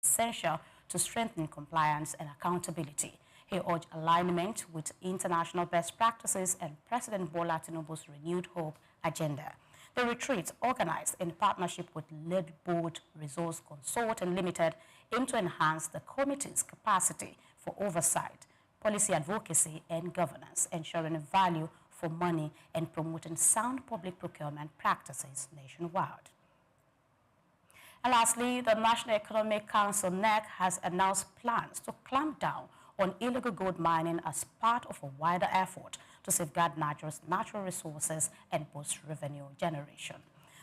essential to strengthen compliance and accountability. He urged alignment with international best practices and President Bola Tinubu's renewed hope agenda. The retreat, organized in partnership with Lead Board Resource Consulting Limited, aimed to enhance the committee's capacity for oversight, policy advocacy, and governance, ensuring value for money and promoting sound public procurement practices nationwide. And lastly, the National Economic Council (NEC) has announced plans to clamp down on illegal gold mining as part of a wider effort to safeguard Nigeria's natural resources and boost revenue generation.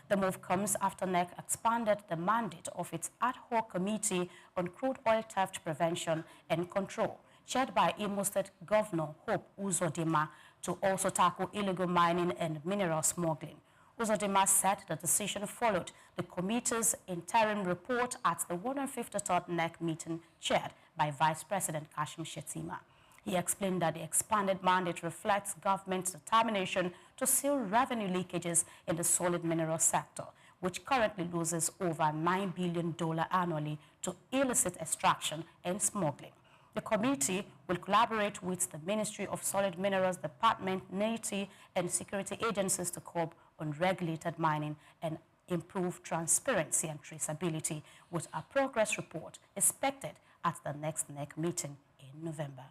The move comes after NEC expanded the mandate of its ad hoc committee on crude oil theft prevention and control, chaired by Imo State Governor Hope Uzodinma, to also tackle illegal mining and mineral smuggling. Uzodinma said the decision followed the committee's interim report at the 153rd NEC meeting chaired by Vice President Kashim Shettima. He explained that the expanded mandate reflects government's determination to seal revenue leakages in the solid mineral sector, which currently loses over $9 billion annually to illicit extraction and smuggling. The committee will collaborate with the Ministry of Solid Minerals Department, NATI, and security agencies to curb unregulated mining and improve transparency and traceability, with a progress report expected at the next NEC meeting in November.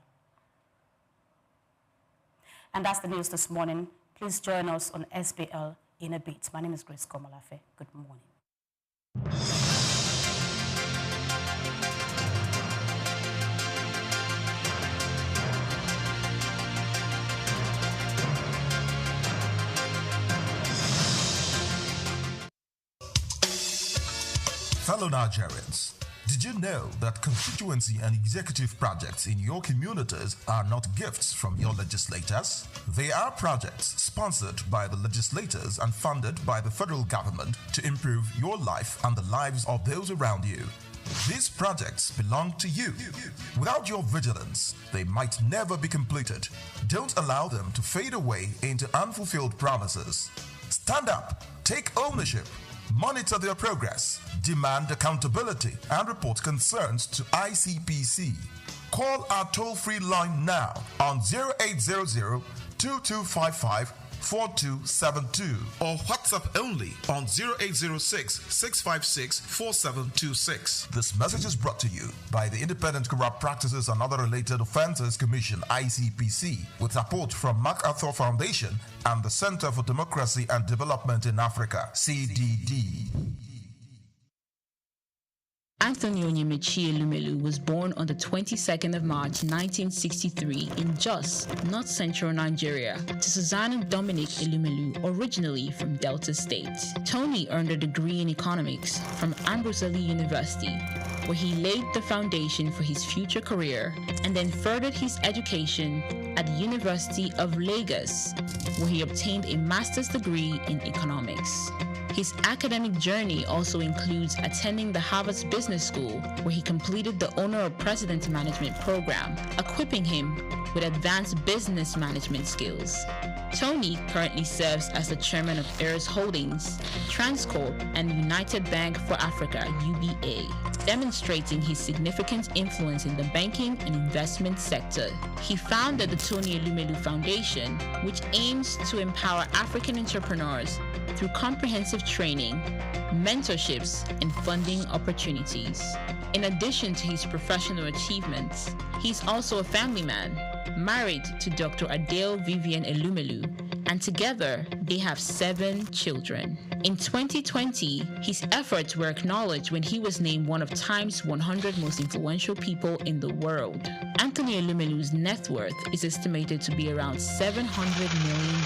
And that's the news this morning. Please join us on SBL in a bit. My name is Grace Komolafe. Good morning. Fellow Nigerians, did you know that constituency and executive projects in your communities are not gifts from your legislators? They are projects sponsored by the legislators and funded by the federal government to improve your life and the lives of those around you. These projects belong to you. Without your vigilance, they might never be completed. Don't allow them to fade away into unfulfilled promises. Stand up, take ownership, monitor their progress, demand accountability, and report concerns to ICPC. Call our toll-free line now on 0800-2255-4272 or WhatsApp only on 0806-656-4726. This message is brought to you by the Independent Corrupt Practices and Other Related Offences Commission, ICPC, with support from MacArthur Foundation and the Center for Democracy and Development in Africa, CDD. Anthony Onyemaechi Elumelu was born on the 22nd of March 1963 in Jos, North Central Nigeria, to Susanna Dominic Elumelu, originally from Delta State. Tony earned a degree in economics from Ambrose Ali University, where he laid the foundation for his future career, and then furthered his education at the University of Lagos, where he obtained a master's degree in economics. His academic journey also includes attending the Harvard Business School, where he completed the Owner of President Management program, equipping him with advanced business management skills. Tony currently serves as the chairman of Heirs Holdings, Transcorp, and United Bank for Africa, UBA, demonstrating his significant influence in the banking and investment sector. He founded the Tony Elumelu Foundation, which aims to empower African entrepreneurs through comprehensive training, mentorships, and funding opportunities. In addition to his professional achievements, he's also a family man, married to Dr. Adele Vivian Elumelu, and together they have 7 children. In 2020, his efforts were acknowledged when he was named one of Time's 100 most influential people in the world. Anthony Elumelu's net worth is estimated to be around $700 million,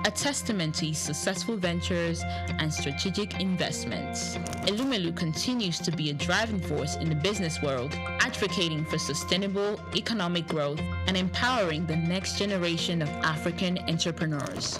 a testament to his successful ventures and strategic investments. Elumelu continues to be a driving force in the business world, advocating for sustainable economic growth and empowering the next generation of African entrepreneurs.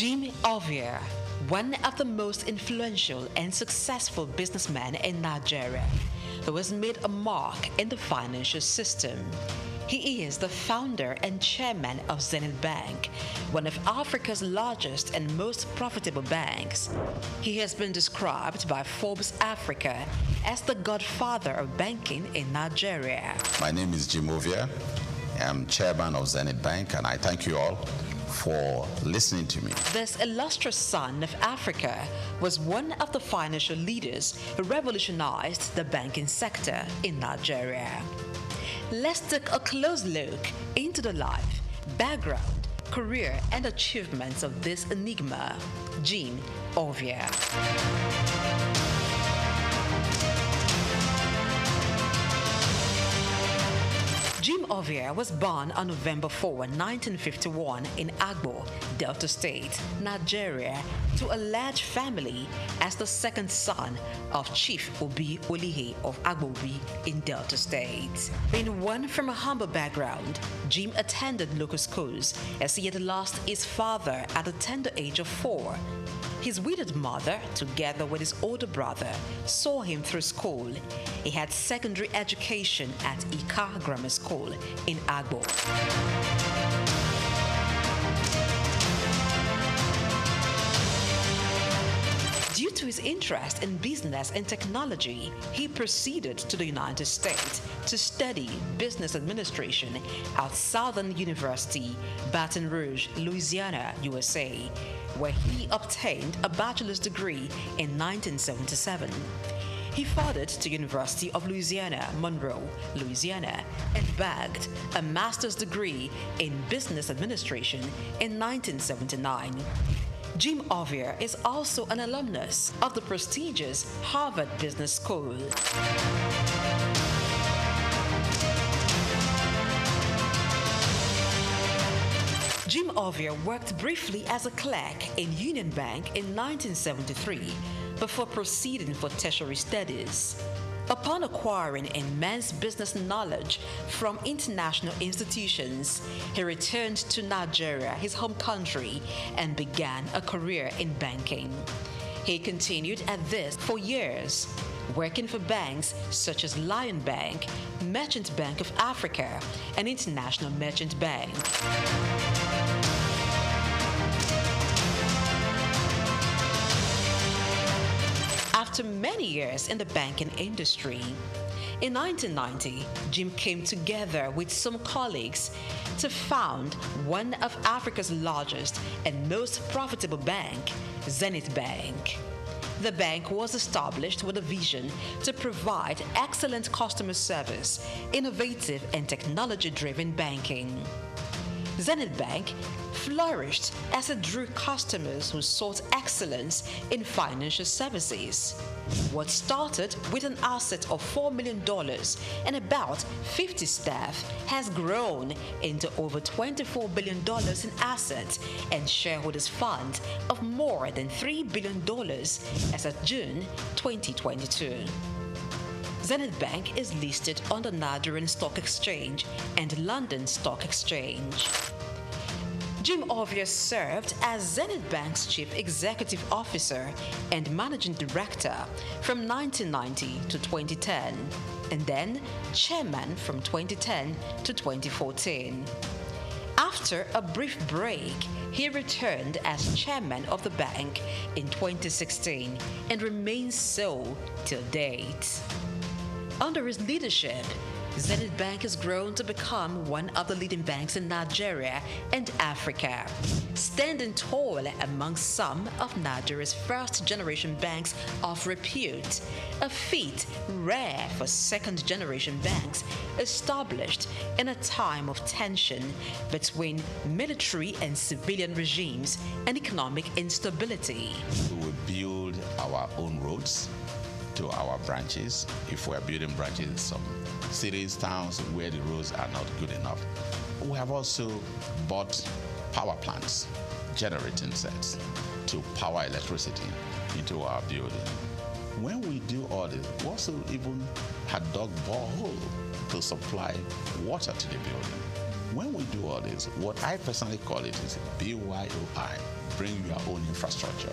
Jim Ovia, one of the most influential and successful businessmen in Nigeria, who has made a mark in the financial system. He is the founder and chairman of Zenith Bank, one of Africa's largest and most profitable banks. He has been described by Forbes Africa as the godfather of banking in Nigeria. My name is Jim Ovia. I'm chairman of Zenith Bank, and I thank you all for listening to me. This illustrious son of Africa was one of the financial leaders who revolutionized the banking sector in Nigeria. Let's take a close look into the life, background, career, and achievements of this enigma, Jim Ovia. Jim Ovia was born on November 4, 1951 in Agbo, Delta State, Nigeria, to a large family as the second son of Chief Obi Olihe of Agbobi in Delta State. Being one from a humble background, Jim attended local schools as he had lost his father at the tender age of 4. His widowed mother, together with his older brother, saw him through school. He had secondary education at Ika Grammar School in Agbo. Due to his interest in business and technology, he proceeded to the United States to study business administration at Southern University, Baton Rouge, Louisiana, USA, where he obtained a bachelor's degree in 1977. He furthered to University of Louisiana, Monroe, Louisiana, and bagged a master's degree in business administration in 1979. Jim Ovia is also an alumnus of the prestigious Harvard Business School. Jim Ovia worked briefly as a clerk in Union Bank in 1973 before proceeding for tertiary studies. Upon acquiring immense business knowledge from international institutions, he returned to Nigeria, his home country, and began a career in banking. He continued at this for years, working for banks such as Lion Bank, Merchant Bank of Africa, and International Merchant Bank. After many years in the banking industry, in 1990, Jim came together with some colleagues to found one of Africa's largest and most profitable bank, Zenith Bank. The bank was established with a vision to provide excellent customer service, innovative and technology-driven banking. Zenith Bank flourished as it drew customers who sought excellence in financial services. What started with an asset of $4 million and about 50 staff has grown into over $24 billion in assets and shareholders' funds of more than $3 billion as of June 2022. Zenith Bank is listed on the Nigerian Stock Exchange and London Stock Exchange. Jim Ovia served as Zenith Bank's Chief Executive Officer and Managing Director from 1990 to 2010, and then Chairman from 2010 to 2014. After a brief break, he returned as Chairman of the bank in 2016 and remains so till date. Under his leadership, Zenith Bank has grown to become one of the leading banks in Nigeria and Africa, standing tall among some of Nigeria's first-generation banks of repute, a feat rare for second-generation banks established in a time of tension between military and civilian regimes and economic instability. We will build our own roads to our branches. If we're building branches in some cities, towns where the roads are not good enough. We have also bought power plants, generating sets to power electricity into our building. When we do all this, we also even had dug borehole to supply water to the building. When we do all this, what I personally call it is BYOI, bring your own infrastructure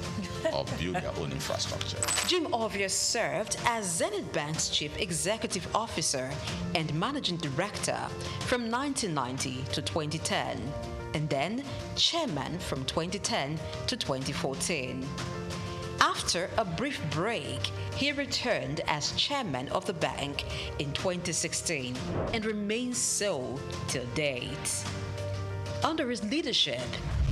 or build your own infrastructure. Jim Ovia served as Zenith Bank's Chief Executive Officer and Managing Director from 1990 to 2010, and then Chairman from 2010 to 2014. After a brief break, he returned as chairman of the bank in 2016 and remains so till date. Under his leadership,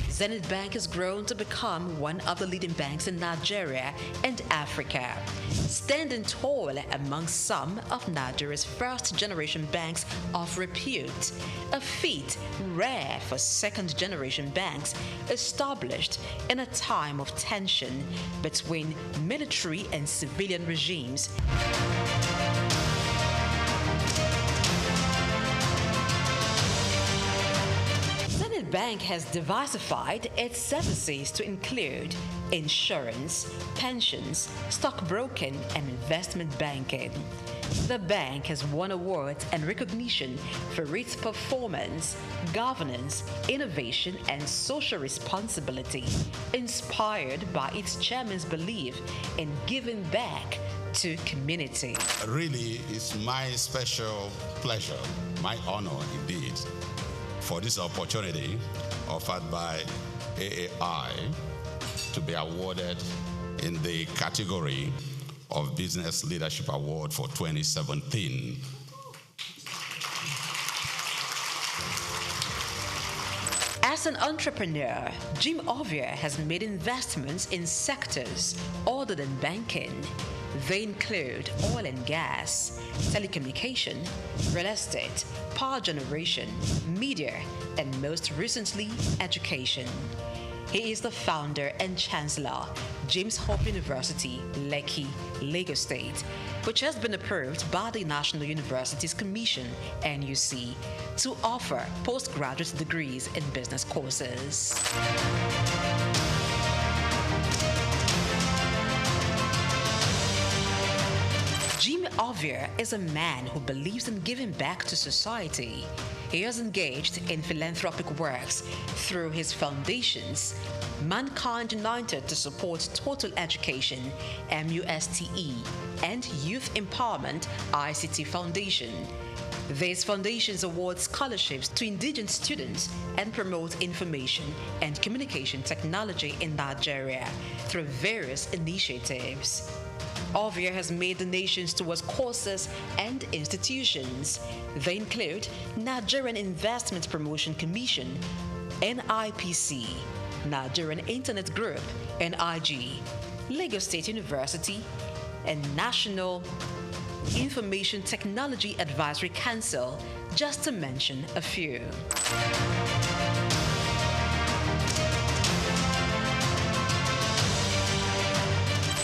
Zenith Bank has grown to become one of the leading banks in Nigeria and Africa, standing tall among some of Nigeria's first-generation banks of repute, a feat rare for second-generation banks established in a time of tension between military and civilian regimes. Bank has diversified its services to include insurance, pensions, stockbroking, and investment banking. The bank has won awards and recognition for its performance, governance, innovation, and social responsibility, inspired by its chairman's belief in giving back to community. Really, it's my special pleasure, my honor indeed, for this opportunity offered by AAI to be awarded in the category of Business Leadership Award for 2017. As an entrepreneur, Jim Ovia has made investments in sectors other than banking. They include oil and gas, telecommunication, real estate, power generation, media, and most recently, education. He is the founder and chancellor, James Hope University, Lekki, Lagos State, which has been approved by the National Universities Commission, NUC, to offer postgraduate degrees in business courses. Jim Ovia is a man who believes in giving back to society. He has engaged in philanthropic works through his foundations, Mankind United to support total education, MUSTE, and Youth Empowerment, ICT Foundation. These foundations award scholarships to indigenous students and promote information and communication technology in Nigeria through various initiatives. Ovia has made donations towards courses and institutions. They include Nigerian Investment Promotion Commission, NIPC, Nigerian Internet Group, NIG, Lagos State University, and National Information Technology Advisory Council, just to mention a few.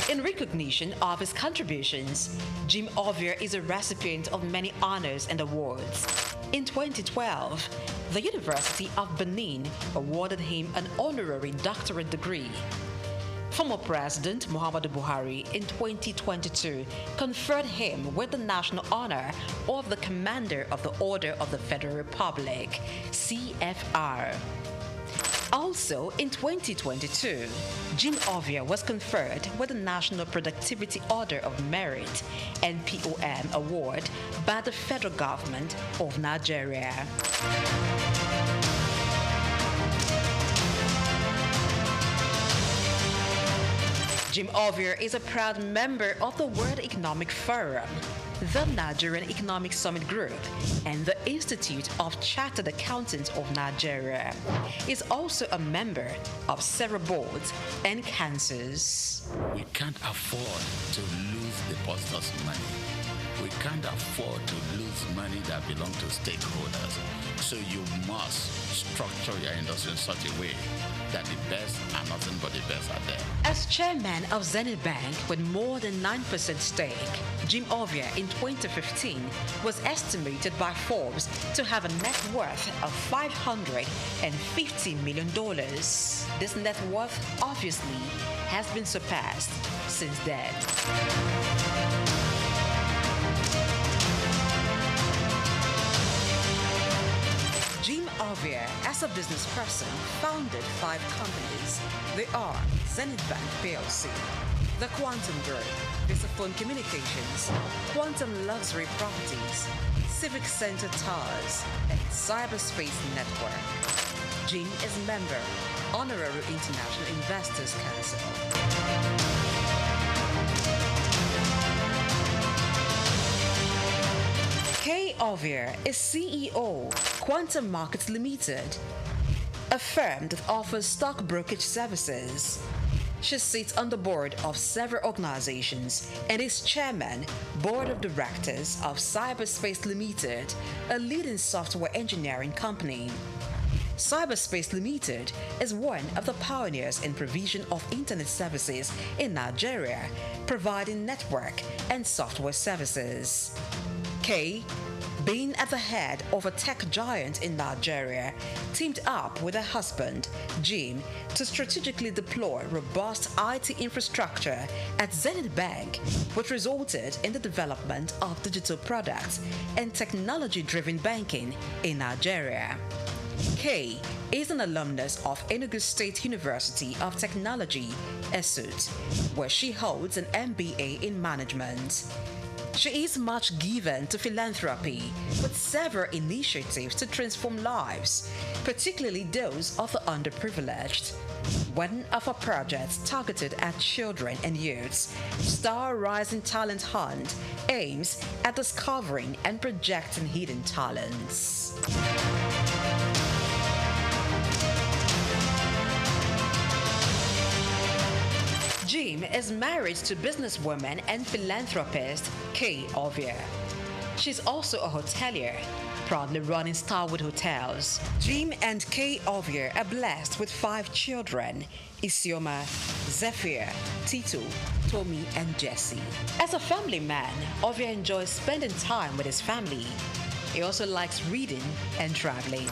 In recognition of his contributions, Jim Ovia is a recipient of many honors and awards. In 2012, the University of Benin awarded him an honorary doctorate degree. Former President Muhammadu Buhari in 2022 conferred him with the national honor of the Commander of the Order of the Federal Republic, CFR. Also, in 2022, Jim Ovia was conferred with the National Productivity Order of Merit, NPOM Award, by the federal government of Nigeria. Jim Ovia is a proud member of the World Economic Forum, the Nigerian Economic Summit Group, and the Institute of Chartered Accountants of Nigeria. He is also a member of several boards and councils. We can't afford to lose depositors' money. We can't afford to lose money that belongs to stakeholders. So you must structure your industry in such a way that the best and nothing but the best are there. As chairman of Zenith Bank with more than 9% stake, Jim Ovia in 2015 was estimated by Forbes to have a net worth of $550 million. This net worth obviously has been surpassed since then. Jim Ovia, as As a business person, founded 5 companies. They are Zenith Bank PLC, the Quantum Group, Visaphone Communications, Quantum Luxury Properties, Civic Center Towers, and Cyberspace Network. Jim is member, Honorary International Investors Council. Kay Ovier is CEO, Quantum Markets Limited, a firm that offers stock brokerage services. She sits on the board of several organizations and is chairman, board of directors of Cyberspace Limited, a leading software engineering company. Cyberspace Limited is one of the pioneers in provision of internet services in Nigeria, providing network and software services. Kay, being at the head of a tech giant in Nigeria, teamed up with her husband, Jim, to strategically deploy robust IT infrastructure at Zenith Bank, which resulted in the development of digital products and technology-driven banking in Nigeria. Kay is an alumnus of Enugu State University of Technology, SOUQ, where she holds an MBA in management. She is much given to philanthropy, with several initiatives to transform lives, particularly those of the underprivileged. One of her projects targeted at children and youths, Star Rising Talent Hunt, aims at discovering and projecting hidden talents. Jim is married to businesswoman and philanthropist Kay Ovier. She's also a hotelier, proudly running Starwood Hotels. Jim and Kay Ovier are blessed with 5 children: Isioma, Zephyr, Tito, Tommy, and Jesse. As a family man, Ovier enjoys spending time with his family. He also likes reading and traveling.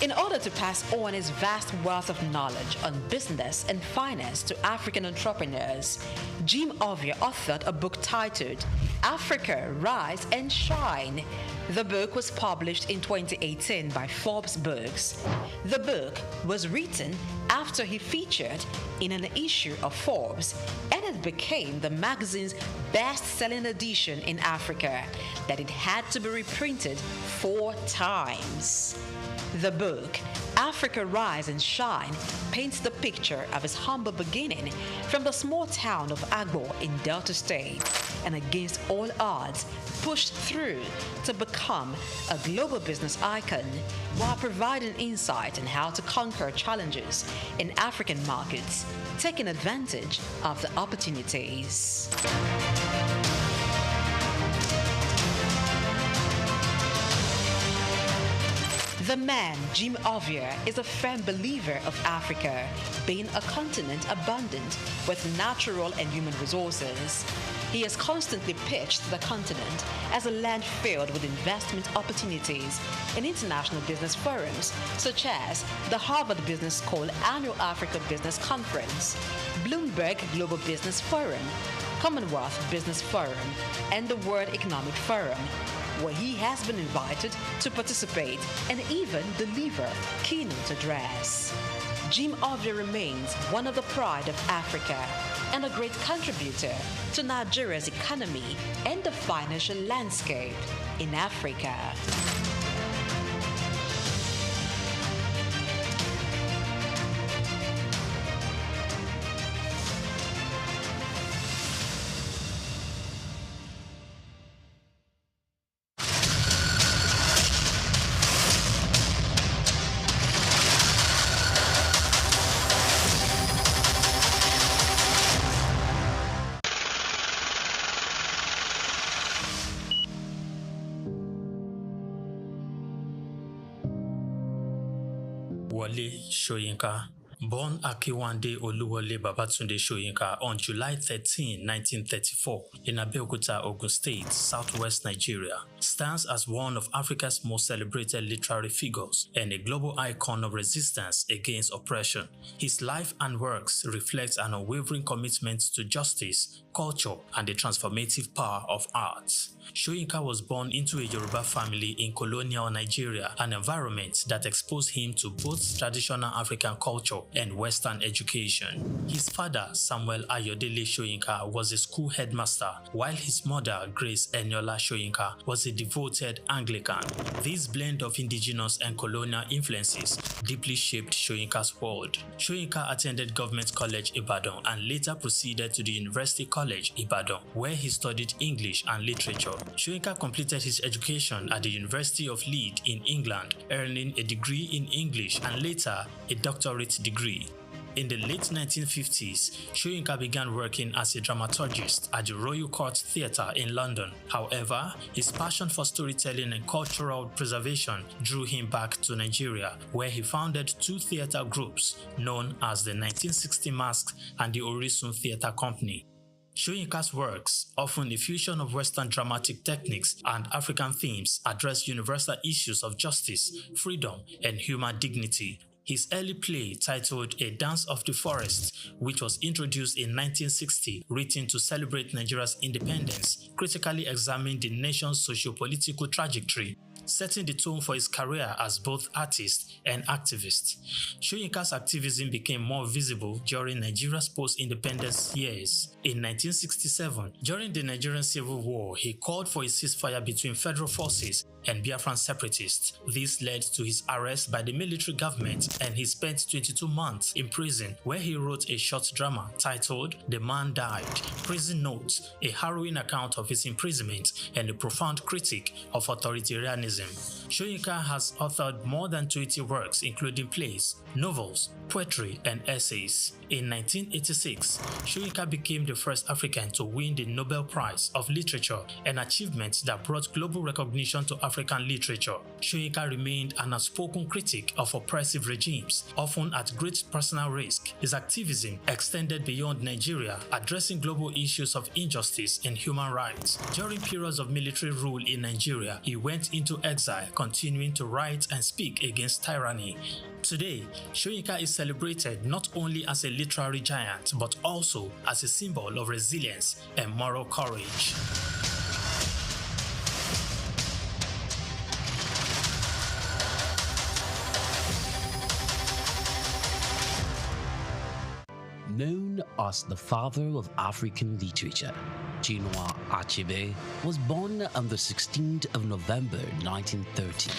In order to pass on his vast wealth of knowledge on business and finance to African entrepreneurs, Jim Ovier authored a book titled Africa, Rise and Shine. The book was published in 2018 by Forbes Books. The book was written after he featured in an issue of Forbes, and it became the magazine's best-selling edition in Africa, that it had to be reprinted 4 times. The book, Africa Rise and Shine, paints the picture of his humble beginning from the small town of Agbo in Delta State, and against all odds, pushed through to become a global business icon, while providing insight on how to conquer challenges in African markets, taking advantage of the opportunities. The man, Jim Ovier, is a firm believer of Africa being a continent abundant with natural and human resources. He has constantly pitched the continent as a land filled with investment opportunities in international business forums such as the Harvard Business School Annual Africa Business Conference, Bloomberg Global Business Forum, Commonwealth Business Forum, and the World Economic Forum, where he has been invited to participate and even deliver keynote address. Jim Ovier remains one of the pride of Africa and a great contributor to Nigeria's economy and the financial landscape in Africa. Wole Soyinka Born Akiwande Oluwole Babatunde Soyinka on July 13, 1934, in Abeokuta, Ogun State, southwest Nigeria, stands as one of Africa's most celebrated literary figures and a global icon of resistance against oppression. His life and works reflect an unwavering commitment to justice, culture, and the transformative power of art. Soyinka was born into a Yoruba family in colonial Nigeria, an environment that exposed him to both traditional African culture and Western education. His father, Samuel Ayodele Soyinka, was a school headmaster, while his mother, Grace Eniola Soyinka, was a devoted Anglican. This blend of indigenous and colonial influences deeply shaped Soyinka's world. Soyinka attended Government College Ibadan and later proceeded to the University College Ibadan, where he studied English and literature. Soyinka completed his education at the University of Leeds in England, earning a degree in English and later a doctorate degree. In the late 1950s, Soyinka began working as a dramaturgist at the Royal Court Theatre in London. However, his passion for storytelling and cultural preservation drew him back to Nigeria, where he founded two theatre groups known as the 1960 Masks and the Orisun Theatre Company. Soyinka's works, often a fusion of Western dramatic techniques and African themes, address universal issues of justice, freedom, and human dignity. His early play, titled A Dance of the Forest, which was introduced in 1960, written to celebrate Nigeria's independence, critically examined the nation's socio-political trajectory, setting the tone for his career as both artist and activist. Soyinka's activism became more visible during Nigeria's post-independence years. In 1967, during the Nigerian Civil War, he called for a ceasefire between federal forces and Biafran separatists. This led to his arrest by the military government, and he spent 22 months in prison, where he wrote a short drama titled The Man Died, Prison Notes, a harrowing account of his imprisonment and a profound critique of authoritarianism. Soyinka has authored more than 20 works, including plays, novels, poetry, and essays. In 1986, Soyinka became the first African to win the Nobel Prize of Literature, an achievement that brought global recognition to African literature. Soyinka remained an outspoken critic of oppressive regimes, often at great personal risk. His activism extended beyond Nigeria, addressing global issues of injustice and human rights. During periods of military rule in Nigeria, he went into exile, continuing to write and speak against tyranny. Today, Soyinka is celebrated not only as a literary giant, but also as a symbol of resilience and moral courage. Known as the father of African literature, Chinua Achebe was born on the 16th of November 1930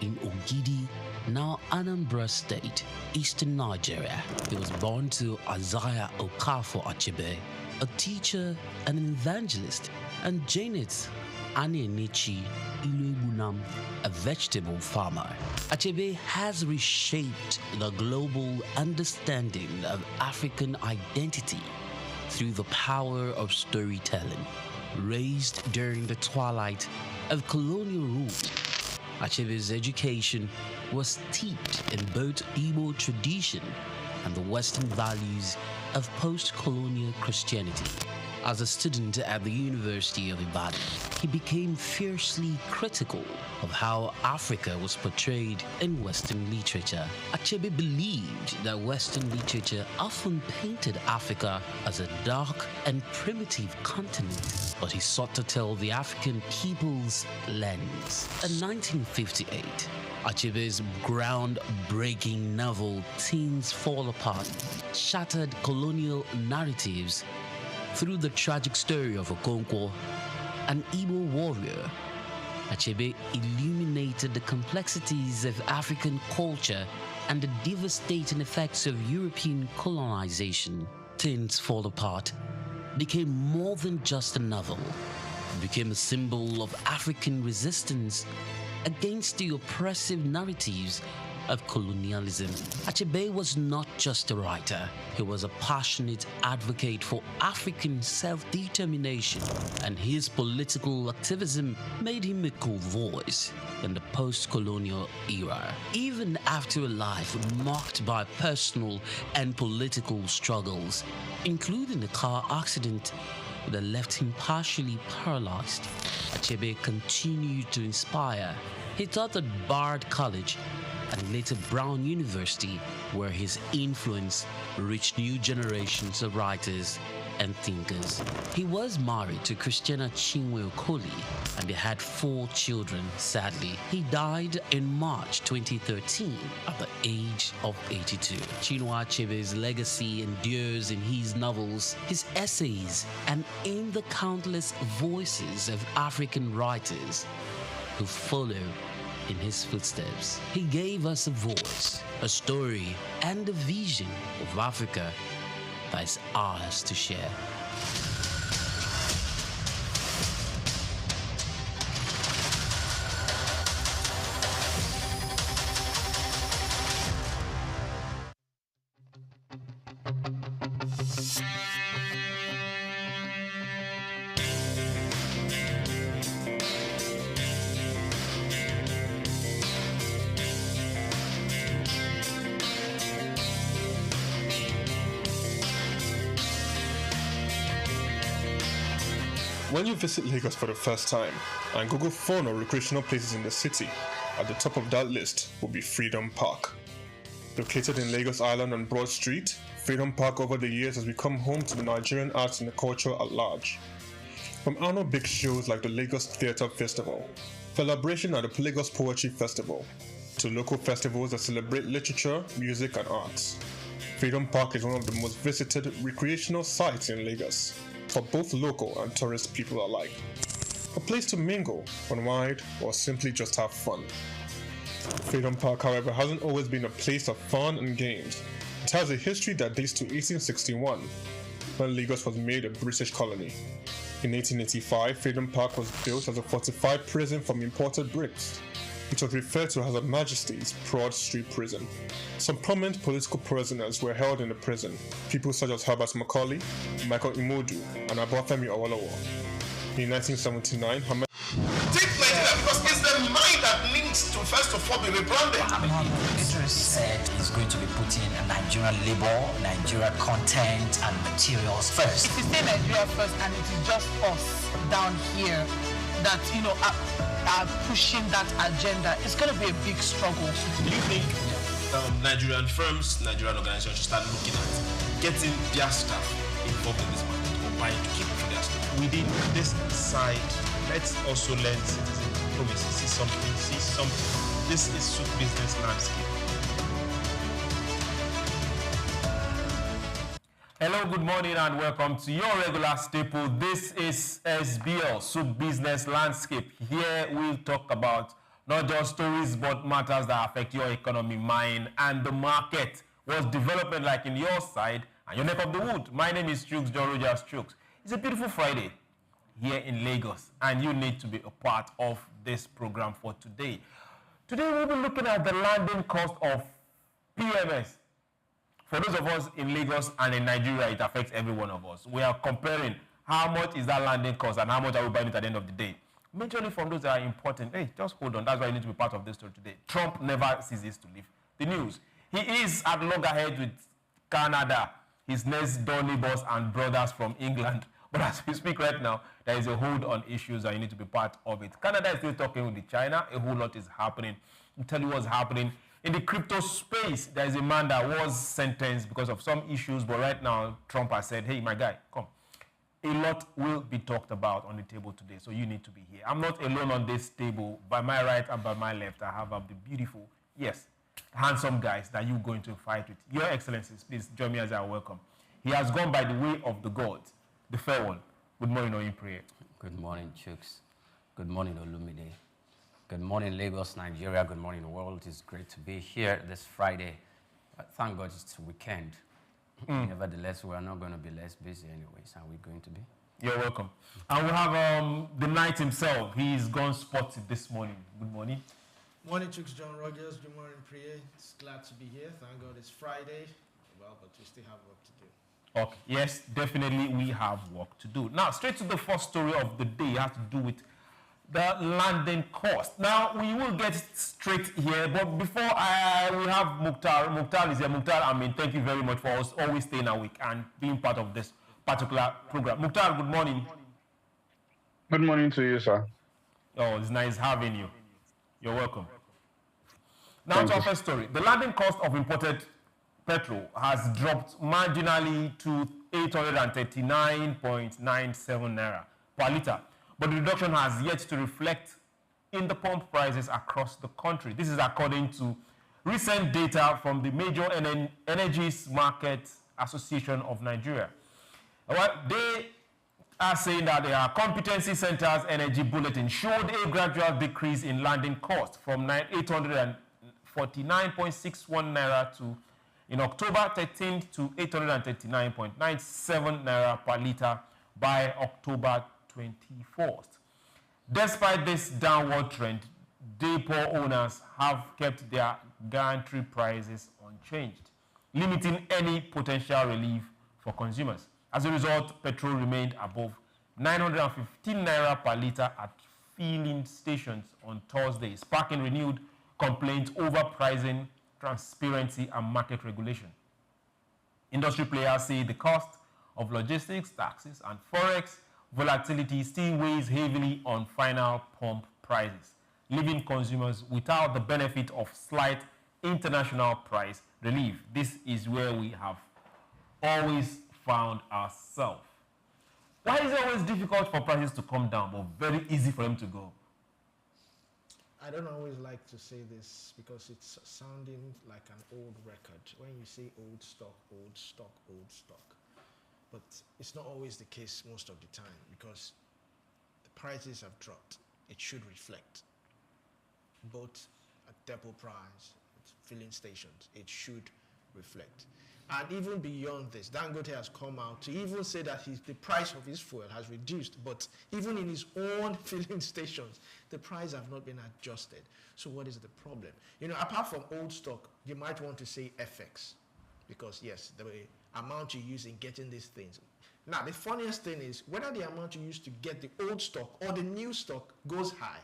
in Ogidi, now Anambra State, eastern Nigeria. He was born to Isaiah Okafor Achebe, a teacher and an evangelist, and Janet Anenichi Iluebunam, a vegetable farmer. Achebe has reshaped the global understanding of African identity through the power of storytelling. Raised during the twilight of colonial rule, Achebe's education was steeped in both Igbo tradition and the Western values of post-colonial Christianity. As a student at the University of Ibadan, he became fiercely critical of how Africa was portrayed in Western literature. Achebe believed that Western literature often painted Africa as a dark and primitive continent, but he sought to tell the African people's lens. In 1958, Achebe's groundbreaking novel Things Fall Apart shattered colonial narratives through the tragic story of Okonkwo, an Igbo warrior. Achebe illuminated the complexities of African culture and the devastating effects of European colonization. Things Fall Apart became more than just a novel. It became a symbol of African resistance against the oppressive narratives of colonialism. Achebe was not just a writer, he was a passionate advocate for African self-determination, and his political activism made him a cool voice in the post-colonial era. Even after a life marked by personal and political struggles, including a car accident that left him partially paralyzed, Achebe continued to inspire. He taught at Bard College and later Brown University, where his influence reached new generations of writers and thinkers. He was married to Christiana Chinwe Okoli and they had 4 children. Sadly, he died in March 2013 at the age of 82. Chinua Achebe's legacy endures in his novels, his essays, and in the countless voices of African writers who follow in his footsteps. He gave us a voice, a story, and a vision of Africa that is ours to share. When you visit Lagos for the first time and Google fun or recreational places in the city, at the top of that list will be Freedom Park. Located in Lagos Island on Broad Street, Freedom Park over the years has become home to the Nigerian arts and the culture at large. From annual big shows like the Lagos Theatre Festival, celebration at the Lagos Poetry Festival, to local festivals that celebrate literature, music and arts, Freedom Park is one of the most visited recreational sites in Lagos, for both local and tourist people alike. A place to mingle, unwind, or simply just have fun. Freedom Park, however, hasn't always been a place of fun and games. It has a history that dates to 1861, when Lagos was made a British colony. In 1885, Freedom Park was built as a fortified prison from imported bricks. It was referred to as Her Majesty's Broad Street Prison. Some prominent political prisoners were held in the prison, people such as Herbert Macaulay, Michael Imodu, and Obafemi Awolowo. In 1979, Take place there because it's the mind that needs to first of all be rebranded. Regulators said he's going to be putting Nigerian labor, Nigerian content and materials first. If you say Nigeria first and it is just us down here that, are pushing that agenda, it's going to be a big struggle. Do you think Nigerian firms, Nigerian organizations should start looking at getting their staff involved in this market or buying to keep for their staff? Within this side, let's also learn citizen diplomacy, see something. This is SOUQ business landscape. Hello, good morning and welcome to your regular staple. This is SBL, SOUQ Business Landscape. Here we'll talk about not just stories but matters that affect your economy, mine, and the market. What's developing like in your side and your neck of the wood. My name is SOUQ SOUQ. It's a beautiful Friday here in Lagos and you need to be a part of this program for today. Today we'll be looking at the landing cost of PMS. For those of us in Lagos and in Nigeria, it affects every one of us. We are comparing how much is that landing cost and how much are we buying it at the end of the day. Majorly from those that are important. Hey, just hold on. That's why you need to be part of this story today. Trump never ceases to leave the news. He is at loggerheads with Canada, his next door neighbors and brothers from England. But as we speak right now, there is a hold on issues and you need to be part of it. Canada is still talking with China. A whole lot is happening. I'll tell you what's happening. In the crypto space, there is a man that was sentenced because of some issues, but right now, Trump has said, hey, my guy, come. A lot will be talked about on the table today, so you need to be here. I'm not alone on this table. By my right and by my left, I have the beautiful, yes, handsome guys that you're going to fight with. Your Excellencies, please join me as I welcome. He has gone by the way of the gods, the fair one. Good morning, Oyin. Good morning, Chooks. Good morning, Olumide. Good morning, Lagos, Nigeria. Good morning, world. It's great to be here this Friday. Thank God it's a weekend. Nevertheless, we are not going to be less busy anyways. Are we going to be? You're welcome. And we have the knight himself. He's gone spotted this morning. Good morning. Morning, Chooks, John Rogers. Good morning, Priya. It's glad to be here. Thank God it's Friday. Well, but we still have work to do. Okay, yes, definitely we have work to do. Now, straight to the first story of the day has to do with the landing cost. Now, we will get straight here, but before we have Mukhtar. Mukhtar is here. Mukhtar, I mean, thank you very much for us always staying awake and being part of this particular program. Mukhtar, good morning. Good morning to you, sir. Oh, it's nice having you. You're welcome. Now to our first story. The landing cost of imported petrol has dropped marginally to 839.97 naira per litre, but the reduction has yet to reflect in the pump prices across the country. This is according to recent data from the Major Energies Market Association of Nigeria. Well, they are saying that their competency centers energy bulletin showed a gradual decrease in landing cost from 849.61 naira to in October 13th to 839.97 naira per litre by October 24th. Despite this downward trend, depot owners have kept their guarantee prices unchanged, limiting any potential relief for consumers. As a result, petrol remained above 915 naira per litre at filling stations on Thursday, sparking renewed complaints over pricing, transparency, and market regulation. Industry players say the cost of logistics, taxes, and forex volatility still weighs heavily on final pump prices, leaving consumers without the benefit of slight international price relief. This is where we have always found ourselves. Why is it always difficult for prices to come down, but very easy for them to go? I don't always like to say this because it's sounding like an old record. When you say old stock, old stock, old stock. But it's not always the case most of the time because the prices have dropped. It should reflect both at depot price, at filling stations. It should reflect. And even beyond this, Dangote has come out to even say that the price of his fuel has reduced, but even in his own filling stations, the price have not been adjusted. So what is the problem? You know, apart from old stock, you might want to say FX, because yes, the amount you use in getting these things. Now, the funniest thing is, whether the amount you use to get the old stock or the new stock goes high,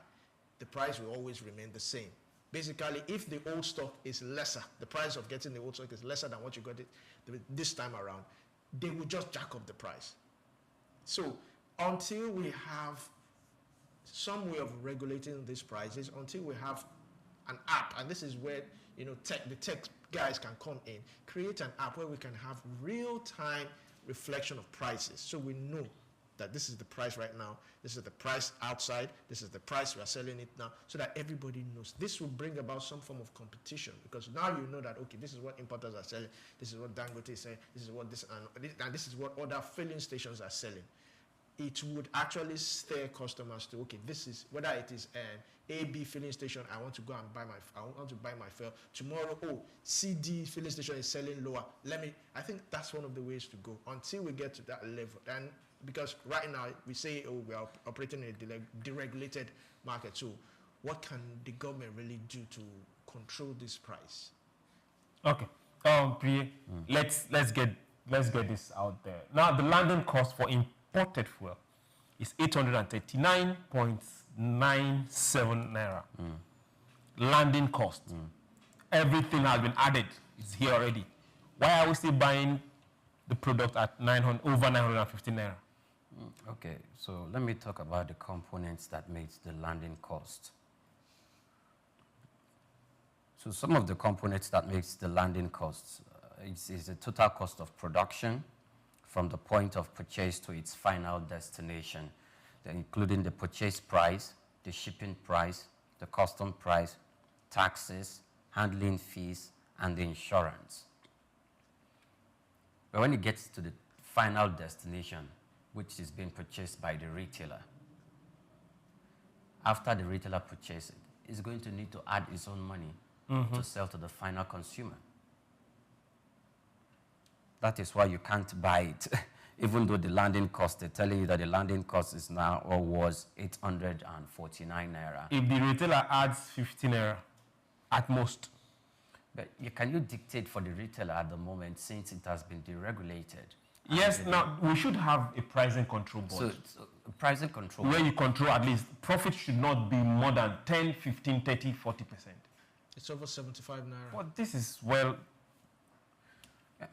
the price will always remain the same. Basically, if the old stock is lesser, the price of getting the old stock is lesser than what you got it this time around, they will just jack up the price. So until we have some way of regulating these prices, until we have an app, and this is where the tech guys can come in, create an app where we can have real-time reflection of prices, so we know that this is the price right now, this is the price outside, this is the price we are selling it now, so that everybody knows. This will bring about some form of competition, because now you know that, okay, this is what importers are selling, this is what Dangote is saying, this is what and this is what other filling stations are selling. It would actually steer customers to, okay, this is, whether it is an AB filling station, I want to go and buy my fuel. Tomorrow, CD filling station is selling lower. I think that's one of the ways to go until we get to that level. And because right now we say, we are operating in a deregulated market. So what can the government really do to control this price? Okay, Priya, let's get this out there. Now, the landing cost for imported fuel is 839.97 naira. Landing cost. Everything has been added. It's here already. Why are we still buying the product at over 950 naira? Okay, so let me talk about the components that makes the landing cost. So some of the components that makes the landing cost is the total cost of production from the point of purchase to its final destination, including the purchase price, the shipping price, the custom price, taxes, handling fees, and the insurance. But when it gets to the final destination, which is being purchased by the retailer, after the retailer purchases it, it's going to need to add its own money to sell to the final consumer. That is why you can't buy it. Even though the landing cost, they're telling you that the landing cost is now or was 849 naira. If the retailer adds 50 naira, at most. But can you dictate for the retailer at the moment since it has been deregulated? Yes, now we should have a pricing control board. So pricing control where you control at least profit should not be more than 10, 15, 30, 40%. It's over 75 naira. But this is, well...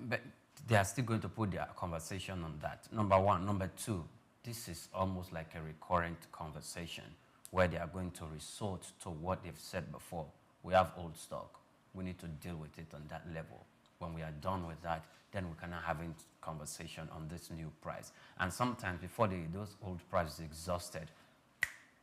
But they are still going to put their conversation on that. Number one. Number two, this is almost like a recurrent conversation where they are going to resort to what they've said before. We have old stock. We need to deal with it on that level. When we are done with that, then we can have a conversation on this new price. And sometimes before those old prices exhausted,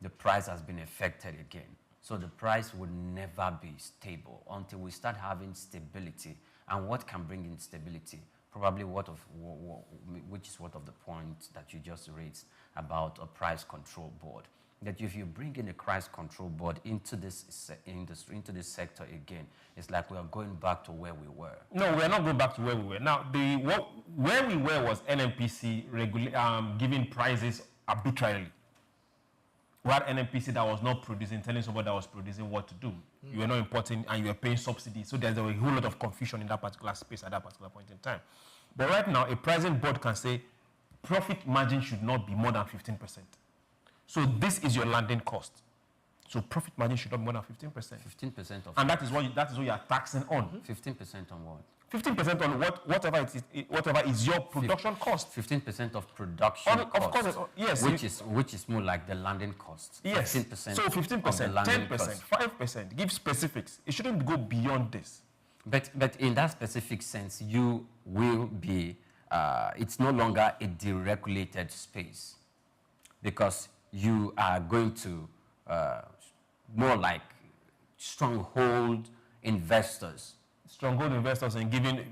the price has been affected again. So the price would never be stable until we start having stability. And what can bring in stability? Probably which is one of the points that you just raised about a price control board. That if you bring in a price control board into this industry, into this sector again, it's like we are going back to where we were. No, we are not going back to where we were. Now, where we were was NNPC giving prices arbitrarily. We had NNPC that was not producing, telling somebody that was producing what to do. You were not importing and you were paying subsidies. So there's a whole lot of confusion in that particular space at that particular point in time. But right now, a pricing board can say profit margin should not be more than 15%. So this is your landing cost. So profit margin should not be more than 15%. 15% of. And that is what you are taxing on. 15% on what? 15% on whatever is your production cost. 15% of production cost. Of course, yes. Which is more like the landing cost. Yes. 15%. So 15%, 10%, 5%. Give specifics. It shouldn't go beyond this. But in that specific sense, you will be. It's no longer a deregulated space, because you are going to more like stronghold investors. Stronghold investors and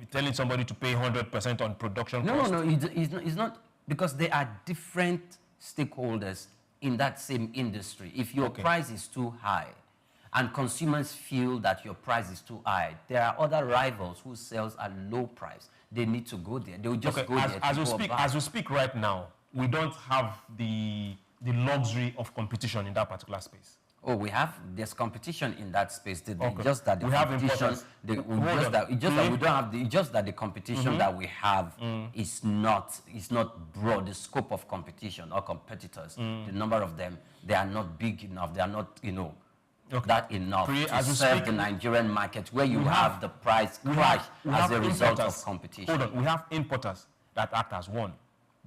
telling somebody to pay 100% on production cost. No, it's not, because there are different stakeholders in that same industry. If your price is too high and consumers feel that your price is too high, there are other rivals who sells at low price. They need to go there. They will just go there. As we speak right now, we don't have the luxury of competition in that particular space. Oh, there's competition in that space. Just that the competition, we don't have the competition that we have is not broad. The scope of competition or competitors, the number of them, they are not big enough. They are not, that enough to serve the Nigerian market, where you have the price crash as a result of competition. Hold on, we have importers that act as one.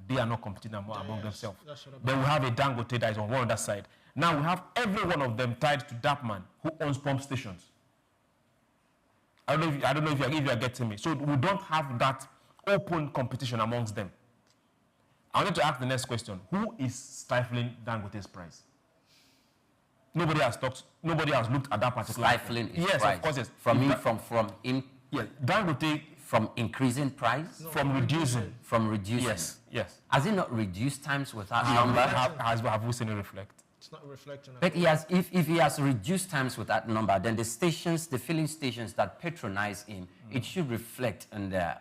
They are not competing among themselves. Then we have a Dangote that is on one other side. Now we have every one of them tied to that man who owns pump stations. I don't know if you are getting me. So we don't have that open competition amongst them. I wanted to ask the next question. Who is stifling Dangote's price? Nobody has looked at that particular. Stifling its price. Yes, of course, yes. Dangote. From increasing price? No, from reducing. From reducing. Yes. Has it not reduced times without number? Have we seen it reflect? It's not reflecting. But if he has reduced times with that number, then the filling stations that patronize him, it should reflect on their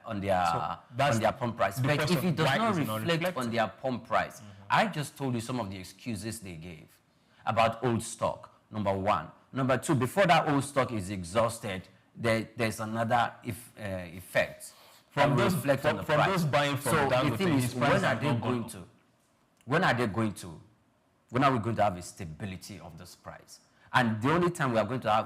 pump price. But if it does not reflect on their pump price, I just told you some of the excuses they gave about old stock, number one. Number two, before that old stock is exhausted, there's another effect from those buying from Dangote. The thing is, when are we going to have a stability of this price? And the only time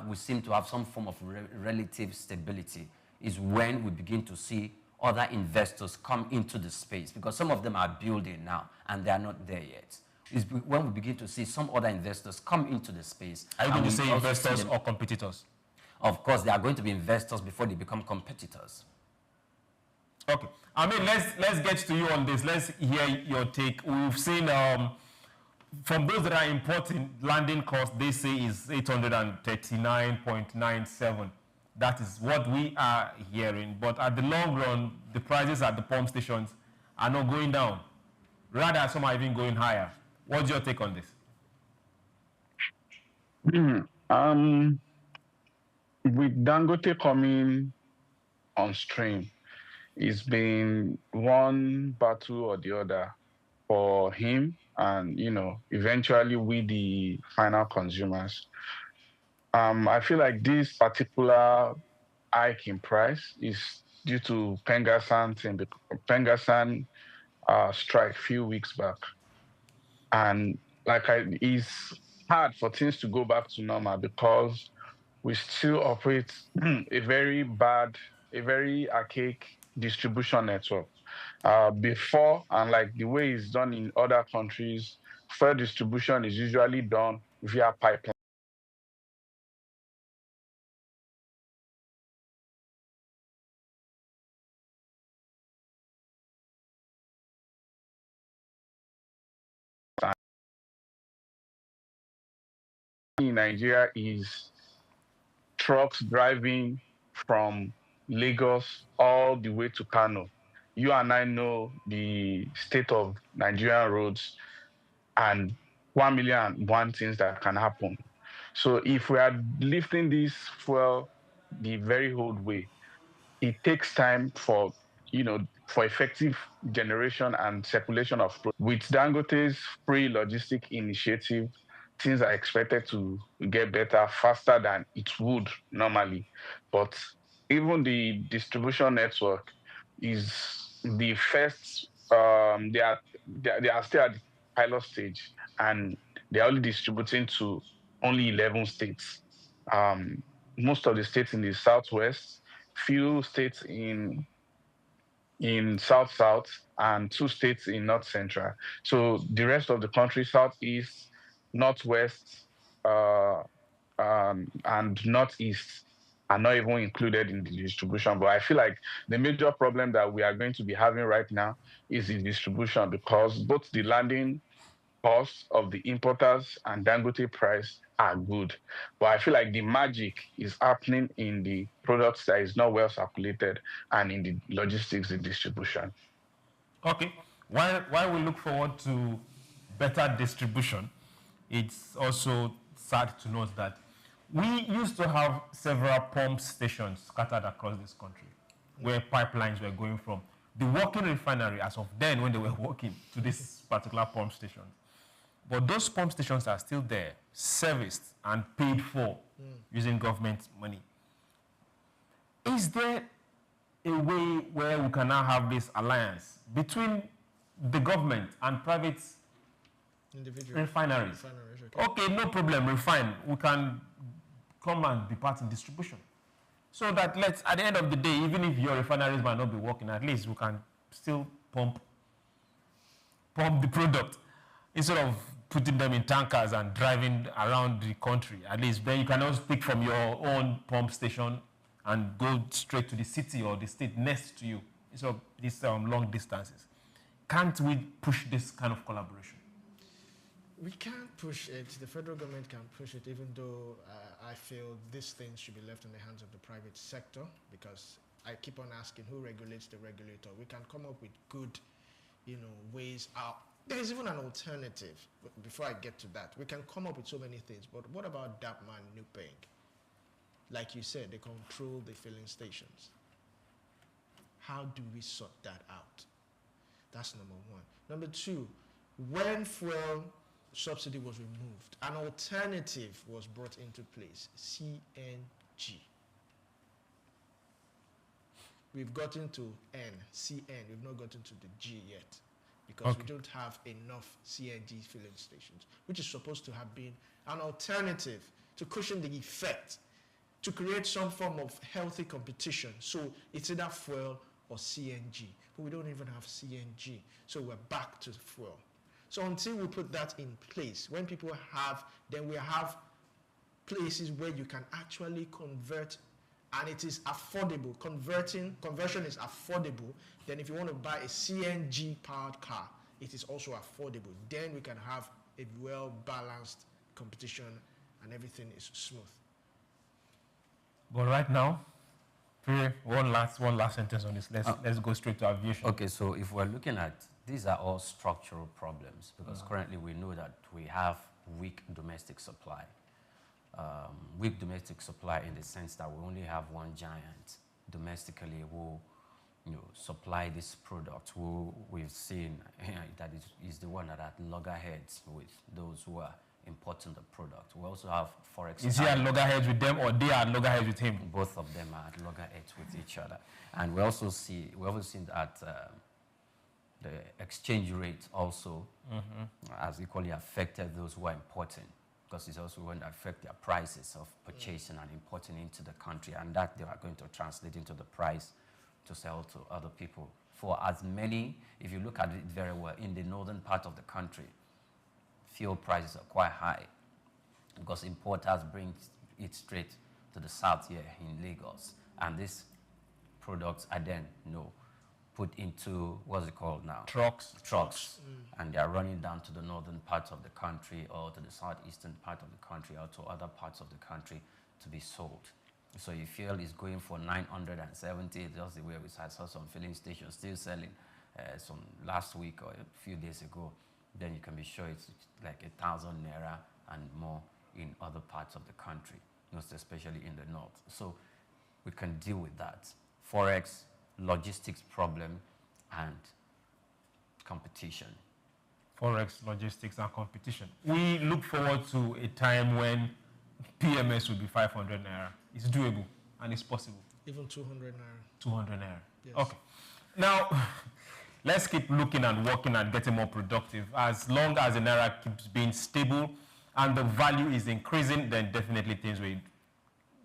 we seem to have some form of relative stability is when we begin to see other investors come into the space, because some of them are building now and they are not there yet. It's when we begin to see some other investors come into the space. Are you going to say investors or competitors? Of course, they are going to be investors before they become competitors. Okay. I mean, let's get to you on this. Let's hear your take. We've seen from those that are importing, landing cost, they say is 839.97. That is what we are hearing. But at the long run, the prices at the pump stations are not going down. Rather, some are even going higher. What's your take on this? With Dangote coming on stream, it's been one battle or the other for him and, eventually we, the final consumers. I feel like this particular hike in price is due to Pengasan strike a few weeks back. And it's hard for things to go back to normal because we still operate a very archaic distribution network. Before, and like the way it's done in other countries, fuel distribution is usually done via pipeline. In Nigeria is trucks driving from Lagos all the way to Kano. You and I know the state of Nigerian roads and 1,000,001 things that can happen. So if we are lifting this fuel the very old way, it takes time for effective generation and circulation of products. With Dangote's free logistic initiative, things are expected to get better faster than it would normally. But even the distribution network is the first. They are still at the pilot stage, and they are only distributing to only 11 states. Most of the states in the southwest, few states in south, and 2 states in north central. So the rest of the country, southeast, northwest, and northeast, are not even included in the distribution. But I feel like the major problem that we are going to be having right now is the distribution, because both the landing costs of the importers and Dangote price are good. But I feel like the magic is happening in the products that is not well circulated and in the logistics and distribution. Okay. While we look forward to better distribution, it's also sad to note that we used to have several pump stations scattered across this country where pipelines were going from the working refinery as of then when they were working to this particular pump station. But those pump stations are still there, serviced and paid for using government money. Is there a way where we can now have this alliance between the government and private refineries? Okay, no problem, refine. We can come and be part in distribution. So that at the end of the day, even if your refineries might not be working, at least we can still pump the product instead of putting them in tankers and driving around the country. At least then you can also pick from your own pump station and go straight to the city or the state next to you instead of these long distances. Can't we push this kind of collaboration? We can't push it. The federal government can push it, even though I feel these things should be left in the hands of the private sector, because I keep on asking who regulates the regulator. We can come up with good, ways out. There is even an alternative. Before I get to that, we can come up with so many things. But what about Dapman, Nupeng? Like you said, they control the filling stations. How do we sort that out? That's number one. Number two, when fuel subsidy was removed, an alternative was brought into place, CNG. We've gotten to N, CN, we've not gotten to the G yet, because we don't have enough CNG filling stations, which is supposed to have been an alternative to cushion the effect, to create some form of healthy competition. So it's either fuel or CNG, but we don't even have CNG, so we're back to fuel. So until we put that in place, when people have, then we have places where you can actually convert, and it is affordable. Conversion is affordable. Then if you want to buy a CNG powered car, it is also affordable. Then we can have a well-balanced competition and everything is smooth. But right now, one last sentence on this. Let's go straight to aviation. Okay, so if we're looking at, these are all structural problems, because currently we know that we have weak domestic supply. Weak domestic supply in the sense that we only have one giant domestically who supply this product, who we've seen that is the one that had loggerheads with those who are importing the product. We also have forex. Is he at loggerheads with them, or they are at loggerheads with him? Both of them are at loggerheads with each other. And we also seen that the exchange rate also has equally affected those who are importing, because it's also going to affect their prices of purchasing and importing into the country, and that they are going to translate into the price to sell to other people. For as many, if you look at it very well, in the northern part of the country, fuel prices are quite high because importers bring it straight to the south here in Lagos, and these products are then put into, what's it called now? Trucks. And they are running down to the northern parts of the country, or to the southeastern part of the country, or to other parts of the country to be sold. So if fuel is going for 970, just the way I saw some filling stations still selling some last week or a few days ago, then you can be sure it's like 1,000 naira and more in other parts of the country, most especially in the north. So we can deal with that. Forex, logistics problem, and competition. Forex, logistics, and competition. We look forward to a time when PMS will be 500 naira. It's doable and it's possible. Even 200 naira. 200 naira. Yes. Okay. Now, let's keep looking and working and getting more productive. As long as the naira keeps being stable and the value is increasing, then definitely things will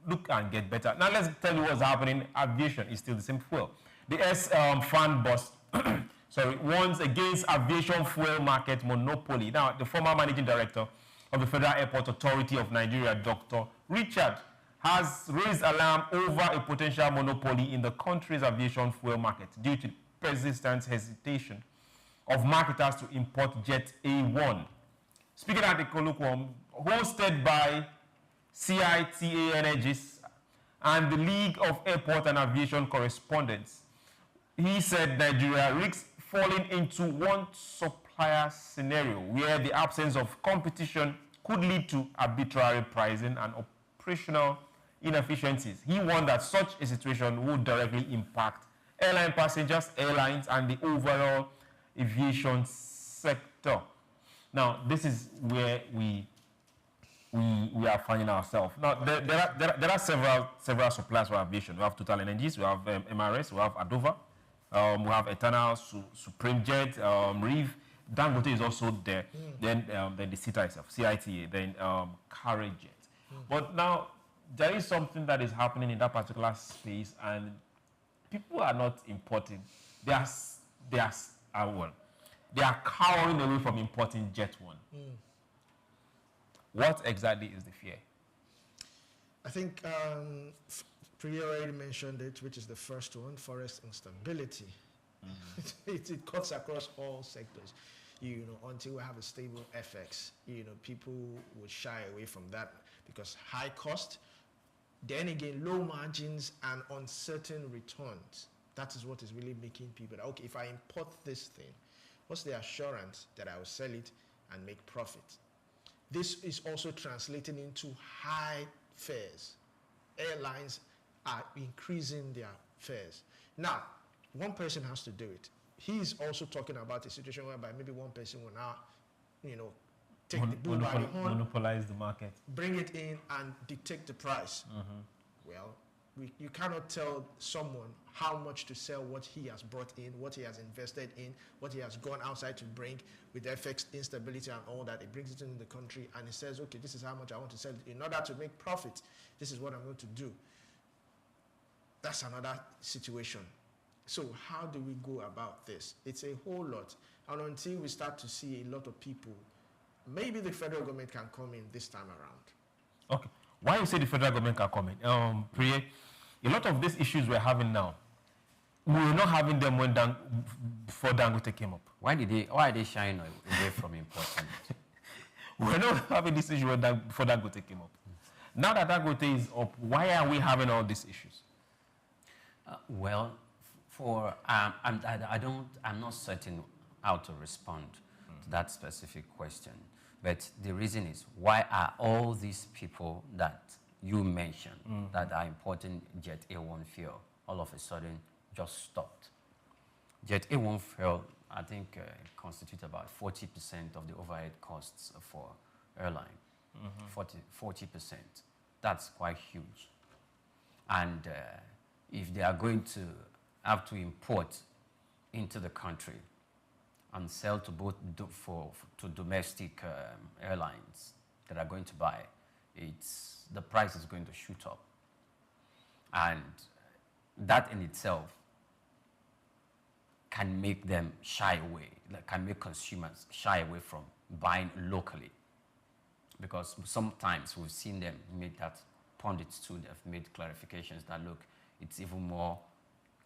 look and get better. Now, let's tell you what's happening. Aviation is still the same fuel. The fan bust warns against aviation fuel market monopoly. Now, the former managing director of the Federal Airport Authority of Nigeria, Dr. Richard, has raised alarm over a potential monopoly in the country's aviation fuel market due to persistent hesitation of marketers to import Jet A1. Speaking at the colloquium hosted by CITA Energies and the League of Airport and Aviation Correspondents, he said Nigeria risks falling into one supplier scenario where the absence of competition could lead to arbitrary pricing and operational inefficiencies. He warned that such a situation would directly impact airline passengers, airlines, and the overall aviation sector. Now, this is where we are finding ourselves. Now, there are several suppliers for aviation. We have Total Energies, we have MRS, we have Adova, we have Eternal, Supreme Jet, Reeve. Dangote is also there. Then the CITA itself, CITA, then Carriajet. But now, there is something that is happening in that particular space, and people are not importing. They are cowering away from importing Jet 1. What exactly is the fear? I think Priya already mentioned it, which is the first one, forex instability. It cuts across all sectors. Until we have a stable FX, people would shy away from that because high cost, then again, low margins and uncertain returns. That is what is really making people, okay, if I import this thing, what's the assurance that I will sell it and make profit? This is also translating into high fares. Airlines are increasing their fares. Now, one person has to do it. He's also talking about a situation whereby maybe one person will now, take the bull by the horn, monopolize the market, bring it in and dictate the price. Well, you cannot tell someone how much to sell what he has brought in, what he has invested in, what he has gone outside to bring with FX instability and all that. He brings it into the country and he says, okay, this is how much I want to sell it. In order to make profit, this is what I'm going to do. That's another situation. So how do we go about this? It's a whole lot. And until we start to see a lot of people, maybe the federal government can come in this time around. Okay. Why you say the federal government can come in? Priya, a lot of these issues we're having now, we were not having them before Dangote came up. Why are they shying away from importing? We're not having this issue before Dangote came up. Now that Dangote is up, why are we having all these issues? I'm not certain how to respond to that specific question. But the reason is, why are all these people that you mentioned that are importing Jet A1 fuel all of a sudden just stopped? Jet A1 fuel, I think, constitutes about 40% of the overhead costs for airline, 40%. That's quite huge. And if they are going to have to import into the country and sell to both to domestic airlines that are going to buy, the price is going to shoot up. And that in itself can make them shy away, can make consumers shy away from buying locally. Because sometimes we've seen them make that, pundits too, they've made clarifications that, look, it's even more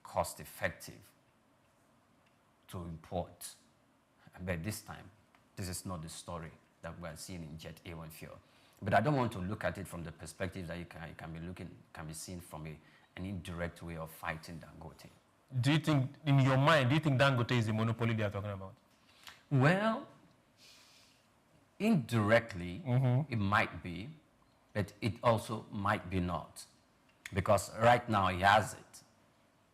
cost effective to import. But this time, this is not the story that we're seeing in Jet A1 fuel. But I don't want to look at it from the perspective that you can be seen from an indirect way of fighting Dangote. Do you think, in your mind, do you think Dangote is the monopoly they are talking about? Well, indirectly, it might be, but it also might be not. Because right now he has it.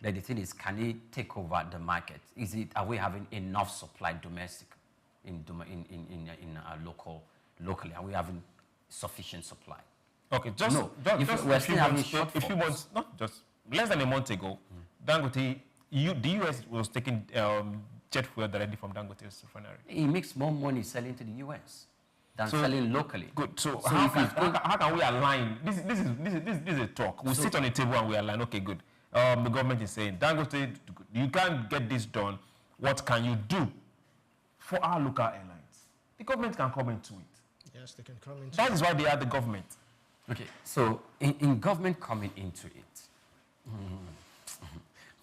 But the thing is, can he take over the market? Are we having enough supply domestic locally? Are we having sufficient supply? Okay, just a few months, not just less than a month ago, Dangote, the US was taking jet fuel directly from Dangote's refinery. He makes more money selling to the US than selling locally. Good. So how can we align? This is a talk. We sit on a table and we align. Okay, good. The government is saying, Dangote, you can't get this done. What can you do for our local airlines? The government can come into it. Yes, they can come into it. That is why they are the government. Okay, so in government coming into it,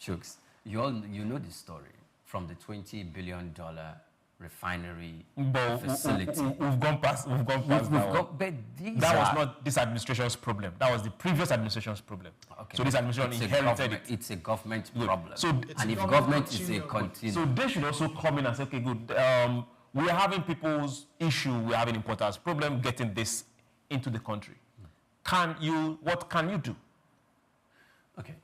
Chooks, you know the story from the $20 billion refinery facility. We've gone past that one. But that was not this administration's problem. That was the previous administration's problem. Okay, so this administration inherited it. It's a government problem. So and if government is a continuum. So they should also come in and say, okay, good. We are having people's issue. We are having importers' problem getting this into the country. What can you do? Okay.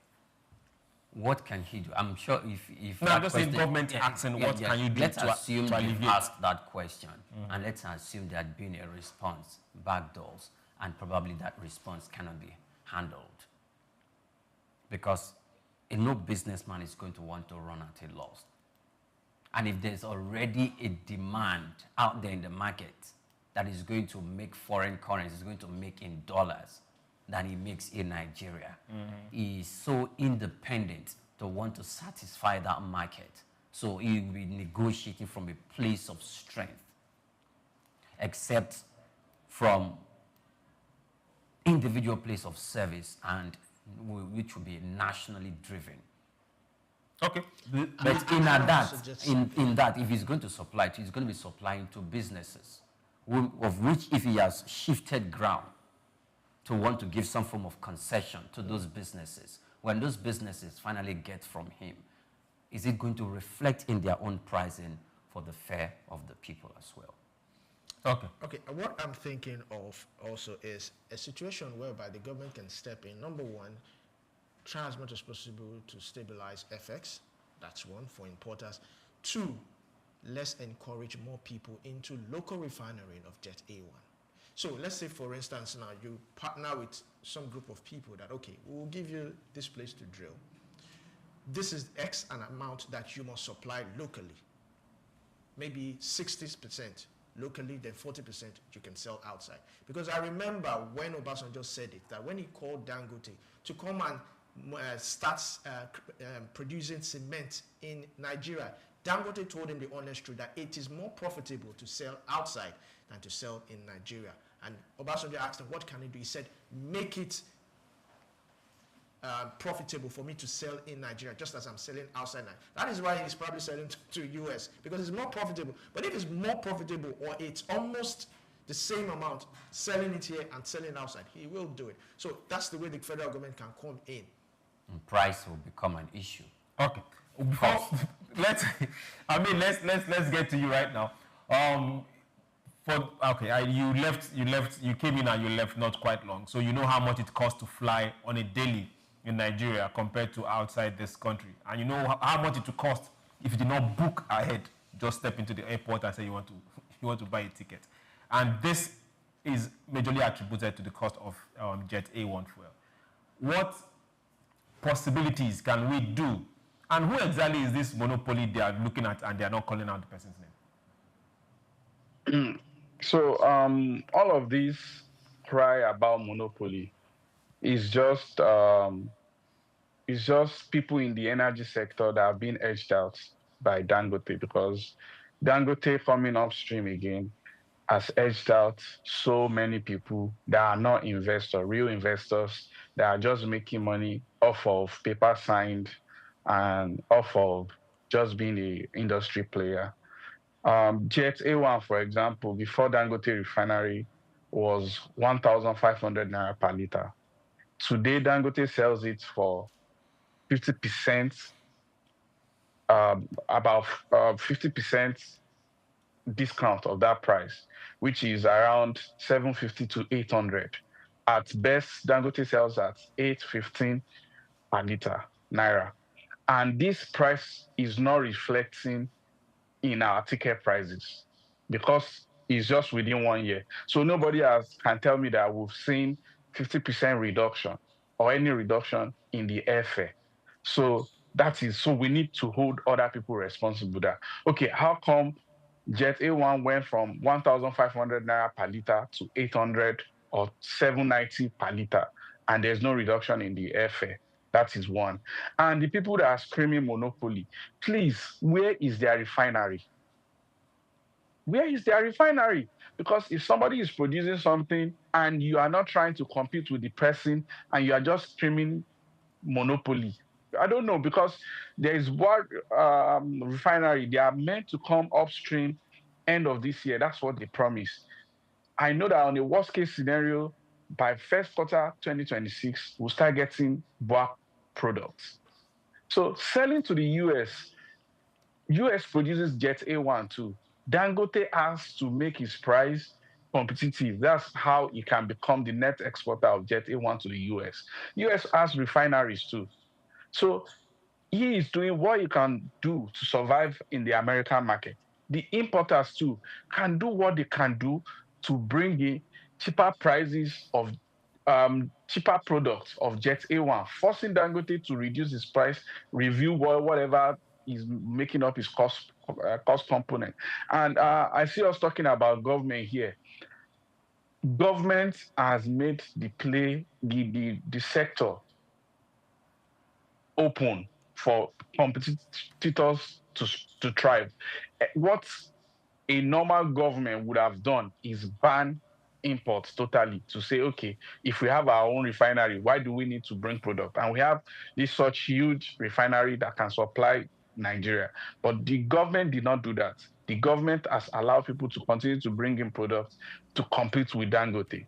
What can he do? I'm sure if no, I'm just saying government asking what can you do let's to assume to you alleviate. asked that question, and let's assume there had been a response, backdoors, and probably that response cannot be handled. Because no businessman is going to want to run at a loss. And if there's already a demand out there in the market that is going to make foreign currency, is going to make in dollars than he makes in Nigeria. He is so independent to want to satisfy that market. So he will be negotiating from a place of strength, except from individual place of service, and which will be nationally driven. Okay. But in that, if he's going to supply it, he's going to be supplying to businesses, of which if he has shifted ground to want to give some form of concession to those businesses, when those businesses finally get from him, is it going to reflect in their own pricing for the fare of the people as well? Okay. Okay, what I'm thinking of also is a situation whereby the government can step in. Number one, try as much as possible to stabilize FX. That's one, for importers. Two, let's encourage more people into local refinery of Jet A1. So let's say, for instance, now you partner with some group of people that, okay, we'll give you this place to drill. This is X an amount that you must supply locally. Maybe 60% locally, then 40% you can sell outside. Because I remember when Obasanjo said it, that when he called Dangote to come and start producing cement in Nigeria, Dangote told him the honest truth that it is more profitable to sell outside than to sell in Nigeria. And Obasanjo asked him, what can he do? He said, make it profitable for me to sell in Nigeria, just as I'm selling outside Nigeria. That is why he's probably selling to US, because it's more profitable. But if it's more profitable, or it's almost the same amount, selling it here and selling outside, he will do it. So that's the way the federal government can come in. And price will become an issue. Okay. Let's get to you right now. You came in and you left not quite long, so you know how much it costs to fly on a daily in Nigeria compared to outside this country, and you know how much it would cost if you did not book ahead. Just step into the airport and say you want to buy a ticket, and this is majorly attributed to the cost of Jet A1 fuel. What possibilities can we do? And who exactly is this monopoly they are looking at and they are not calling out the person's name? So all of these cry about monopoly is just people in the energy sector that have been edged out by Dangote, because Dangote coming upstream again has edged out so many people that are not investors, real investors that are just making money off of paper signed and off of just being an industry player. Jet A1, for example, before Dangote refinery was 1,500 naira per liter. Today, Dangote sells it for 50%, about 50% discount of that price, which is around 750 to 800. At best, Dangote sells at 815 per liter naira. And this price is not reflecting in our ticket prices because it's just within 1 year. So nobody can tell me that we've seen 50% reduction or any reduction in the airfare. So we need to hold other people responsible that, okay, how come Jet A1 went from 1,500 naira per liter to 800 or 790 per liter, and there's no reduction in the airfare? That is one. And the people that are screaming monopoly, please, where is their refinery? Where is their refinery? Because if somebody is producing something and you are not trying to compete with the person and you are just screaming monopoly, I don't know, because there is one refinery. They are meant to come upstream end of this year. That's what they promised. I know that on the worst case scenario, by first quarter 2026, we'll start getting BUAC products. So selling to the US produces Jet A1 too. Dangote has to make his price competitive. That's how he can become the net exporter of Jet A1 to the US. US has refineries too. So he is doing what he can do to survive in the American market. The importers too can do what they can do to bring in cheaper prices of cheaper products of Jet A1, forcing Dangote to reduce his price, review whatever is making up his cost component. And I see us talking about government here. Government has made the sector open for competitors to thrive. What a normal government would have done is ban imports totally, to say, okay, if we have our own refinery, why do we need to bring product? And we have this such huge refinery that can supply Nigeria. But the government did not do that. The government has allowed people to continue to bring in products to compete with Dangote.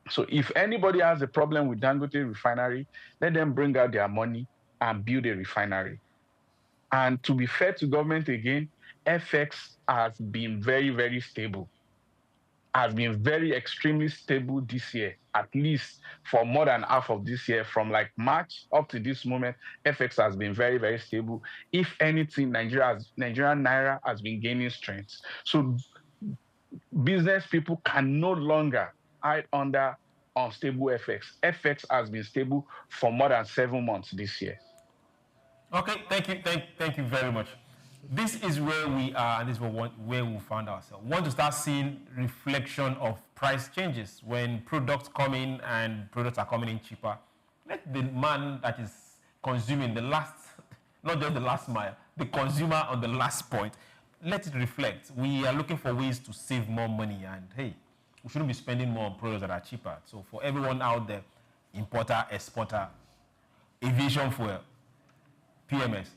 So if anybody has a problem with Dangote refinery, let them bring out their money and build a refinery. And to be fair to government again, FX has been very, very stable, has been very extremely stable this year, at least for more than half of this year. From like March up to this moment, FX has been very, very stable. If anything, Nigerian Naira has been gaining strength. So business people can no longer hide under unstable FX. FX has been stable for more than 7 months this year. Okay, thank you very much. This is where we are, and this is where we found ourselves. We want to start seeing reflection of price changes when products come in and products are coming in cheaper. Let the man that is consuming the last, not just the last mile, the consumer on the last point, let it reflect. We are looking for ways to save more money, and hey, we shouldn't be spending more on products that are cheaper. So for everyone out there, importer, exporter, aviation fuel, PMS,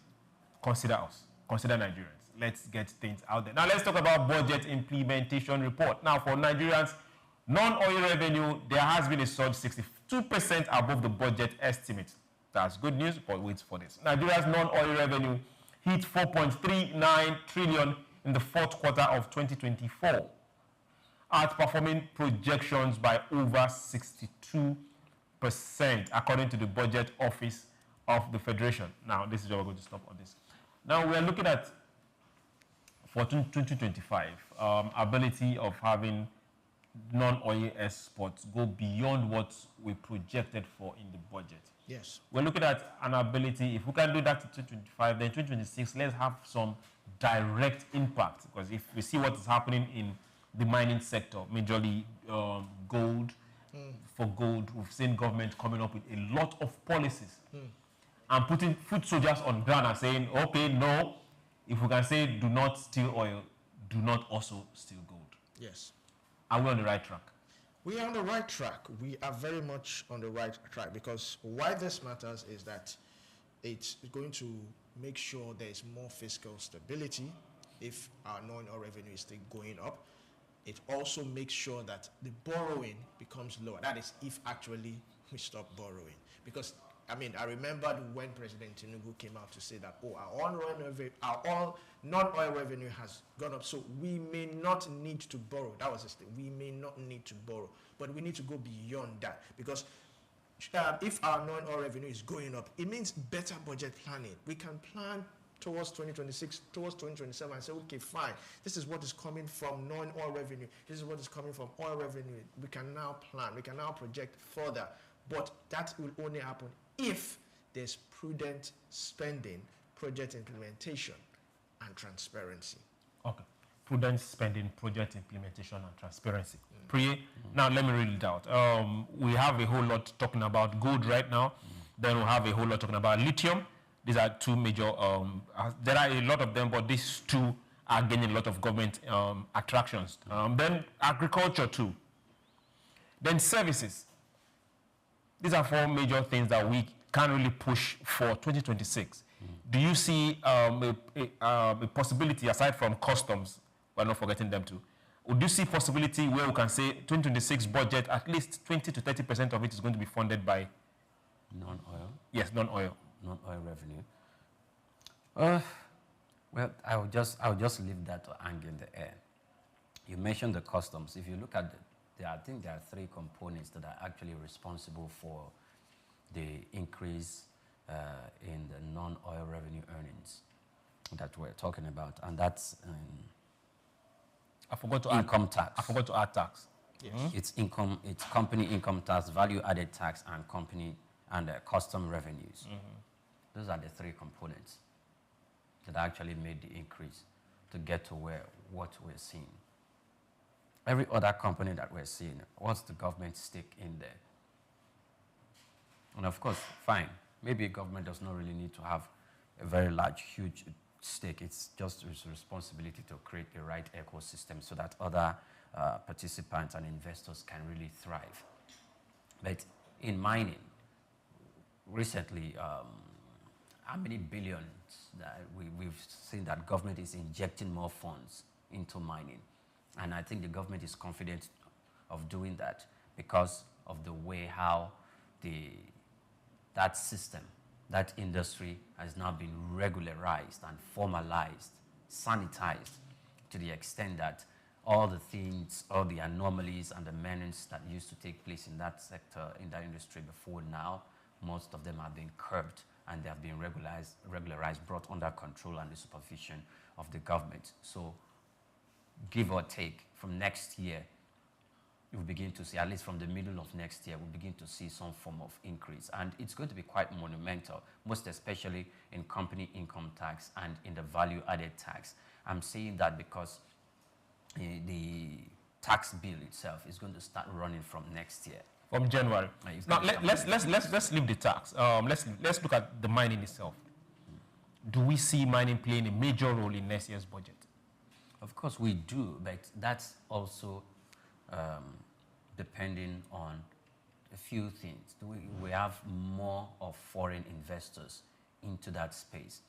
consider us. Consider Nigerians. Let's get things out there. Now let's talk about budget implementation report. Now for Nigerians, non-oil revenue, there has been a surge 62% above the budget estimate. That's good news, but wait for this. Nigeria's non-oil revenue hit 4.39 trillion in the fourth quarter of 2024, outperforming projections by over 62%, according to the Budget Office of the Federation. Now, this is where we're going to stop on this. Now, we are looking at, for 2025, ability of having non-oil exports go beyond what we projected for in the budget. Yes. We're looking at an ability, if we can do that in 2025, then 2026, let's have some direct impact. Because if we see what is happening in the mining sector, majorly gold, for gold, we've seen government coming up with a lot of policies and putting foot soldiers on ground and saying, okay, no, if we can say do not steal oil, do not also steal gold. Yes. Are we on the right track? We are on the right track. We are very much on the right track, because why this matters is that it's going to make sure there is more fiscal stability if our non-oil revenue is still going up. It also makes sure that the borrowing becomes lower. That is, if actually we stop borrowing. Because, I mean, I remembered when President Tinubu came out to say that, oh, our non-oil revenue has gone up, so we may not need to borrow. That was his thing. We may not need to borrow. But we need to go beyond that, because if our non-oil revenue is going up, it means better budget planning. We can plan towards 2026, towards 2027, and say, okay, fine, this is what is coming from non-oil revenue. This is what is coming from oil revenue. We can now plan. We can now project further. But that will only happen if there's prudent spending, project implementation, and transparency. Okay. Prudent spending, project implementation, and transparency. Priye, now let me read it out. We have a whole lot talking about gold right now. Then we have a whole lot talking about lithium. These are two major, there are a lot of them, but these two are gaining a lot of government attractions. Then agriculture too. Then services. These are four major things that we can't really push for 2026. Do you see a possibility, aside from customs, we're not forgetting them too, would you see possibility where we can say 2026 budget, at least 20 to 30% of it is going to be funded by non-oil? Yes, non-oil. Non-oil revenue. Well, I'll just leave that to hang in the air. You mentioned the customs. If you look at I think there are three components that are actually responsible for the increase in the non-oil revenue earnings that we're talking about, and that's I forgot to income tax. I forgot to add tax. Yes. It's company income tax, value-added tax, and company and custom revenues. Those are the three components that actually made the increase to get to what we're seeing. Every other company that we're seeing, what's the government stake in there? And of course, fine, maybe government does not really need to have a very large, huge stake. It's just its responsibility to create the right ecosystem so that other participants and investors can really thrive. But in mining, recently, how many billions that we've seen that government is injecting more funds into mining. And I think the government is confident of doing that because of the way how that system, that industry has now been regularized and formalized, sanitized, to the extent that all the things, all the anomalies and the menace that used to take place in that sector, in that industry before now, most of them have been curbed and they have been regularized, brought under control and the supervision of the government. So give or take, from next year, we'll begin to see, at least from the middle of next year, we'll begin to see some form of increase. And it's going to be quite monumental, most especially in company income tax and in the value-added tax. I'm saying that because the tax bill itself is going to start running from next year. From January. Now, let's leave the tax. Let's look at the mining itself. Do we see mining playing a major role in next year's budget? Of course we do, but that's also depending on a few things. We have more of foreign investors into that space.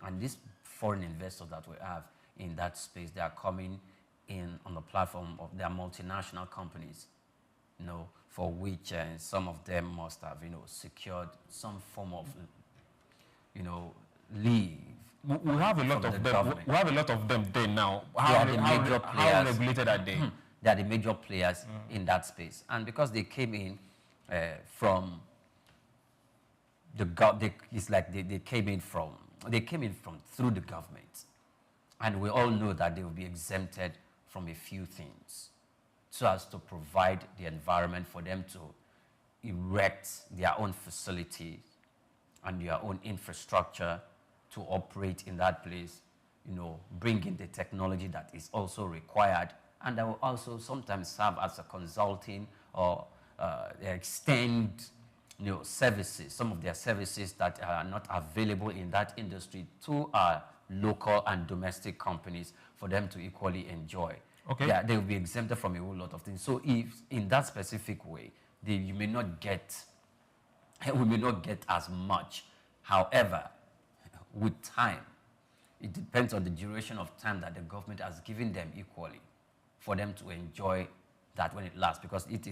And these foreign investors that we have in that space, they are coming in on the platform of their multinational companies, for which some of them must have, secured some form of, leave. We have a lot of them. We have a lot of them there now. How regulated are they? They are the major players in that space, and because they came in from they came in from through the government, and we all know that they will be exempted from a few things so as to provide the environment for them to erect their own facilities and their own infrastructure to operate in that place, bring in the technology that is also required, and that will also sometimes serve as a consulting or extend services, some of their services that are not available in that industry to our local and domestic companies for them to equally enjoy. Okay. Yeah, they will be exempted from a whole lot of things. So if in that specific way, we may not get as much. However, with time, it depends on the duration of time that the government has given them equally for them to enjoy that when it lasts, because it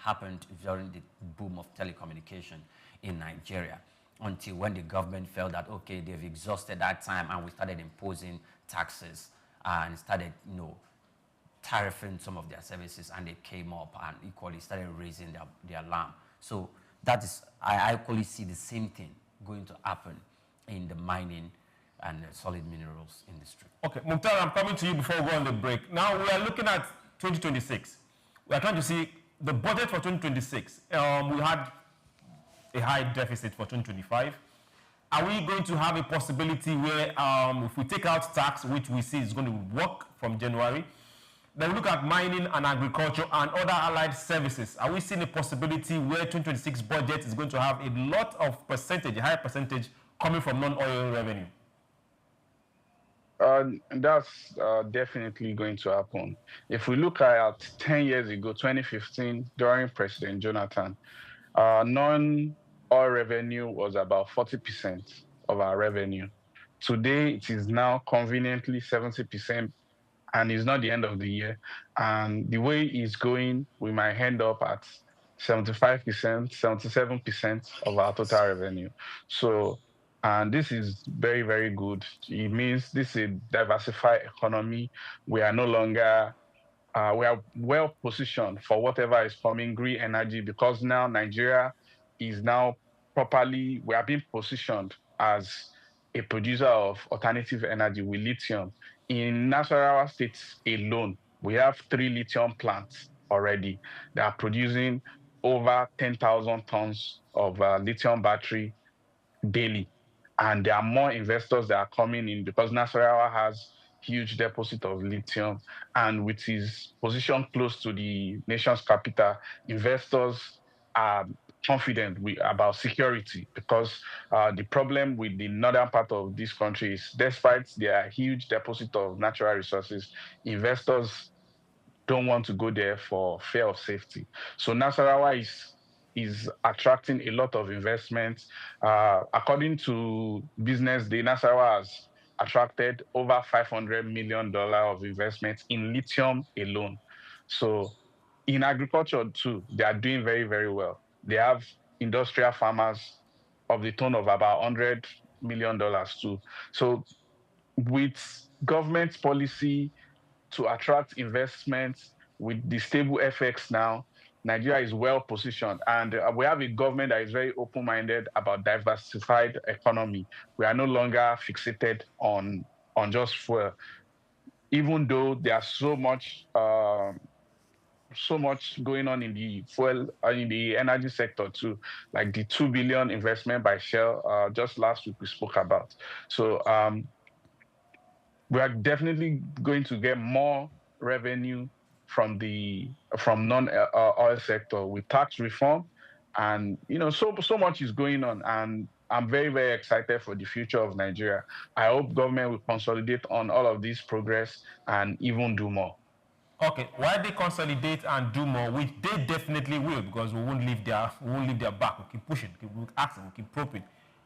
happened during the boom of telecommunication in Nigeria, until when the government felt that, okay, they've exhausted that time, and we started imposing taxes and started, tariffing some of their services, and they came up and equally started raising their alarm. So that is, I equally see the same thing going to happen in the mining and solid minerals industry. Okay, Mukhtar, I'm coming to you before we go on the break. Now we are looking at 2026. We are trying to see the budget for 2026. We had a high deficit for 2025. Are we going to have a possibility where if we take out tax, which we see is going to work from January, then we look at mining and agriculture and other allied services. Are we seeing a possibility where 2026 budget is going to have a lot of percentage, a high percentage coming from non-oil revenue? That's definitely going to happen. If we look at 10 years ago, 2015, during President Jonathan, non-oil revenue was about 40% of our revenue. Today, it is now conveniently 70%, and it's not the end of the year. And the way it's going, we might end up at 75%, 77% of our total revenue. So, and this is very, very good. It means this is a diversified economy. We are no longer, we are well positioned for whatever is coming, green energy, because now Nigeria is now properly, we are being positioned as a producer of alternative energy with lithium. In Nasarawa State alone, we have 3 lithium plants already that are producing over 10,000 tons of lithium battery daily. And there are more investors that are coming in because Nasarawa has huge deposit of lithium, and with its position close to the nation's capital, investors are confident about security, because the problem with the northern part of this country is, despite their huge deposit of natural resources, investors don't want to go there for fear of safety. So Nasarawa is attracting a lot of investments. According to Business Day, Nasarawa has attracted over $500 million of investments in lithium alone. So in agriculture too, they are doing very, very well. They have industrial farmers of the tone of about $100 million too. So with government policy to attract investments, with the stable FX now, Nigeria is well positioned, and we have a government that is very open-minded about diversified economy. We are no longer fixated on just fuel, even though there's so much going on in the fuel, in the energy sector too, like the $2 billion investment by Shell just last week we spoke about. So we are definitely going to get more revenue from non-oil sector with tax reform, and so much is going on, and I'm very, very excited for the future of Nigeria. I hope government will consolidate on all of this progress and even do more. Okay, why they consolidate and do more, which they definitely will, because we won't leave their back. We'll keep pushing, we'll keep asking, we'll keep probing.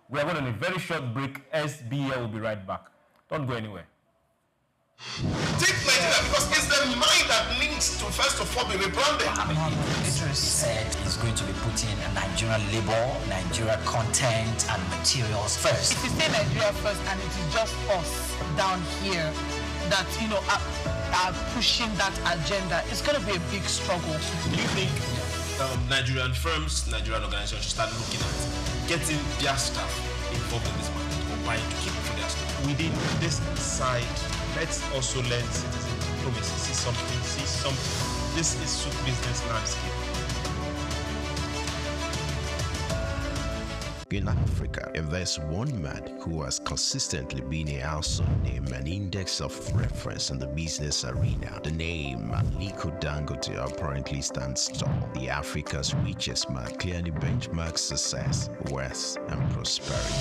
We are going on a very short break. SBL will be right back. Don't go anywhere. Take Nigeria, because it's the mind that needs to first of all be rebranded. Regulators said it's going to be putting Nigerian labor, Nigeria content and materials first. If you say Nigeria first and it is just us down here that are pushing that agenda, it's going to be a big struggle. Do you think Nigerian firms, Nigerian organizations should start looking at getting their staff involved in this market, or buying to keep for their staff? Within this side, let's also learn citizen diplomacy. See something This is SOUQ Business Landscape. In Africa, if there's one man who has consistently been a household name and index of reference in the business arena, the name Aliko Dangote apparently stands tall. The Africa's richest man clearly benchmarks success, wealth, and prosperity.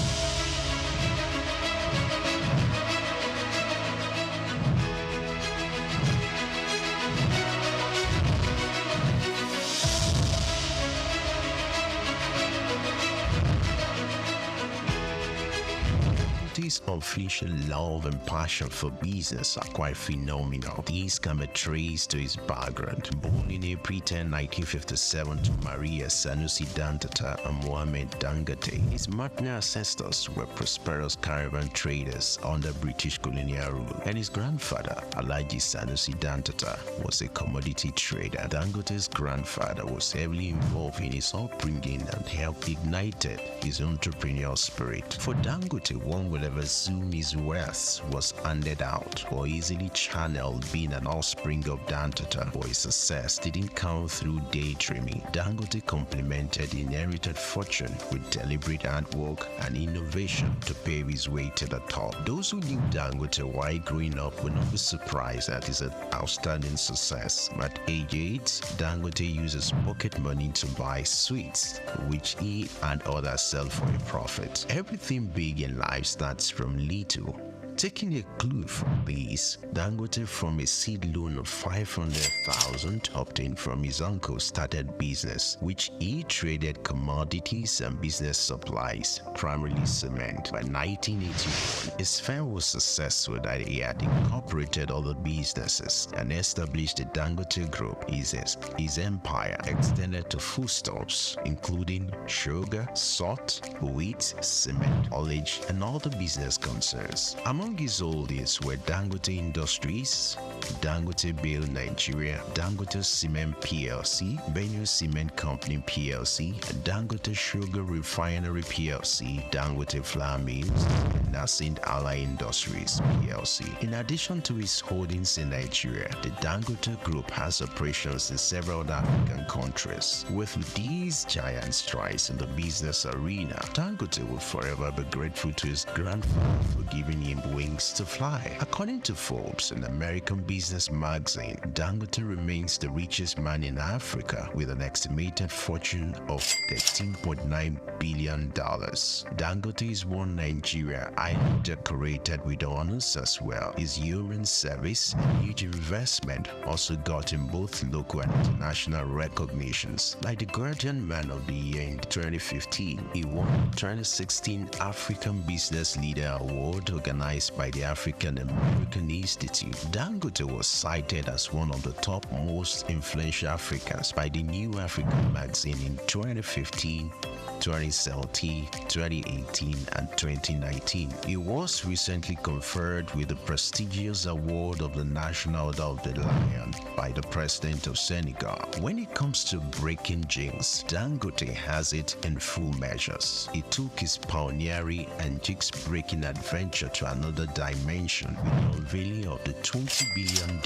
His unflinching love and passion for business are quite phenomenal. These can be traced to his background. Born in April 10, 1957 to Maria Sanusi Dantata and Mohammed Dangote, his maternal ancestors were prosperous caravan traders under British colonial rule, and his grandfather, Alhaji Sanusi Dantata, was a commodity trader. Dangote's grandfather was heavily involved in his upbringing and helped ignite his entrepreneurial spirit. For Dangote, one will ever assume his wealth was handed out or easily channeled. Being an offspring of Dantata, for his success didn't come through daydreaming. Dangote complemented inherited fortune with deliberate hard work and innovation to pave his way to the top. Those who knew Dangote while growing up will not be surprised at his outstanding success. At age 8, Dangote uses pocket money to buy sweets, which he and others sell for a profit. Everything big in life starts from little. Taking a clue from this, Dangote, from a seed loan of 500,000 obtained from his uncle, started business, which he traded commodities and business supplies, primarily cement. By 1981, his firm was successful that he had incorporated other businesses and established the Dangote Group. His empire extended to foodstuffs, including sugar, salt, wheat, cement, haulage, and other business concerns. Among his holdings were Dangote Industries, Dangote Bale Nigeria, Dangote Cement PLC, Benue Cement Company PLC, Dangote Sugar Refinery PLC, Dangote Flour Mills, and Nascent Ally Industries PLC. In addition to his holdings in Nigeria, the Dangote Group has operations in several other African countries. With these giant strides in the business arena, Dangote will forever be grateful to his grandfather for giving him wings to fly. According to Forbes, an American business magazine, Dangote remains the richest man in Africa with an estimated fortune of $13.9 billion. Dangote is one Nigeria, highly decorated with honors as well. His urine service and huge investment also got him both local and international recognitions. Like the Guardian Man of the Year in 2015, he won the 2016 African Business Leader Award organized by the African American Institute. Dangote was cited as one of the top most influential Africans by the New African magazine in 2015, 2017, 2018, and 2019. He was recently conferred with the prestigious award of the National Order of the Lion by the President of Senegal. When it comes to breaking jinx, Dangote has it in full measures. He took his pioneering and jinx-breaking adventure to another dimension with the unveiling of the $20 billion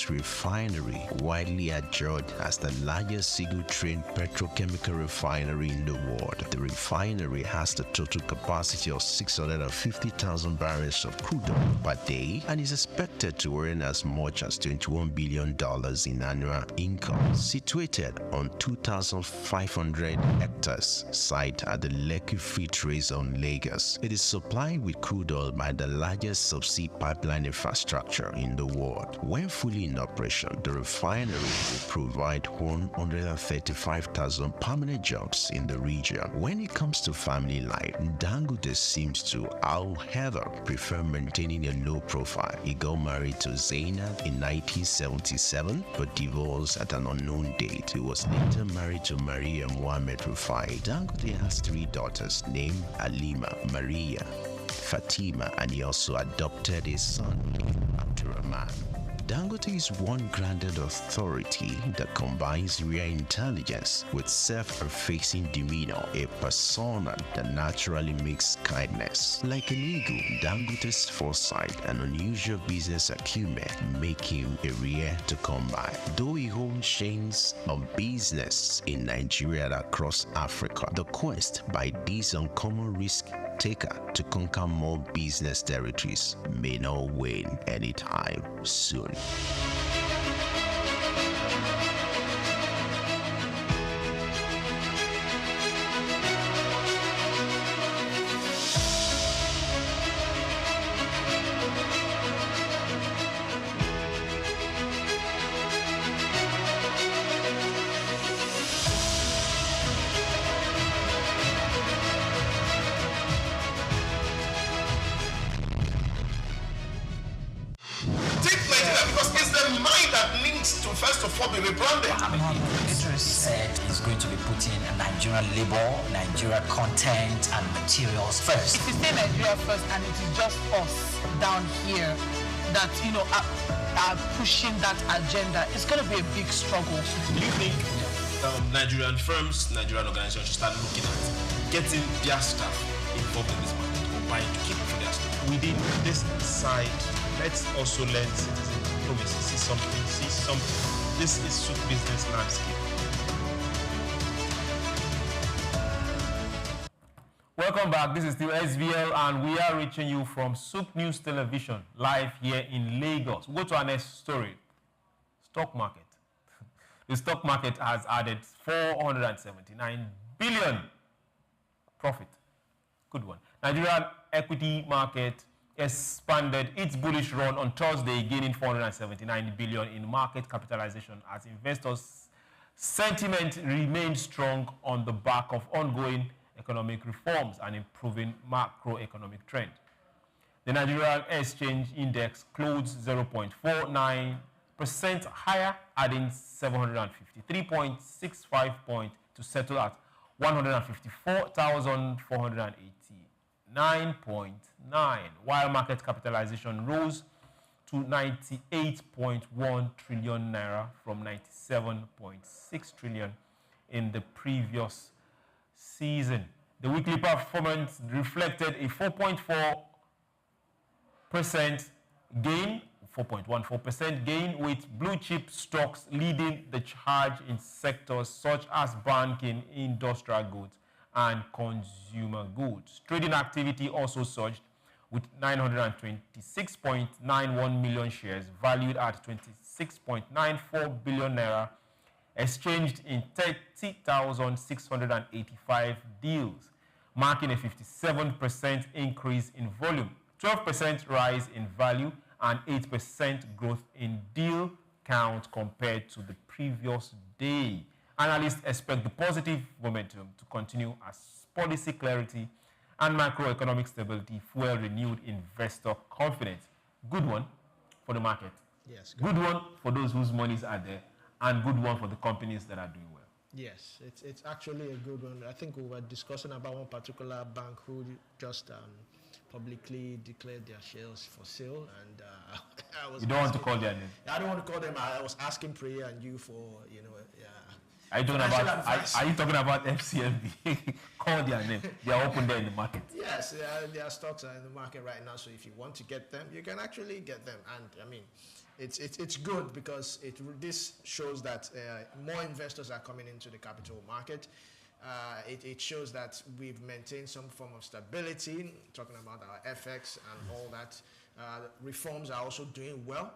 refinery, widely adjudged as the largest single-train petrochemical refinery in the world. The refinery has the total capacity of 650,000 barrels of crude oil per day and is expected to earn as much as $21 billion in annual income. Situated on 2,500 hectares site at the Lekki Free Trade Zone, Lagos, it is supplied with crude oil by the largest subsea pipeline infrastructure in the world. When fully in operation, the refinery will provide 135,000 permanent jobs in the region. When it comes to family life, Dangote seems to, however, prefer maintaining a low profile. He got married to Zainab in 1977 but divorced at an unknown date. He was later married to Maria Mohammed Rufai. Dangote has 3 daughters named Halima, Maria, Fatima, and he also adopted a son named Abdurrahman. Dangote is one grounded authority that combines rare intelligence with self-effacing demeanor, a persona that naturally makes kindness. Like an eagle, Dangote's foresight and unusual business acumen make him a rare to come by. Though he owns chains of business in Nigeria and across Africa, the quest by this uncommon risk taker to conquer more business territories may not wane anytime soon. Nigeria content and materials first. If you say Nigeria first and it is just us down here that, are pushing that agenda, it's going to be a big struggle. Do you think Nigerian firms, Nigerian organizations should start looking at getting their staff involved in this market or buying to keep their staff? Within this side, let's also learn citizen diplomacy, see something. This is SOUQ business landscape. Welcome back. This is still SVL, and we are reaching you from SOUQ News Television, live here in Lagos. We'll go to our next story. Stock market. The stock market has added 479 billion profit. Good one. Nigerian equity market expanded its bullish run on Thursday, gaining 479 billion in market capitalization as investors' sentiment remained strong on the back of ongoing economic reforms and improving macroeconomic trend. The Nigerian Exchange Index closed 0.49% higher, adding 753.65 points to settle at 154,489.9, while market capitalization rose to 98.1 trillion naira from 97.6 trillion in the previous season. The weekly performance reflected a 4.14% gain, 4.14% gain, with blue chip stocks leading the charge in sectors such as banking, industrial goods, and consumer goods. Trading activity also surged, with 926.91 million shares valued at 26.94 billion naira exchanged in 30,685 deals, marking a 57% increase in volume, 12% rise in value, and 8% growth in deal count compared to the previous day. Analysts expect the positive momentum to continue as policy clarity and macroeconomic stability fuel renewed investor confidence. Good one for the market. Yes. Good one for those whose monies are there, and good one for the companies that are doing well. Yes, it's actually a good one. I think we were discussing about one particular bank who just publicly declared their shares for sale, and I was. You don't want to call their name. I don't want to call them. I was asking Priya and you for, Are you talking about FCMB? Call their name. They are open there in the market. Yes, their stocks are in the market right now. So if you want to get them, you can actually get them. And I mean, it's good because this shows that more investors are coming into the capital market. It shows that we've maintained some form of stability. Talking about our FX and all that, reforms are also doing well.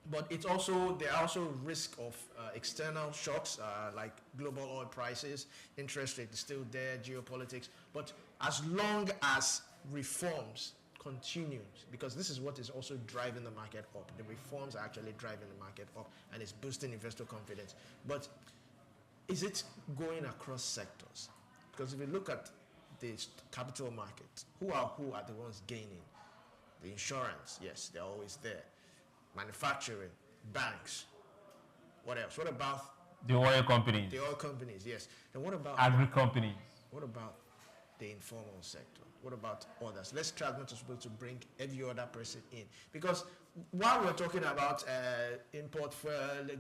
But there are also risk of external shocks like global oil prices, interest rate is still there, geopolitics. But as long as reforms continues, because this is what is also driving the market up. The reforms are actually driving the market up, and it's boosting investor confidence. But is it going across sectors? Because if you look at the capital market, who are the ones gaining? The insurance, yes, they're always there. Manufacturing, banks. What else? What about the oil companies? The oil companies, yes. And what about agri companies? What about the informal sector? What about others? Let's try not to bring every other person in, because while we're talking about import fuel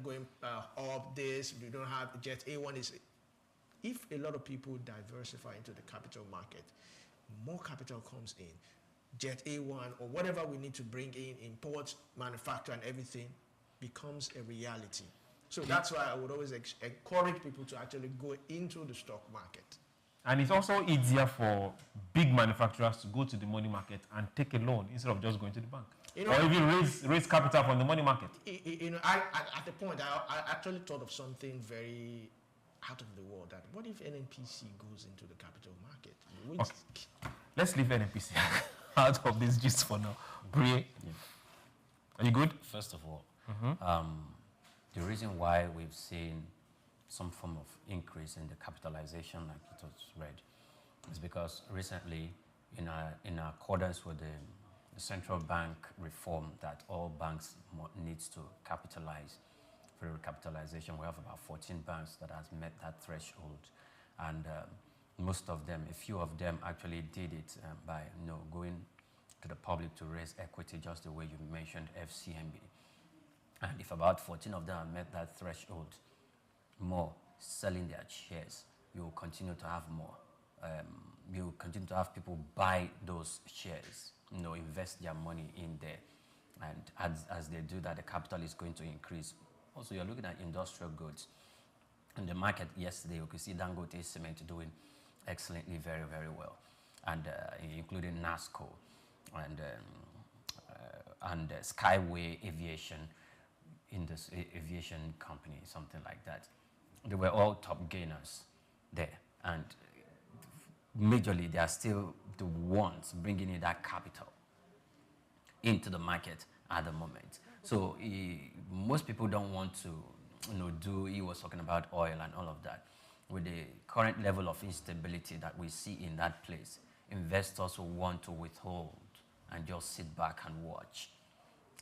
going up, this we don't have Jet A1 is. If a lot of people diversify into the capital market, more capital comes in. Jet A1 or whatever we need to bring in, import, manufacture, and everything becomes a reality. So that's why I would always encourage people to actually go into the stock market. And it's also easier for big manufacturers to go to the money market and take a loan instead of just going to the bank. Or even raise capital from the money market. At the point, I actually thought of something very out of the world. That what if NNPC goes into the capital market? Okay. Let's leave NNPC out of this gist for now. Brie, are you good? First of all, the reason why we've seen some form of increase in the capitalization, like it was read, is because recently, in accordance with the central bank reform that all banks needs to capitalize, for recapitalization, we have about 14 banks that has met that threshold, and most of them, a few of them actually did it by going to the public to raise equity, just the way you mentioned FCMB. And if about 14 of them have met that threshold, more selling their shares, you will continue to have more. You will continue to have people buy those shares, invest their money in there, and as they do that, the capital is going to increase. Also, you're looking at industrial goods. In the market yesterday, you could see Dangote Cement doing excellently very, very well, and including NASCO and Skyway Aviation, in this aviation company, something like that. They were all top gainers there, and majorly they are still the ones bringing in that capital into the market at the moment. So most people don't want to, he was talking about oil and all of that. With the current level of instability that we see in that place, investors will want to withhold and just sit back and watch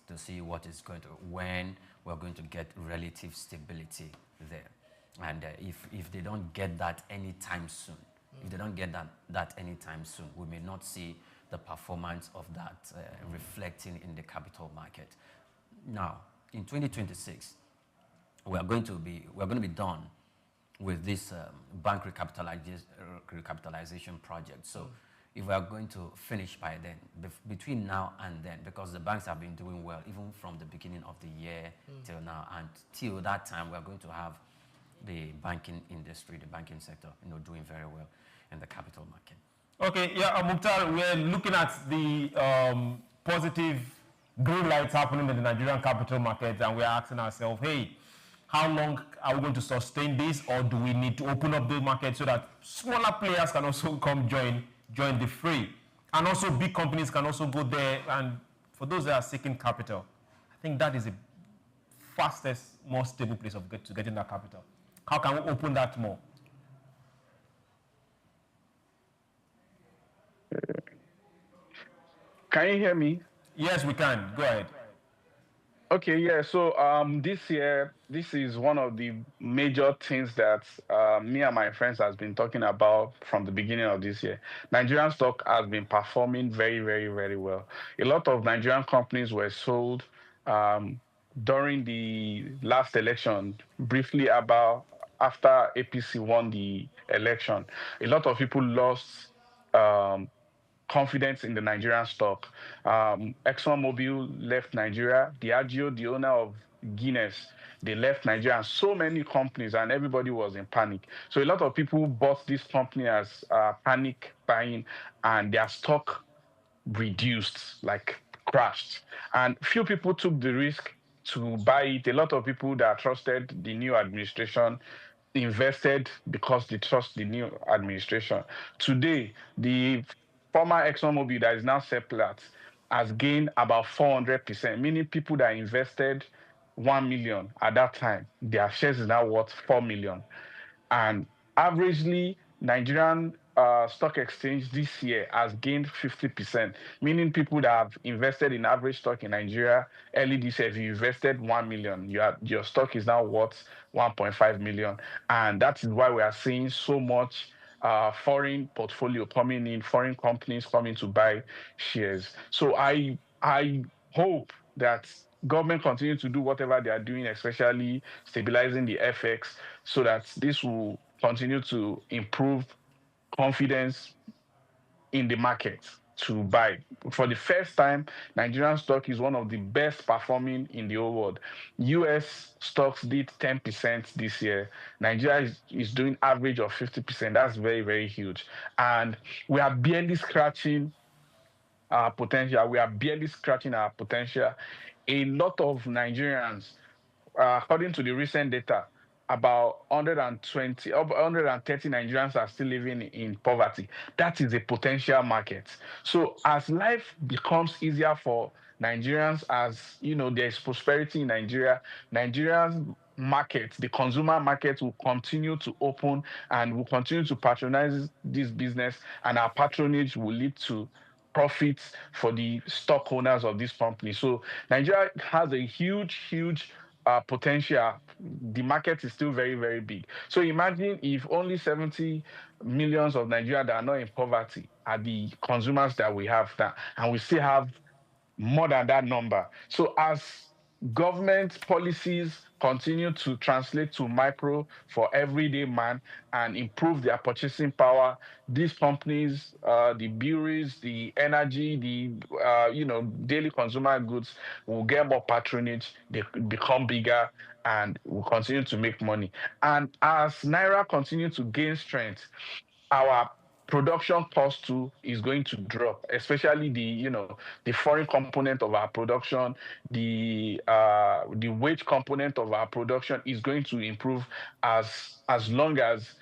to see what is going to, when we're going to get relative stability there. And if they don't get that anytime soon, we may not see the performance of that reflecting in the capital market. Now, in 2026, we're going to be done with this bank recapitalization project. So if we are going to finish by then, between now and then, because the banks have been doing well, even from the beginning of the year till now, and till that time, we are going to have the banking industry, the banking sector, doing very well in the capital market. Okay, yeah, Mukhtar, we're looking at the positive green lights happening in the Nigerian capital market, and we're asking ourselves, hey, how long are we going to sustain this, or do we need to open up the market so that smaller players can also come join the fray, and also big companies can also go there? And for those that are seeking capital, I think that is the fastest, more stable place to getting that capital. How can we open that more? Can you hear me? Yes, we can. Go ahead. Okay, yeah. So this year, this is one of the major things that me and my friends has been talking about from the beginning of this year. Nigerian stock has been performing very, very, very well. A lot of Nigerian companies were sold during the last election, briefly after APC won the election. A lot of people lost confidence in the Nigerian stock. ExxonMobil left Nigeria. Diageo, the owner of Guinness, they left Nigeria, and so many companies, and everybody was in panic. So a lot of people bought this company as panic buying, and their stock reduced, like crashed. And few people took the risk to buy it. A lot of people that trusted the new administration invested because they trust the new administration. Today, the former ExxonMobil that is now Seplat has gained about 400%, meaning people that invested 1 million at that time, their shares is now worth 4 million. And averagely, Nigerian stock exchange this year has gained 50%, meaning people that have invested in average stock in Nigeria early this year, if you invested 1 million, your stock is now worth 1.5 million. And that is why we are seeing so much foreign portfolio coming in, foreign companies coming to buy shares. So I hope that government continue to do whatever they are doing, especially stabilizing the FX, so that this will continue to improve confidence in the market to buy. For the first time, Nigerian stock is one of the best performing in the whole world. US stocks did 10% this year. Nigeria is doing average of 50%. That's very, very huge. And we are barely scratching our potential. We are barely scratching our potential. A lot of Nigerians, according to the recent data, about 130 Nigerians are still living in poverty. That is a potential market. So as life becomes easier for Nigerians, as you know, there's prosperity in Nigeria, Nigerians market, the consumer market will continue to open and will continue to patronize this business, and our patronage will lead to profits for the stock owners of this company. So Nigeria has a huge potential. The market is still very, very big. So imagine if only 70 millions of Nigerians that are not in poverty are the consumers that we have now, and we still have more than that number. So as government policies continue to translate to micro for everyday man and improve their purchasing power, these companies, the breweries, the energy, the daily consumer goods will get more patronage, they become bigger, and will continue to make money. And as Naira continues to gain strength, our production cost too is going to drop, especially the foreign component of our production, the wage component of our production is going to improve as long as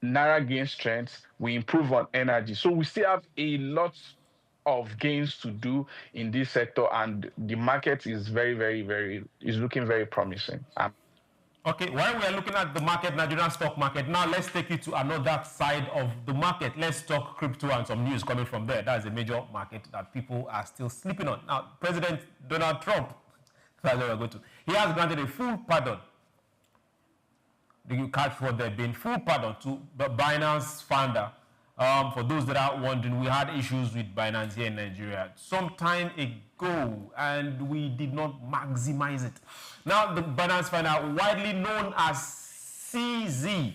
Naira gains strength, we improve on energy. So we still have a lot of gains to do in this sector, and the market is is looking very promising. Okay, while we are looking at the market, Nigerian stock market, now let's take you to another side of the market. Let's talk crypto and some news coming from there. That is a major market that people are still sleeping on. Now, President Donald Trump, that's where we're going to. He has granted a full pardon. You catch what they've been full pardon to the Binance founder. For those that are wondering, we had issues with Binance here in Nigeria some time ago, and we did not maximize it. Now, the Binance founder, widely known as CZ,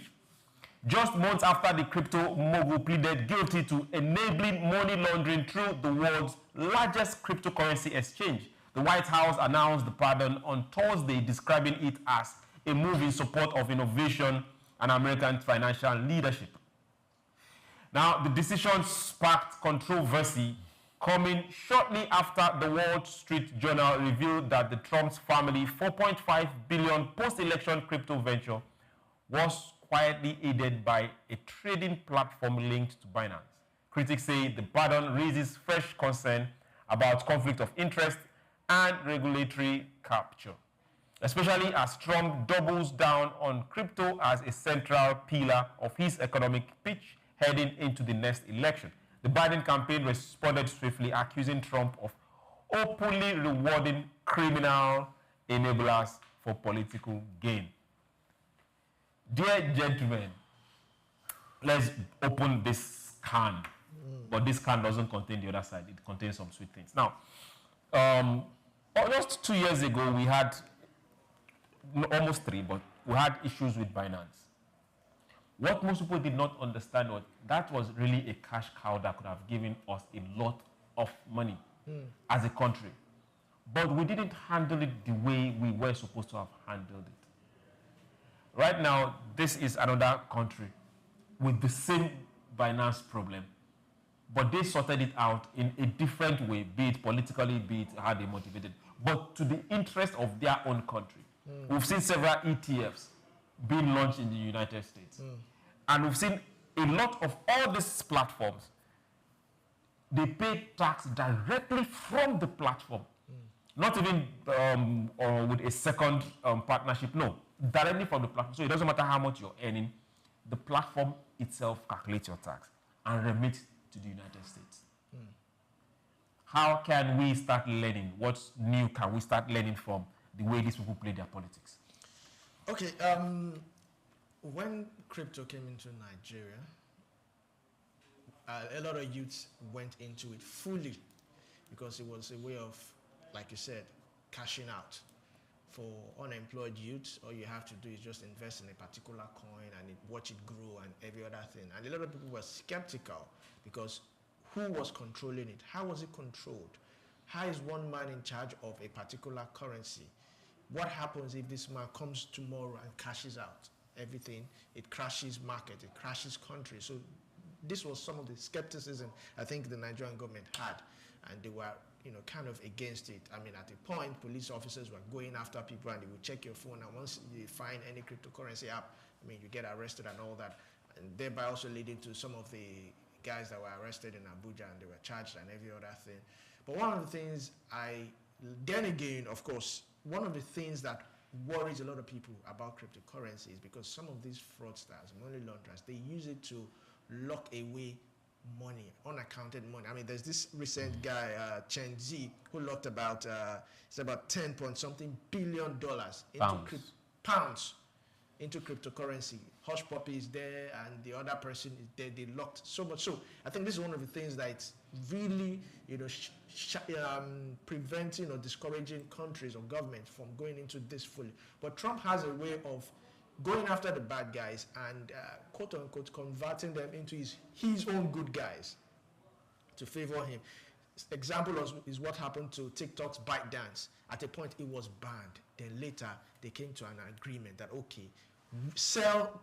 just months after the crypto mogul pleaded guilty to enabling money laundering through the world's largest cryptocurrency exchange, the White House announced the pardon on Thursday, describing it as a move in support of innovation and American financial leadership. Now, the decision sparked controversy, coming shortly after the Wall Street Journal revealed that the Trump's family $4.5 billion post-election crypto venture was quietly aided by a trading platform linked to Binance. Critics say the pardon raises fresh concern about conflict of interest and regulatory capture, especially as Trump doubles down on crypto as a central pillar of his economic pitch heading into the next election. The Biden campaign responded swiftly, accusing Trump of openly rewarding criminal enablers for political gain. Dear gentlemen, let's open this can. But this can doesn't contain the other side. It contains some sweet things. Now, almost 2 years ago, we had, almost 3, but we had issues with Binance. What most people did not understand was that was really a cash cow that could have given us a lot of money as a country. But we didn't handle it the way we were supposed to have handled it. Right now, this is another country with the same Binance problem, but they sorted it out in a different way, be it politically, be it how they motivated, but to the interest of their own country. We've seen several ETFs being launched in the United States. And we've seen a lot of all these platforms, they pay tax directly from the platform. Not even or with a second partnership, no, directly from the platform. So it doesn't matter how much you're earning, the platform itself calculates your tax and remits to the United States. How can we start learning? What's new can we start learning from the way these people play their politics? Okay, when crypto came into Nigeria, a lot of youths went into it fully because it was a way of like you said, cashing out. For unemployed youth, all you have to do is just invest in a particular coin and watch it grow and every other thing. And a lot of people were skeptical because who was controlling it? How was it controlled? How is one man in charge of a particular currency? What happens if this man comes tomorrow and cashes out everything? It crashes market, it crashes country. So this was some of the skepticism I think the Nigerian government had, and they were kind of against it. I mean, at a point, police officers were going after people and they would check your phone, and once you find any cryptocurrency app, I mean, you get arrested and all that, and thereby also leading to some of the guys that were arrested in Abuja and they were charged and every other thing. But one of the things then again, of course, one of the things that worries a lot of people about cryptocurrency is because some of these fraudsters, money launderers, they use it to lock away money, unaccounted money. I mean, there's this recent guy, Changpeng Zhao, who locked about, it's about 10 point something billion dollars into pounds into cryptocurrency. Hush Puppy is there and the other person is there. They locked so much. So I think this is one of the things that's really, preventing or discouraging countries or governments from going into this fully. But Trump has a way of going after the bad guys and quote unquote converting them into his own good guys to favor him. Example is what happened to TikTok's ByteDance. At a point it was banned. Then later they came to an agreement that okay, sell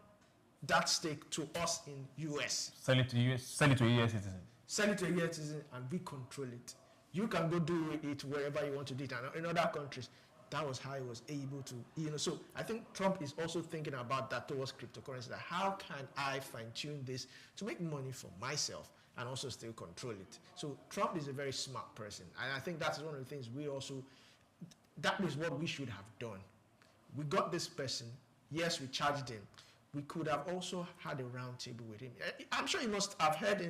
that stake to us in US. Sell it to US. Sell it to a US citizen. Sell it to a US citizen and we control it. You can go do it wherever you want to do it. And in other countries, that was how he was able to, So I think Trump is also thinking about that towards cryptocurrency. That how can I fine-tune this to make money for myself and also still control it? So Trump is a very smart person. And I think that's one of the things that is what we should have done. We got this person. Yes, we charged him. We could have also had a round table with him. I'm sure you must have heard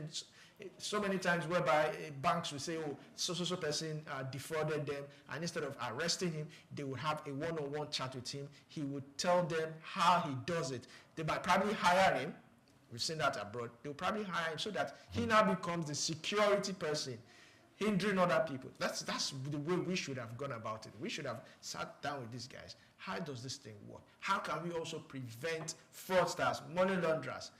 so many times whereby banks will say, oh, so person defrauded them, and instead of arresting him, they would have a one-on-one chat with him. He would tell them how he does it. They might probably hire him. We've seen that abroad. They'll probably hire him so that he now becomes the security person, hindering other people. That's the way we should have gone about it. We should have sat down with these guys. How does this thing work? How can we also prevent fraudsters, money launderers?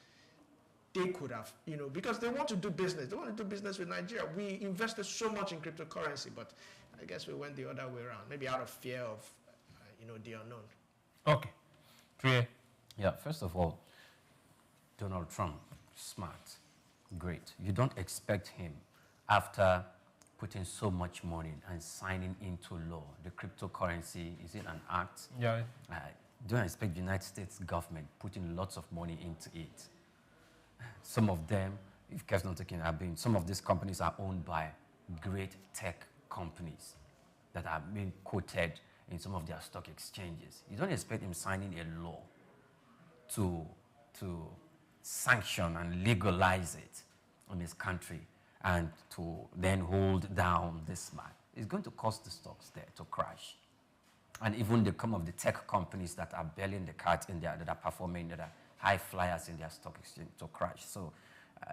They could have, because they want to do business. They want to do business with Nigeria. We invested so much in cryptocurrency, but I guess we went the other way around. Maybe out of fear of, the unknown. Okay. Clear. Yeah, first of all, Donald Trump, smart, great. You don't expect him, after putting so much money and signing into law, the cryptocurrency, is it an act? Yeah. Don't expect the United States government putting lots of money into it. Some of them, if care's not taken, some of these companies are owned by great tech companies that are being quoted in some of their stock exchanges. You don't expect him signing a law to sanction and legalize it in his country and to then hold down this man. It's going to cause the stocks there to crash. And even the come of the tech companies that are belling the cat in there, that are performing, that are high flyers in their stock exchange to crash. So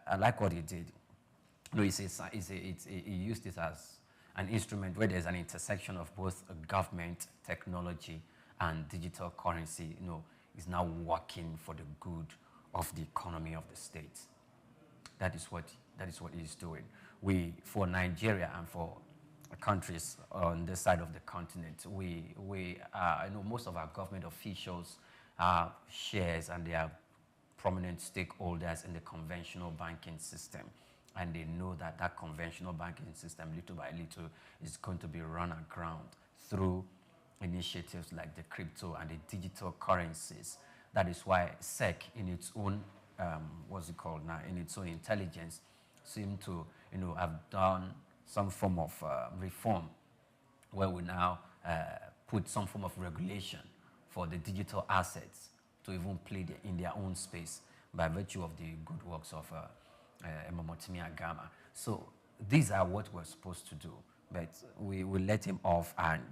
I like what he did. He used it as an instrument where there's an intersection of both government, technology, and digital currency, is now working for the good of the economy of the state. That is what he's doing. For Nigeria and for countries on this side of the continent, I know most of our government officials have shares and they are prominent stakeholders in the conventional banking system. And they know that that conventional banking system, little by little, is going to be run aground through initiatives like the crypto and the digital currencies. That is why SEC, in its own, in its own intelligence, seem to, have done some form of reform where we now put some form of regulation for the digital assets to even play in their own space by virtue of the good works of Emomotimi Agama. So these are what we're supposed to do, but we will let him off and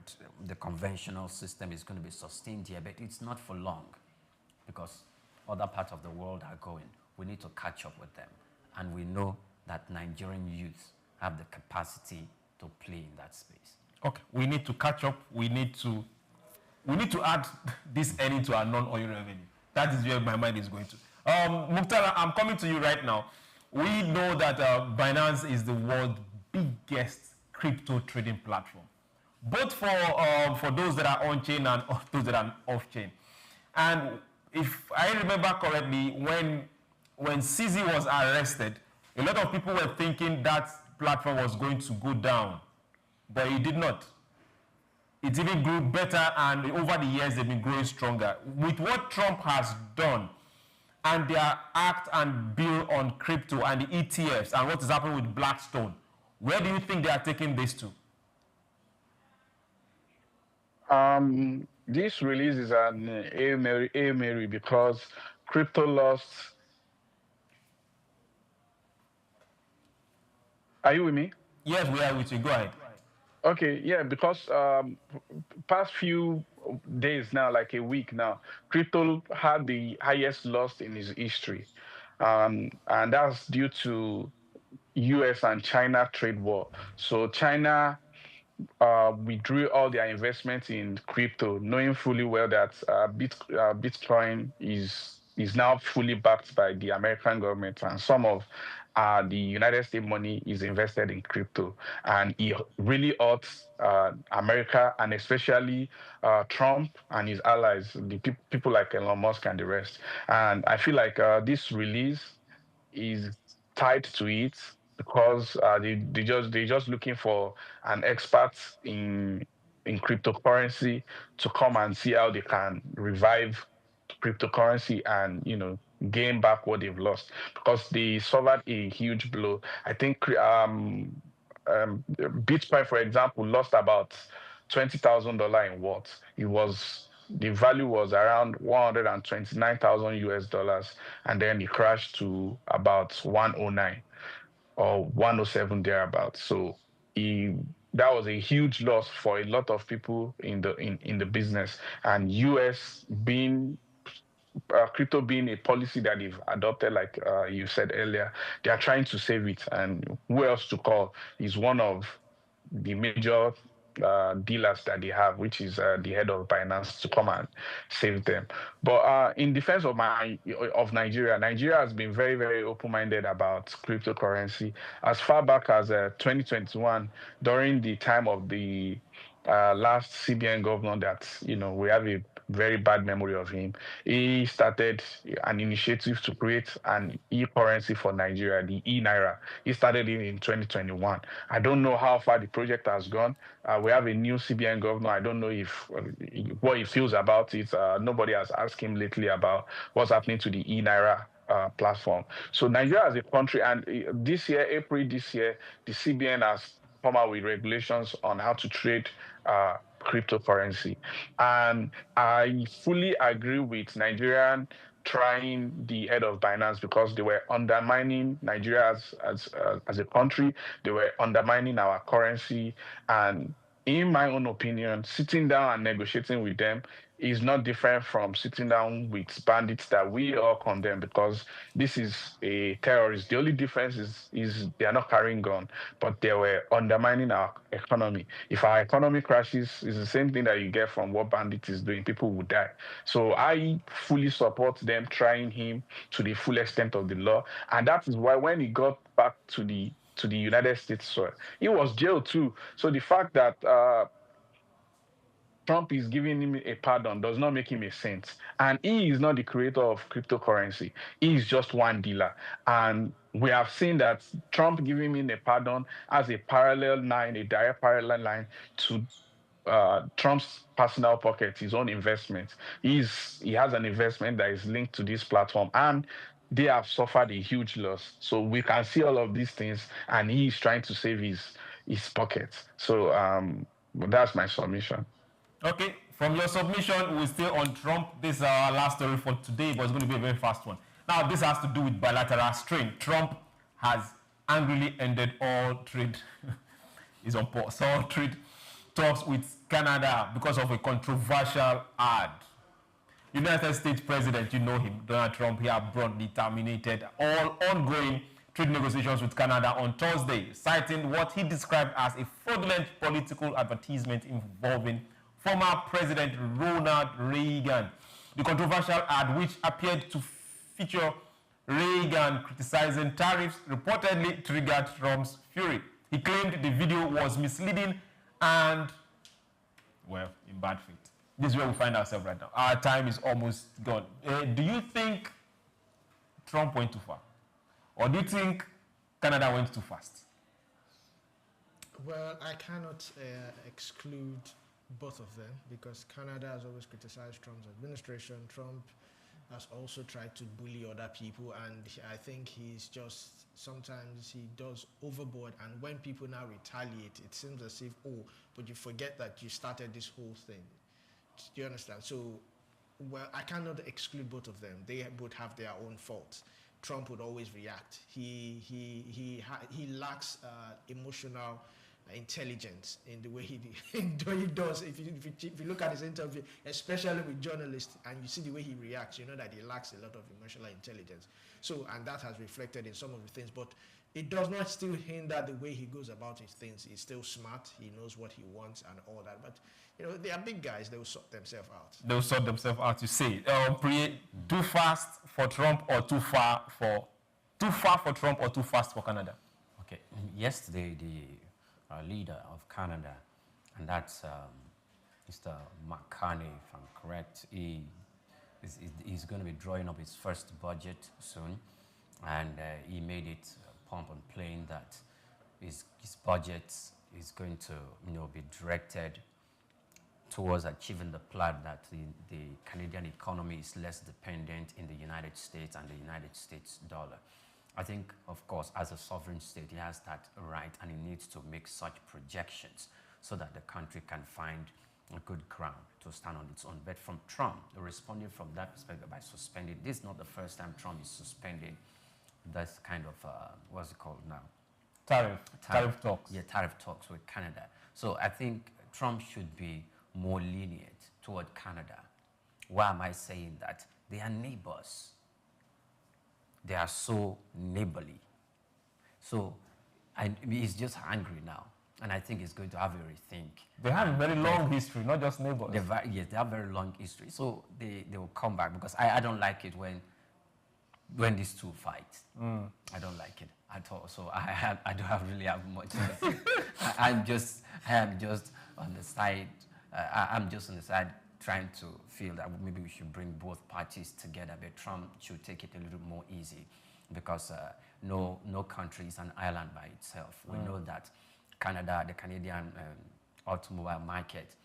the conventional system is going to be sustained here, but it's not for long because other parts of the world are going. We need to catch up with them. And we know that Nigerian youth have the capacity to play in that space. Okay, we need to catch up. We need to add this earning to our non-oil revenue. That is where my mind is going to. Mukhtar, I'm coming to you right now. We know that Binance is the world's biggest crypto trading platform, both for those that are on-chain and those that are off-chain. And if I remember correctly, when CZ was arrested, a lot of people were thinking that platform was going to go down, but it did not. It even grew better, and over the years, they've been growing stronger. With what Trump has done, and their act and bill on crypto and the ETFs, and what is happening with Blackstone, where do you think they are taking this to? This release is an Hail Mary because crypto lost. Are you with me? Yes, we are with you. Go ahead. Okay, yeah, because past few days now, like a week now, crypto had the highest loss in its history. And that's due to US and China trade war. So China withdrew all their investments in crypto, knowing fully well that Bitcoin is now fully backed by the American government, and some of the United States money is invested in crypto, and it really hurts America, and especially Trump and his allies, the people like Elon Musk and the rest. And I feel like this release is tied to it because they're just looking for an expert in cryptocurrency to come and see how they can revive cryptocurrency and gain back what they've lost, because they suffered a huge blow. I think Bitcoin, for example, lost about $20,000 in worth. The value was around 129,000 US dollars, and then it crashed to about 109 or 107 thereabouts. So that was a huge loss for a lot of people in the business. And US being crypto being a policy that they've adopted, like you said earlier, they are trying to save it. And who else to call is one of the major dealers that they have, which is the head of Binance, to come and save them. But in defense of Nigeria, Nigeria has been very, very open-minded about cryptocurrency. As far back as 2021, during the time of the last CBN governor that we have a very bad memory of him, he started an initiative to create an e-currency for Nigeria, the e-Naira. He started it in 2021. I don't know how far the project has gone. We have a new CBN governor. I don't know if what he feels about it. Nobody has asked him lately about what's happening to the e-Naira platform. So Nigeria as a country, and April this year, the CBN has come out with regulations on how to trade cryptocurrency. And I fully agree with Nigerian trying the head of Binance, because they were undermining Nigeria as a country. They were undermining our currency. And in my own opinion, sitting down and negotiating with them is not different from sitting down with bandits that we all condemn, because this is a terrorist. The only difference is they are not carrying gun, but they were undermining our economy. If our economy crashes, it's the same thing that you get from what bandit is doing. People will die. So I fully support them trying him to the full extent of the law. And that is why when he got back to the United States soil, he was jailed too. So the fact that Trump is giving him a pardon does not make him a saint. And he is not the creator of cryptocurrency. He is just one dealer. And we have seen that Trump giving him a pardon as a direct parallel line to Trump's personal pocket, his own investment. He has an investment that is linked to this platform, and they have suffered a huge loss. So we can see all of these things, and he is trying to save his pocket. So that's my submission. Okay, from your submission, we're still on Trump. This is our last story for today, but it's going to be a very fast one. Now, this has to do with bilateral strain. Trump has angrily ended all trade, is on pause, all trade talks with Canada because of a controversial ad. United States President, you know him, Donald Trump, he abruptly terminated all ongoing trade negotiations with Canada on Thursday, citing what he described as a fraudulent political advertisement involving former President Ronald Reagan. The controversial ad, which appeared to feature Reagan criticizing tariffs, reportedly triggered Trump's fury. He claimed the video was misleading and, well, in bad faith. This is where we find ourselves right now. Our time is almost gone. Do you think Trump went too far? Or do you think Canada went too fast? Well, I cannot exclude both of them because Canada has always criticized Trump's administration. Trump has also tried to bully other people, and I think he's just, sometimes he does overboard, and when people now retaliate, it seems as if, oh, but you forget that you started this whole thing. Do you understand? So, well, I cannot exclude both of them. They both have their own faults. Trump would always react. He lacks emotional intelligence in the way he does. If you look at his interview, especially with journalists, and you see the way he reacts, you know that he lacks a lot of emotional intelligence. So, and that has reflected in some of the things. But it does not still hinder the way he goes about his things. He's still smart. He knows what he wants and all that. But you know, they are big guys. They will sort themselves out. They will sort themselves out. You say, too fast for Trump or too far for Trump or too fast for Canada? Okay. Yesterday, the leader of Canada, and that's Mr. McCartney, if I'm correct, he's going to be drawing up his first budget soon, and he made it pump and plain that his budget is going to be directed towards achieving the plan that the Canadian economy is less dependent in the United States and the United States dollar. I think, of course, as a sovereign state, he has that right, and he needs to make such projections so that the country can find a good ground to stand on its own. But from Trump, responding from that perspective by suspending, this is not the first time Trump is suspending this kind of, what's it called now? Tariff talks. Yeah, tariff talks with Canada. So I think Trump should be more lenient toward Canada. Why am I saying that? They are neighbors. They are so neighborly. So he's just angry now. And I think he's going to have a rethink. They have a very long history, not just neighbors. Yes, they have very long history. So they will come back, because I don't like it when these two fight. I don't like it at all. So I don't really have much to say. I am just on the side. I'm just on the side trying to feel that maybe we should bring both parties together, but Trump should take it a little more easy, because no country is an island by itself. We know that Canada, the Canadian automobile market,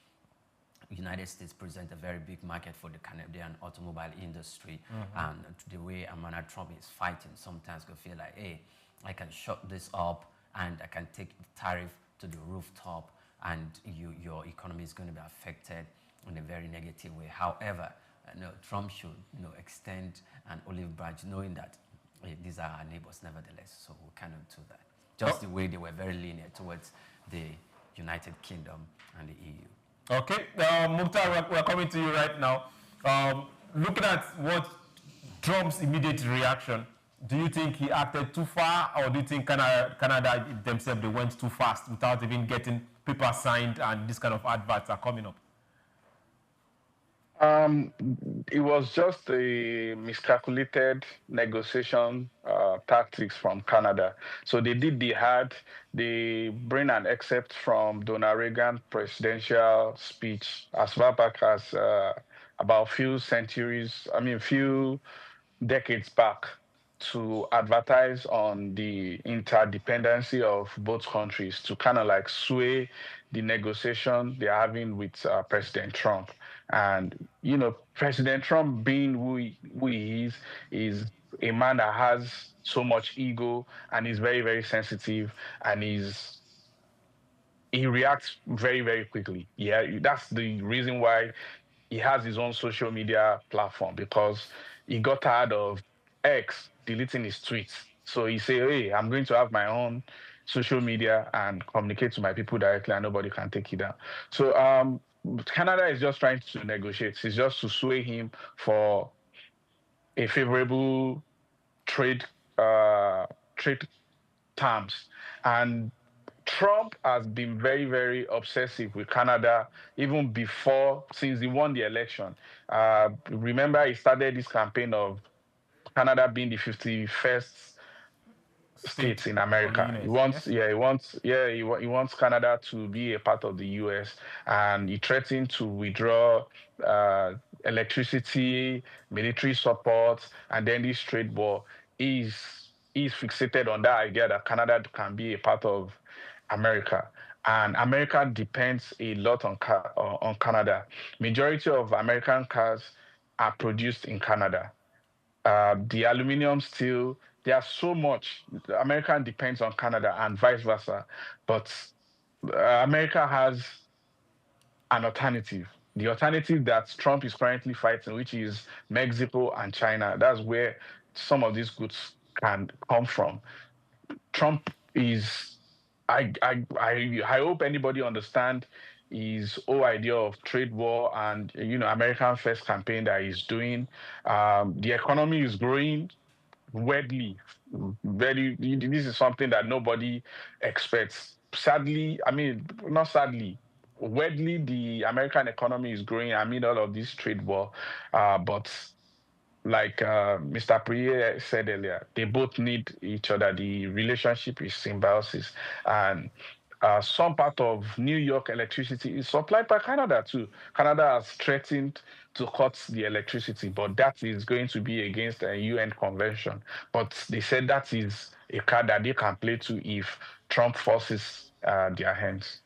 United States present a very big market for the Canadian automobile industry. And the way Amanda Trump is fighting, sometimes we feel like, hey, I can shut this up and I can take the tariff to the rooftop, and your economy is going to be affected in a very negative way. However, Trump should extend an olive branch, knowing that these are our neighbors nevertheless. So we cannot do that. Just the way they were very lenient towards the United Kingdom and the EU. Okay, Mukhtar, we're coming to you right now. Looking at what Trump's immediate reaction, do you think he acted too far, or do you think Canada themselves, they went too fast without even getting papers signed, and this kind of adverts are coming up? It was just a miscalculated negotiation tactics from Canada. So they did the hard. They bring an excerpt from Donald Reagan's presidential speech as far back as about few decades back, to advertise on the interdependency of both countries, to kind of like sway the negotiation they're having with President Trump. And, President Trump, being who he is a man that has so much ego, and is very, very sensitive, and he reacts very, very quickly. Yeah, that's the reason why he has his own social media platform, because he got tired of X deleting his tweets. So he said, hey, I'm going to have my own social media and communicate to my people directly, and nobody can take it down. So Canada is just trying to negotiate. It's just to sway him for a favorable trade trade terms. And Trump has been very, very obsessive with Canada even before, since he won the election. Remember, he started this campaign of Canada being the 51st states in America. He wants, he wants Canada to be a part of the U.S. and he threatened to withdraw electricity, military support, and then this trade war. He's fixated on that idea that Canada can be a part of America. And America depends a lot on Canada. Majority of American cars are produced in Canada. The aluminum, steel, there's so much. America depends on Canada and vice versa. But America has an alternative. The alternative that Trump is currently fighting, which is Mexico and China. That's where some of these goods can come from. Trump is, I hope anybody understand his whole idea of trade war and, American First campaign that he's doing. The economy is growing weirdly. This is something that nobody expects. Sadly, not sadly, weirdly, the American economy is growing amid all of this trade war. But like Mr. Priye said earlier, they both need each other. The relationship is symbiosis. And some part of New York electricity is supplied by Canada too. Canada has threatened to cut the electricity, but that is going to be against a UN convention. But they said that is a card that they can play to if Trump forces their hands.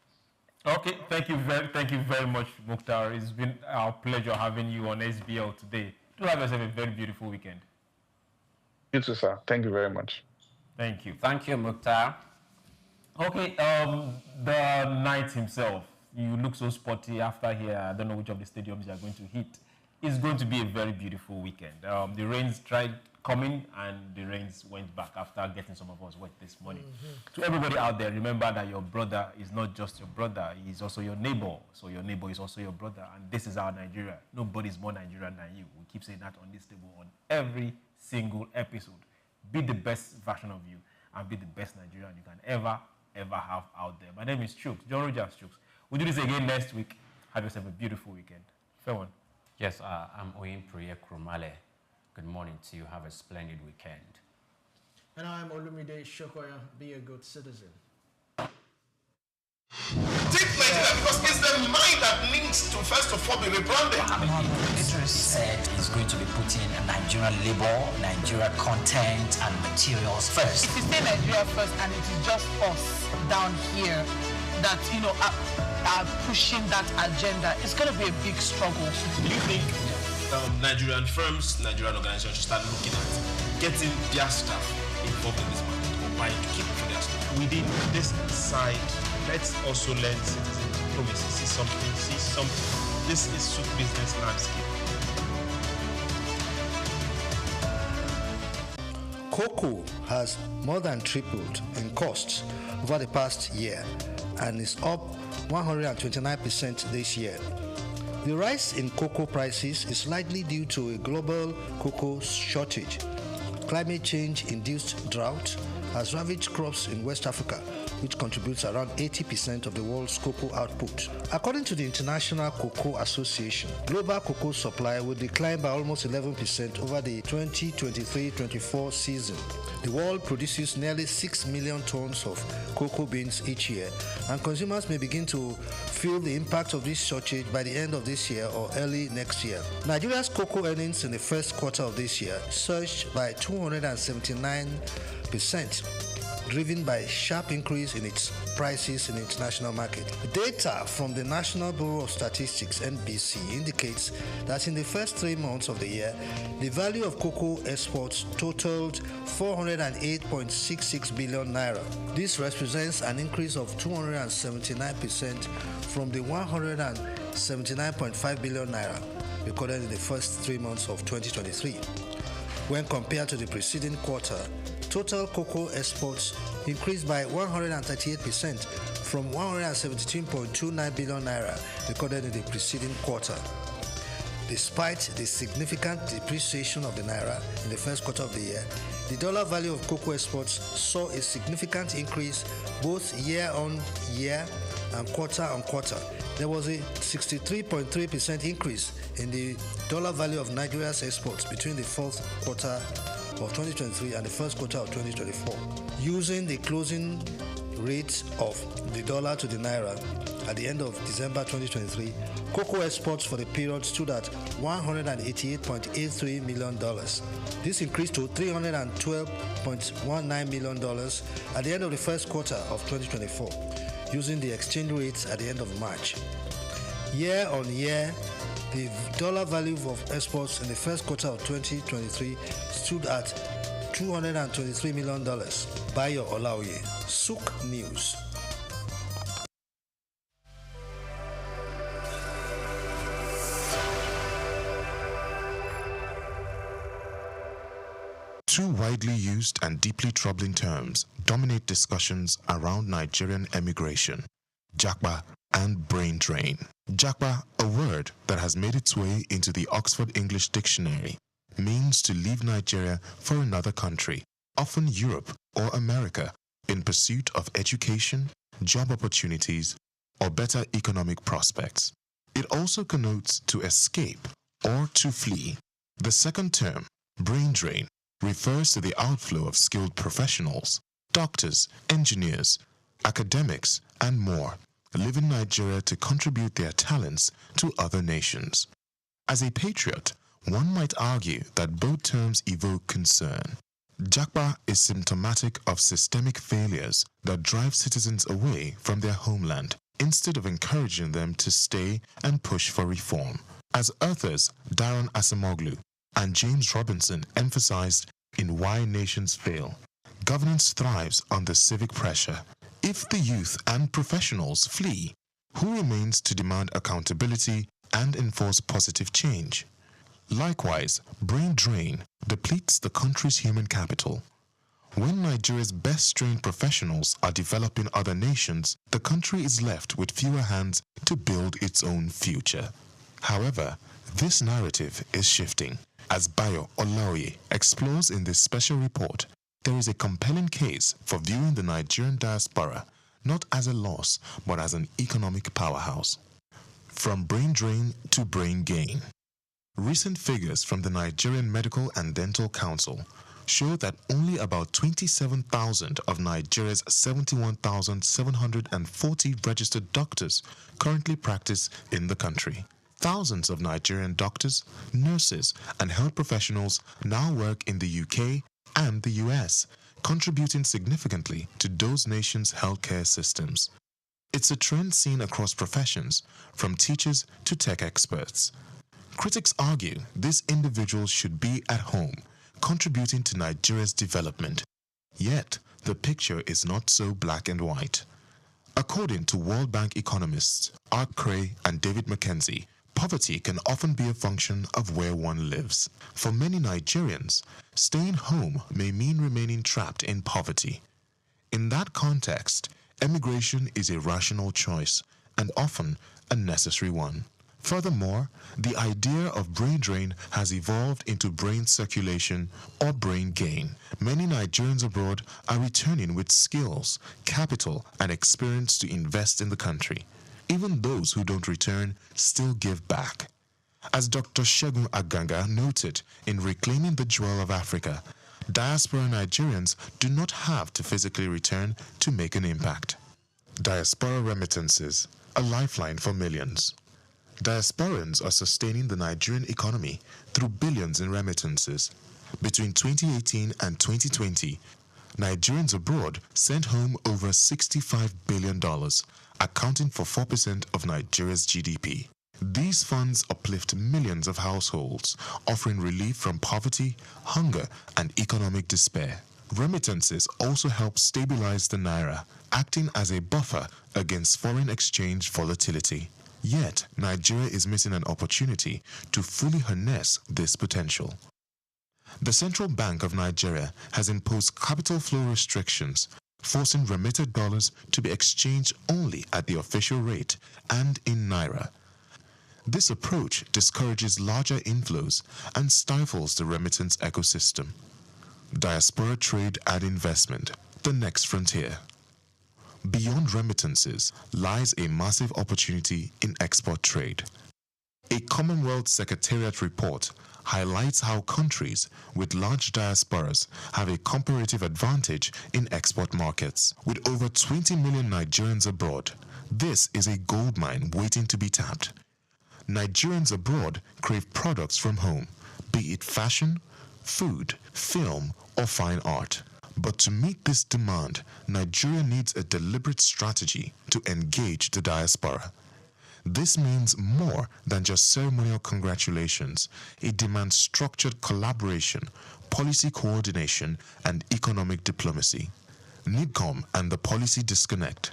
Okay, thank you very much, Mukhtar. It's been our pleasure having you on SBL today. Do have yourself a very beautiful weekend. You too, sir. Thank you very much. Thank you. Thank you, Mukhtar. Okay, the knight himself. You look so sporty after here. I don't know which of the stadiums you are going to hit. It's going to be a very beautiful weekend. The rains tried coming and the rains went back after getting some of us wet this morning. To everybody out there, remember that your brother is not just your brother, he's also your neighbor. So your neighbor is also your brother, and this is our Nigeria. Nobody's more Nigerian than you. We keep saying that on this table on every single episode. Be the best version of you and be the best Nigerian you can ever have out there. My name is SOUQ, John Rogers SOUQ. We'll do this again next week. Have yourself a beautiful weekend. Fair one. Yes, I'm Oyin Priye Krumale. Good morning to you. Have a splendid weekend. And I'm Olumide Shokoya. Be a good citizen. Take Nigeria because it's the mind that needs to first of all be rebranded. Regulators said it's going to be putting Nigerian labor, Nigeria content and materials first. If you say Nigeria first and it is just us down here that, are pushing that agenda, it's going to be a big struggle. Do you think Nigerian firms, Nigerian organizations should start looking at getting their staff involved in this market or buying to keep for their staff? Within this side, let's also learn citizen diplomacy. See something. This is SOUQ business landscape. Cocoa has more than tripled in costs over the past year and is up 129% this year. The rise in cocoa prices is likely due to a global cocoa shortage. Climate change-induced drought has ravaged crops in West Africa, which contributes around 80% of the world's cocoa output. According to the International Cocoa Association, global cocoa supply will decline by almost 11% over the 2023-24 season. The world produces nearly 6 million tons of cocoa beans each year, and consumers may begin to feel the impact of this shortage by the end of this year or early next year. Nigeria's cocoa earnings in the first quarter of this year surged by 279%. Driven by a sharp increase in its prices in the international market. Data from the National Bureau of Statistics, NBC, indicates that in the first 3 months of the year, the value of cocoa exports totaled 408.66 billion naira. This represents an increase of 279% from the 179.5 billion naira recorded in the first 3 months of 2023. When compared to the preceding quarter, total cocoa exports increased by 138% from 117.29 billion naira recorded in the preceding quarter. Despite the significant depreciation of the naira in the first quarter of the year, the dollar value of cocoa exports saw a significant increase both year-on-year and quarter-on-quarter. There was a 63.3% increase in the dollar value of Nigeria's exports between the fourth quarter of 2023 and the first quarter of 2024. Using the closing rate of the dollar to the naira at the end of December 2023, cocoa exports for the period stood at $188.83 million. This increased to $312.19 million at the end of the first quarter of 2024, using the exchange rates at the end of March. Year on year, the dollar value of exports in the first quarter of 2023 stood at $223 million. Bayo Olaoye, SOUQ News. Two widely used and deeply troubling terms dominate discussions around Nigerian emigration: japa and brain drain. Japa, a word that has made its way into the Oxford English Dictionary, means to leave Nigeria for another country, often Europe or America, in pursuit of education, job opportunities, or better economic prospects. It also connotes to escape or to flee. The second term, brain drain, refers to the outflow of skilled professionals, doctors, engineers, academics, and more, leaving Nigeria to contribute their talents to other nations. As a patriot, one might argue that both terms evoke concern. Japa is symptomatic of systemic failures that drive citizens away from their homeland instead of encouraging them to stay and push for reform. As authors Darren Asamoglu and James Robinson emphasized in Why Nations Fail, governance thrives under civic pressure. If the youth and professionals flee, who remains to demand accountability and enforce positive change? Likewise, brain drain depletes the country's human capital. When Nigeria's best-trained professionals are developing other nations, the country is left with fewer hands to build its own future. However, this narrative is shifting. As Bayo Olaoye explores in this special report, there is a compelling case for viewing the Nigerian diaspora not as a loss, but as an economic powerhouse. From brain drain to brain gain. Recent figures from the Nigerian Medical and Dental Council show that only about 27,000 of Nigeria's 71,740 registered doctors currently practice in the country. Thousands of Nigerian doctors, nurses, and health professionals now work in the UK and the US, contributing significantly to those nations' healthcare systems. It's a trend seen across professions, from teachers to tech experts. Critics argue these individuals should be at home, contributing to Nigeria's development. Yet, the picture is not so black and white. According to World Bank economists Art Cray and David McKenzie, poverty can often be a function of where one lives. For many Nigerians, staying home may mean remaining trapped in poverty. In that context, emigration is a rational choice and often a necessary one. Furthermore, the idea of brain drain has evolved into brain circulation or brain gain. Many Nigerians abroad are returning with skills, capital, and experience to invest in the country. Even those who don't return still give back. As Dr. Segun Aganga noted in Reclaiming the Jewel of Africa, diaspora Nigerians do not have to physically return to make an impact. Diaspora remittances, a lifeline for millions. Diasporans are sustaining the Nigerian economy through billions in remittances. Between 2018 and 2020, Nigerians abroad sent home over $65 billion, accounting for 4% of Nigeria's GDP. These funds uplift millions of households, offering relief from poverty, hunger, and economic despair. Remittances also help stabilize the naira, acting as a buffer against foreign exchange volatility. Yet, Nigeria is missing an opportunity to fully harness this potential. The Central Bank of Nigeria has imposed capital flow restrictions, forcing remitted dollars to be exchanged only at the official rate and in naira. This approach discourages larger inflows and stifles the remittance ecosystem. Diaspora trade and investment, the next frontier. Beyond remittances lies a massive opportunity in export trade. A Commonwealth Secretariat report highlights how countries with large diasporas have a comparative advantage in export markets. With over 20 million Nigerians abroad, this is a goldmine waiting to be tapped. Nigerians abroad crave products from home, be it fashion, food, film, or fine art. But to meet this demand, Nigeria needs a deliberate strategy to engage the diaspora. This means more than just ceremonial congratulations. It demands structured collaboration, policy coordination, and economic diplomacy. NIDCOM and the policy disconnect.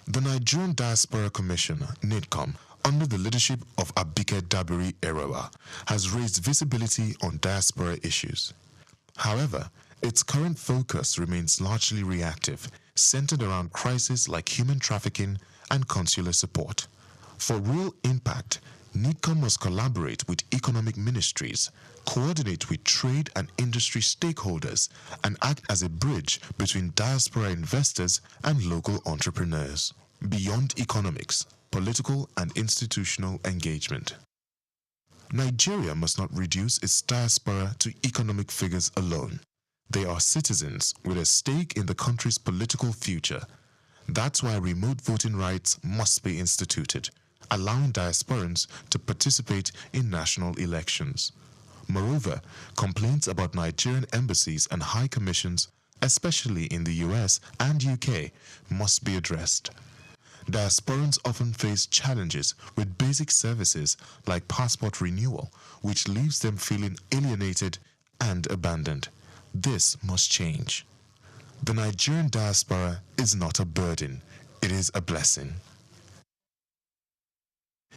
The Nigerian Diaspora Commission, NIDCOM, under the leadership of Abike Dabiri Erewa, has raised visibility on diaspora issues. However, its current focus remains largely reactive, centered around crises like human trafficking and consular support. For real impact, NIDCOM must collaborate with economic ministries, coordinate with trade and industry stakeholders, and act as a bridge between diaspora investors and local entrepreneurs. Beyond economics, political and institutional engagement. Nigeria must not reduce its diaspora to economic figures alone. They are citizens with a stake in the country's political future. That's why remote voting rights must be instituted, allowing diasporans to participate in national elections. Moreover, complaints about Nigerian embassies and high commissions, especially in the US and UK, must be addressed. Diasporans often face challenges with basic services like passport renewal, which leaves them feeling alienated and abandoned. This must change. The Nigerian diaspora is not a burden, it is a blessing.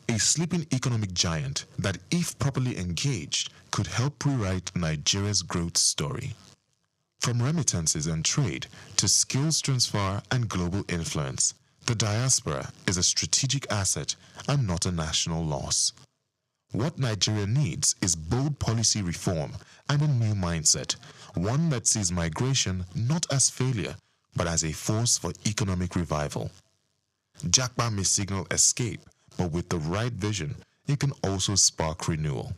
A sleeping economic giant that, if properly engaged, could help rewrite Nigeria's growth story. From remittances and trade to skills transfer and global influence, the diaspora is a strategic asset and not a national loss. What Nigeria needs is bold policy reform and a new mindset, one that sees migration not as failure, but as a force for economic revival. Japa may signal escape, but with the right vision, it can also spark renewal.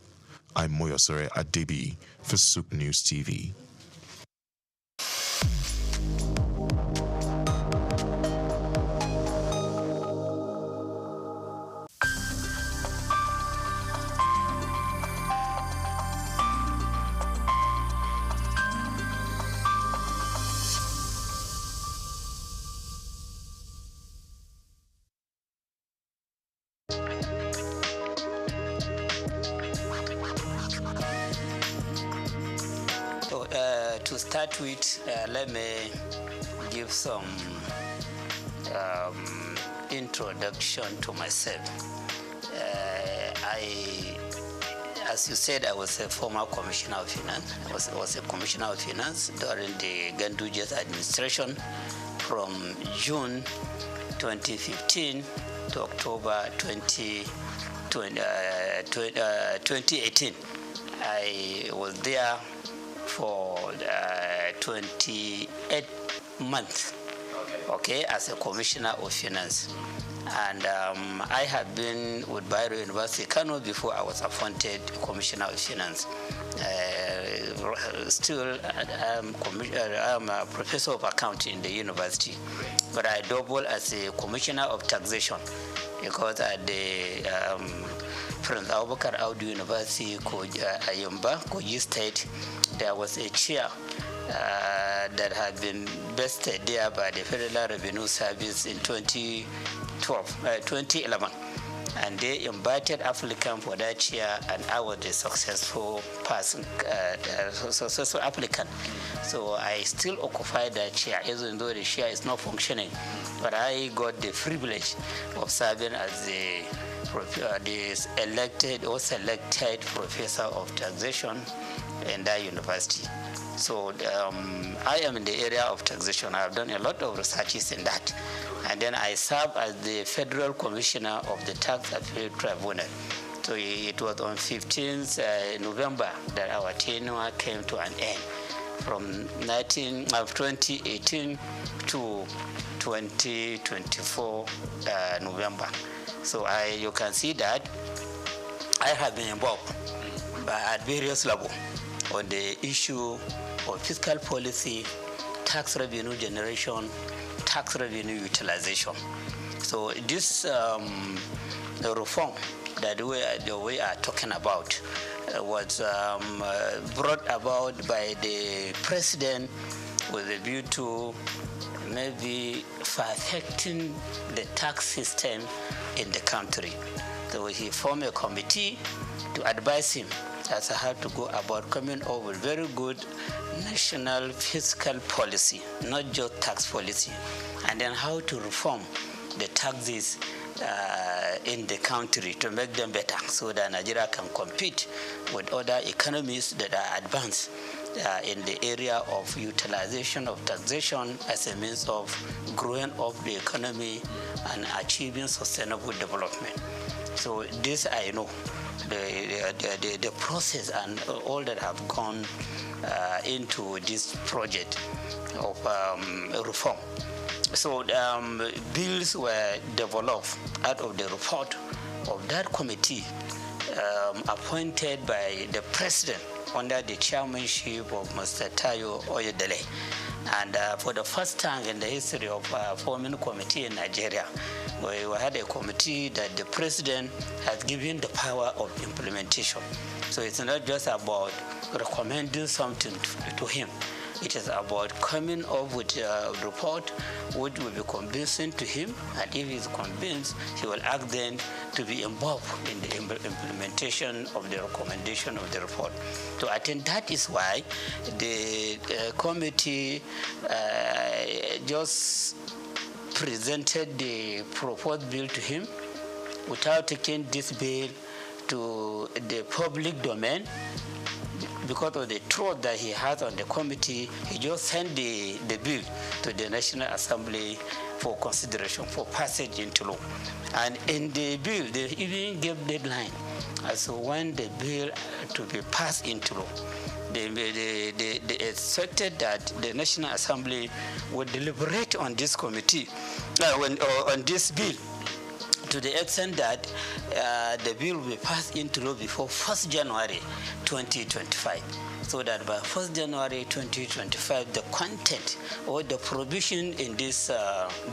I'm Moyosore Adebi for SOUQ News TV. To start with, let me give some introduction to myself. As you said, I was a former commissioner of finance. I was a commissioner of finance during the Ganduja's administration from June 2015 to October 2018. I was there for 28 months, okay, as a commissioner of finance. And I had been with Bayero University, Kano, before I was appointed commissioner of finance. Still, I'm a professor of accounting in the university, but I double as a commissioner of taxation because at the Prince Abubakar Audu University, Ayumba, Kogi State, there was a chair that had been vested there by the Federal Revenue Service in 2011. And they invited applicant for that chair, and I was the successful person, successful applicant. So I still occupy that chair, even though the chair is not functioning. But I got the privilege of serving as the the elected or selected professor of taxation in that university. So I am in the area of taxation. I have done a lot of researches in that. And then I serve as the Federal Commissioner of the Tax Appeal Tribunal. So it was on 15th November that our tenure came to an end, from 2018 to 2024 November. So you can see that I have been involved at various levels on the issue of fiscal policy, tax revenue generation, tax revenue utilization. So this reform that we are talking about was brought about by the president with a view to maybe perfecting the tax system in the country. So he formed a committee to advise him as to how to go about coming up with very good national fiscal policy, not just tax policy, and then how to reform the taxes in the country to make them better so that Nigeria can compete with other economies that are advanced in the area of utilization of taxation as a means of growing up the economy and achieving sustainable development. So this I know, the process and all that have gone into this project of reform. So bills were developed out of the report of that committee appointed by the president under the chairmanship of Mr. Tayo Oyedele. And for the first time in the history of forming a committee in Nigeria, we had a committee that the president has given the power of implementation. So it's not just about recommending something to him. It is about coming up with a report which will be convincing to him, and if he's convinced, he will ask them to be involved in the implementation of the recommendation of the report. So I think that is why the committee just presented the proposed bill to him without taking this bill to the public domain. Because of the trust that he has on the committee, he just sent the bill to the National Assembly for consideration, for passage into law. And in the bill, they even gave deadline as to when the bill to be passed into law. They expected that the National Assembly would deliberate on this committee, on this bill, to the extent that the bill will be passed into law before 1st January 2025, so that by 1st January 2025, the content or the provision in these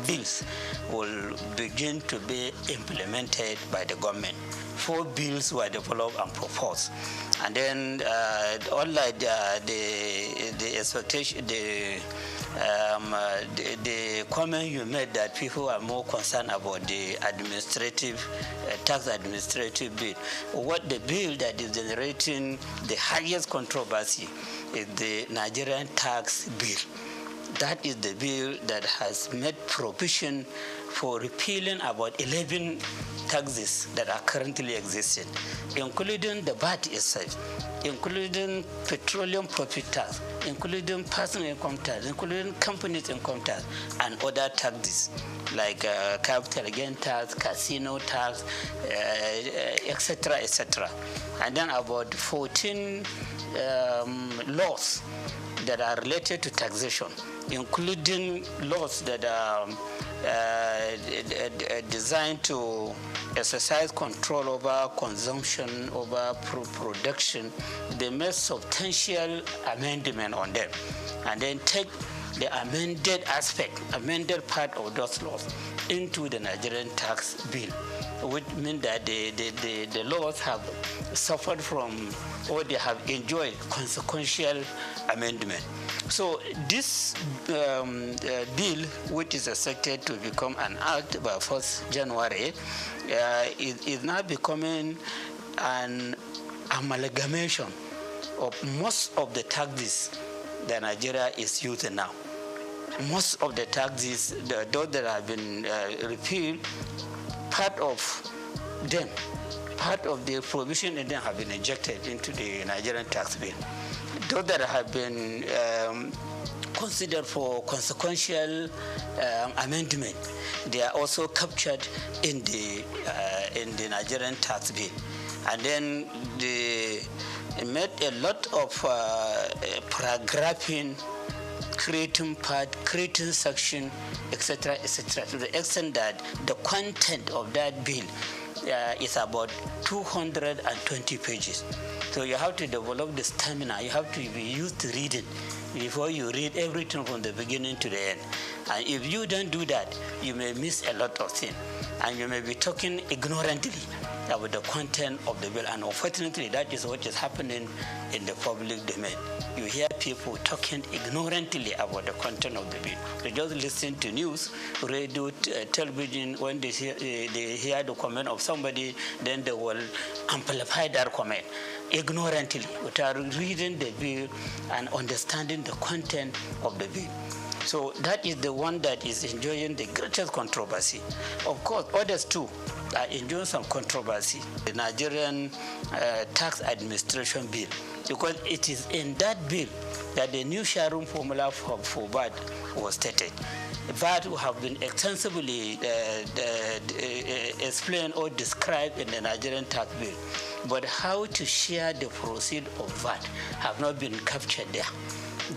bills will begin to be implemented by the government. 4 bills were developed and proposed. And then, unlike the expectation, the comment you made that people are more concerned about the administrative, tax administrative bill. What the bill that is generating the highest controversy is the Nigerian tax bill. That is the bill that has made provision for repealing about 11 taxes that are currently existing, including the VAT itself, including petroleum profit tax, including personal income tax, including companies income tax, and other taxes like capital gain tax, casino tax, etc., etc. And then about 14 laws that are related to taxation, including laws that are designed to exercise control over consumption, over production. They made substantial amendment on them, and then take the amended part of those laws into the Nigerian tax bill, which means that the laws have suffered from, or they have enjoyed consequential amendment. So this bill, which is expected to become an act by 1st January, is now becoming an amalgamation of most of the taxes that Nigeria is using now. Most of the taxes, those that have been repealed, part of them, part of the provision in them have been injected into the Nigerian tax bill. Those that have been considered for consequential amendment, they are also captured in the Nigerian tax bill. And then they made a lot of paragraphing, creating part, creating section, etc., etc., to the extent that the content of that bill is about 220 pages. So you have to develop the stamina. You have to be used to reading before you read everything from the beginning to the end. And if you don't do that, you may miss a lot of things. And you may be talking ignorantly about the content of the bill. And unfortunately, that is what is happening in the public domain. You hear people talking ignorantly about the content of the bill. They just listen to news, radio, television. When they hear the comment of somebody, then they will amplify that comment ignorantly without reading the bill and understanding the content of the bill. So that is the one that is enjoying the greatest controversy. Of course, others too are enjoying some controversy. The Nigerian tax administration bill, because it is in that bill that the new sharing formula for VAT was stated. VAT have been extensively explained or described in the Nigerian tax bill, but how to share the proceeds of VAT have not been captured there.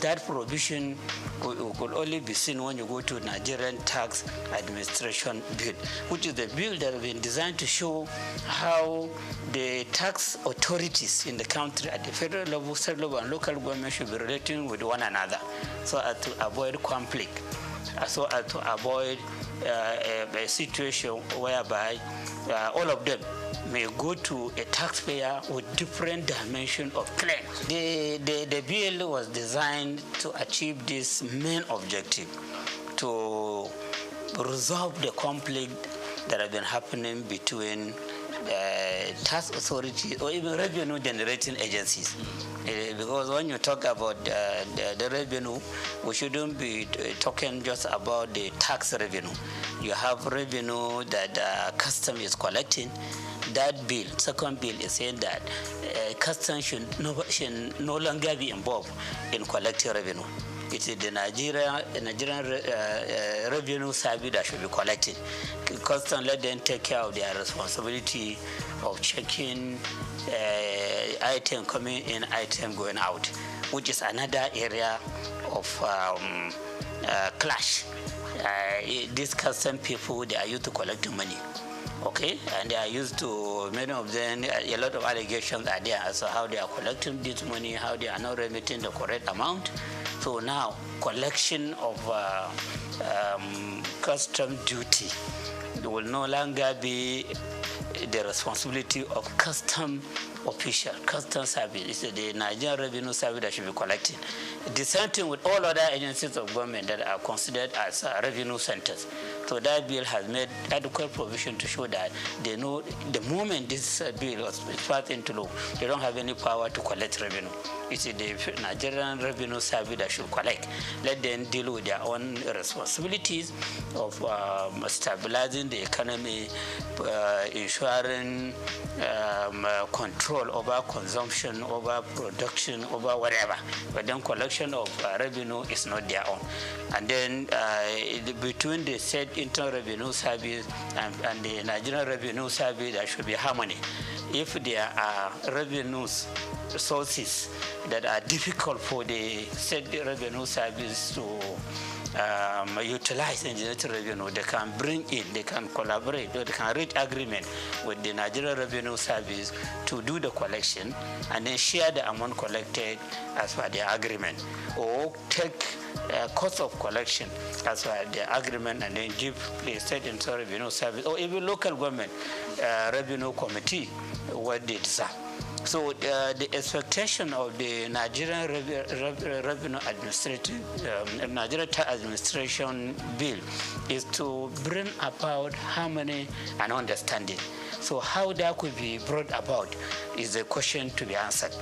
That provision could only be seen when you go to Nigerian Tax Administration Bill, which is the bill that has been designed to show how the tax authorities in the country at the federal level, state level, and local government should be relating with one another so as to avoid conflict, so as to avoid a situation whereby all of them may go to a taxpayer with different dimension of claims. The bill was designed to achieve this main objective, to resolve the conflict that has been happening between tax authorities or even revenue generating agencies. Because when you talk about the revenue, we shouldn't be talking just about the tax revenue. You have revenue that custom is collecting. That bill, second bill, is saying that customs should no longer be involved in collecting revenue. It is the Nigerian Revenue Service that should be collecting. Customs, let them take care of their responsibility of checking item coming in, item going out, which is another area of clash. These custom people, they are used to collecting money. Okay, and they are used to, many of them, a lot of allegations are there as to how they are collecting this money, how they are not remitting the correct amount. So now, collection of custom duty will no longer be the responsibility of custom official, custom service. It's the Nigerian Revenue Service that should be collecting. The same thing with all other agencies of government that are considered as revenue centers. So that bill has made adequate provision to show that they know the moment this bill is passed into law, they don't have any power to collect revenue. It's the Nigerian Revenue Service that should collect. Let them deal with their own responsibilities of stabilizing the economy, ensuring control over consumption, over production, over whatever. But then collection of revenue is not their own. And then between the said Internal Revenue Service and the Nigerian Revenue Service, there should be harmony. If there are revenues sources that are difficult for the said revenue service to utilize in generating revenue, they can bring in, they can collaborate, or they can reach agreement with the Nigerian Revenue Service to do the collection and then share the amount collected as per the agreement, or take cost of collection as per the agreement and then give the State Internal Revenue Service or even local government revenue committee what they deserve. So the expectation of the Nigerian Revenue Nigerian Tax Administration Bill is to bring about harmony and understanding. So how that could be brought about is a question to be answered.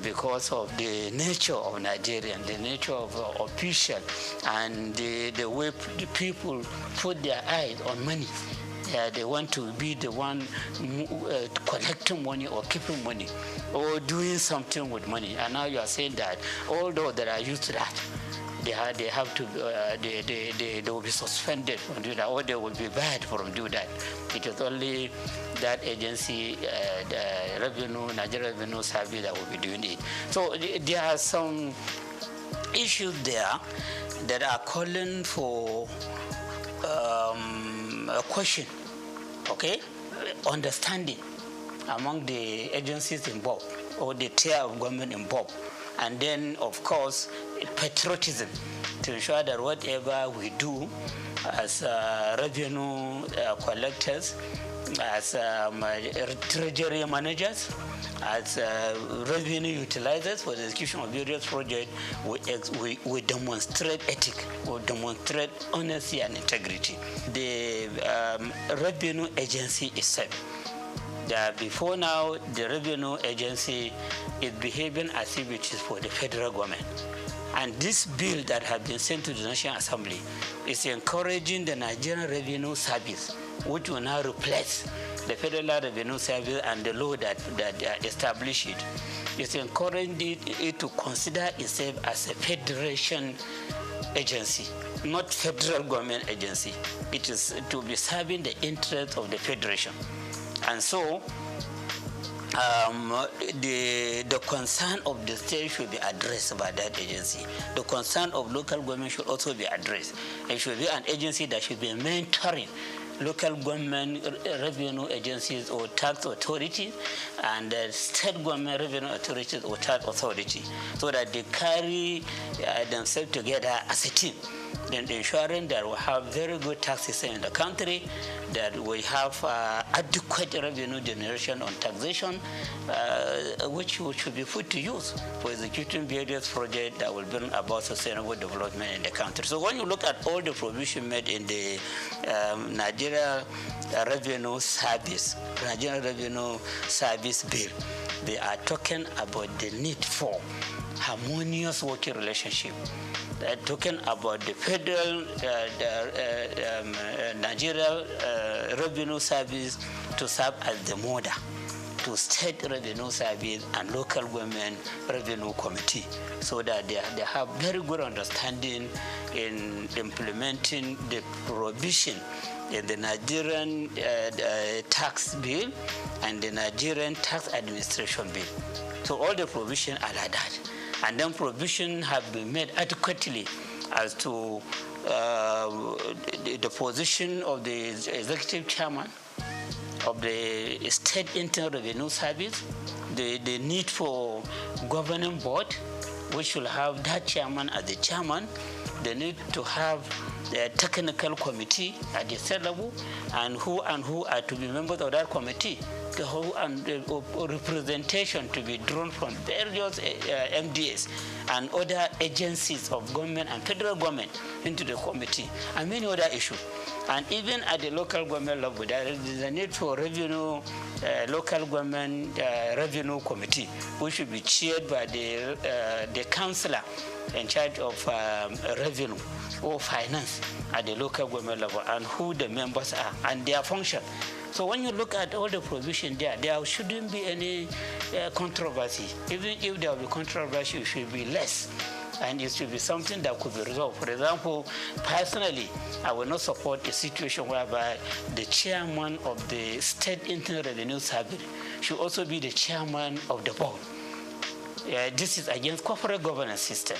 Because of the nature of Nigeria, the nature of official, and the way the people put their eyes on money. they want to be the one collecting money or keeping money or doing something with money. And now you are saying that although they are used to that, they have to they will be suspended from doing that, or they will be barred from doing that. It is only that agency, the Nigeria Revenue Service, that will be doing it. So there are some issues there that are calling for a question, okay, understanding among the agencies involved or the tier of government involved, and then of course patriotism to ensure that whatever we do as revenue collectors, as treasury managers, as revenue utilizers for the execution of various projects, we demonstrate ethics, we demonstrate honesty and integrity. The revenue agency itself, before now, the revenue agency is behaving as if it is for the federal government. And this bill that has been sent to the National Assembly is encouraging the Nigerian Revenue Service, which will now replace the Federal Revenue Service and the law that established it. It's encouraging it to consider itself as a federation agency, not federal government agency. It is to be serving the interests of the federation. And so the concern of the state should be addressed by that agency. The concern of local government should also be addressed. It should be an agency that should be mentoring local government revenue agencies or tax authorities and state government revenue authorities or tax authority, so that they carry themselves together as a team, then ensuring that we have very good tax system in the country, that we have adequate revenue generation on taxation, which should be put to use for executing various projects that will bring about sustainable development in the country. So when you look at all the provision made in the Nigeria Revenue Service Bill, they are talking about the need for harmonious working relationship. They're talking about the federal Nigeria Revenue Service to serve as the model to state revenue service and local government revenue committee, so that they have very good understanding in implementing the provision in the Nigerian tax bill and the Nigerian tax administration bill. So all the provisions are like that. And then provision have been made adequately as to the position of the executive chairman of the State Internal Revenue Service, the need for governing board, which will have that chairman as the chairman, the need to have the technical committee at the state level, and who are to be members of that committee, the whole and representation to be drawn from various MDAs and other agencies of government and federal government into the committee, and many other issues. And even at the local government level, there is a need for revenue, local government revenue committee, which should be chaired by the councillor in charge of revenue or finance at the local government level, and who the members are and their function. So when you look at all the provision there shouldn't be any controversy. Even if there will be controversy, it should be less. And it should be something that could be resolved. For example, personally, I will not support a situation whereby the chairman of the State Internal Revenue Service should also be the chairman of the board. This is against corporate governance system.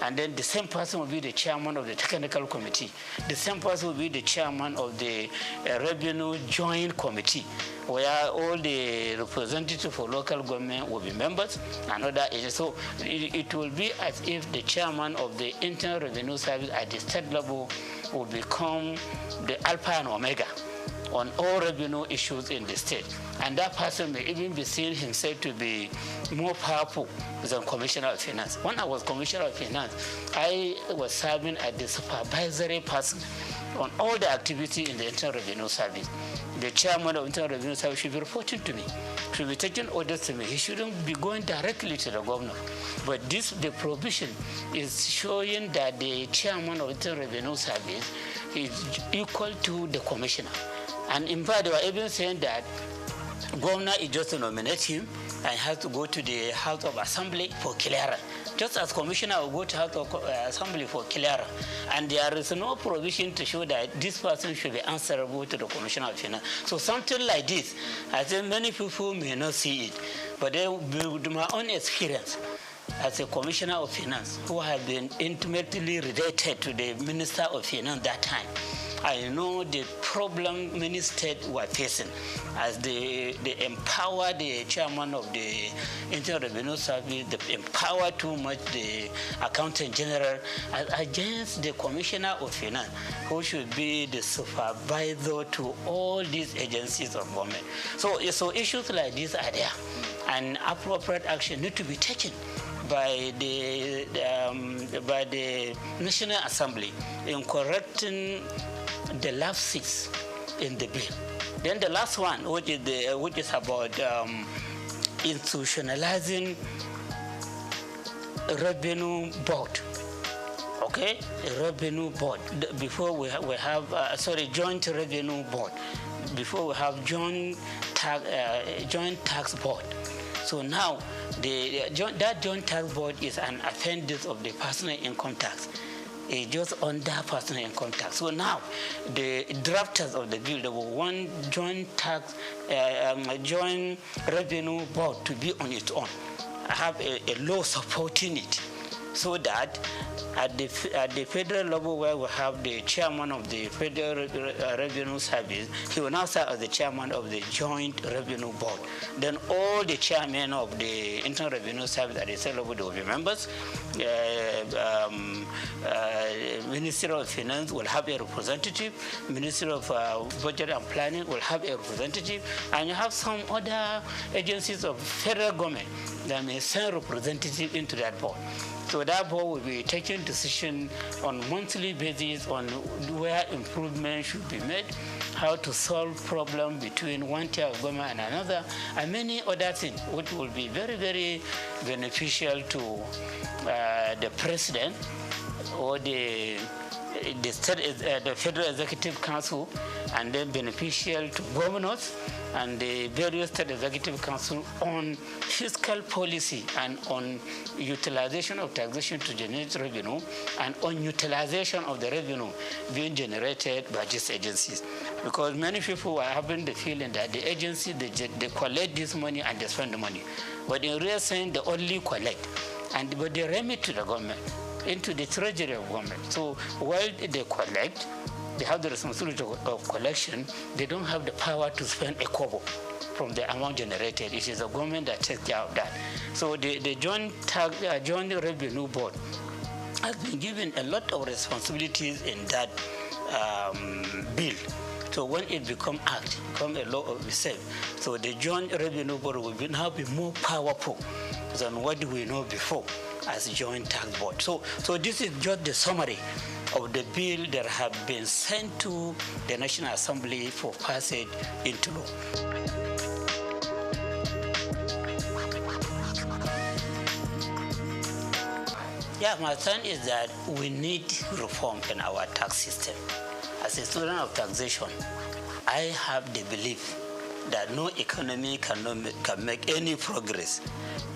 And then the same person will be the chairman of the technical committee. The same person will be the chairman of the revenue joint committee, where all the representatives for local government will be members and other agencies. So it will be as if the chairman of the Internal Revenue Service at the state level will become the alpha and omega on all revenue issues in the state. And that person may even be seen himself to be more powerful than Commissioner of Finance. When I was Commissioner of Finance, I was serving as the supervisory person on all the activity in the Internal Revenue Service. The chairman of Internal Revenue Service should be reporting to me, should be taking orders to me. He shouldn't be going directly to the governor. But the provision is showing that the chairman of Internal Revenue Service is equal to the commissioner. And in fact, they were even saying that governor is just to nominate him and has to go to the House of Assembly for clearance. Just as commissioner will go to House of Assembly for clearance. And there is no provision to show that this person should be answerable to the Commissioner of Finance. So something like this, I think many people may not see it, but with my own experience as a Commissioner of Finance, who have been intimately related to the Minister of Finance that time, I know the problem many states were facing as they empower the chairman of the Internal Revenue Service, they empower too much the Accountant General against the Commissioner of Finance, who should be the supervisor to all these agencies of government. So issues like this are there, and appropriate action need to be taken by the National Assembly in correcting the lapses in the bill. Then the last one, which is about institutionalizing revenue board. Okay, a revenue board. Before we have joint revenue board. Before we have joint tax board. So now that joint tax board is an appendix of the personal income tax. It's just under personal income tax. So now the drafters of the bill, they will want joint revenue board to be on its own. I have a law supporting it, so that at the federal level, where we have the chairman of the Federal Revenue Service, he will now serve as the chairman of the Joint Revenue Board. Then all the chairmen of the Internal Revenue Service at the state level will be members. Ministry of Finance will have a representative. Ministry of Budget and Planning will have a representative. And you have some other agencies of federal government that may send representative into that board. So that board will be taking decision on monthly basis on where improvement should be made, how to solve problem between one tier of government and another, and many other things, which will be very, very beneficial to the president or the Federal Executive Council, and then beneficial to governors and the various state executive council on fiscal policy and on utilization of taxation to generate revenue and on utilization of the revenue being generated by these agencies. Because many people are having the feeling that the agency, they collect this money and they spend the money. But in real sense, they only collect, but they remit to the government, into the treasury of government. So while they collect, they have the responsibility of collection, they don't have the power to spend a kobo from the amount generated. It is the government that takes care of that. So the Joint Revenue Board has been given a lot of responsibilities in that bill. So when it becomes act, become a law of itself, so the Joint Revenue Board will now be more powerful than what we know before as Joint Tax Board. So this is just the summary of the bill that have been sent to the National Assembly for passage into law. Yeah, my sense is that we need reform in our tax system. As a student of taxation, I have the belief that no economy can make any progress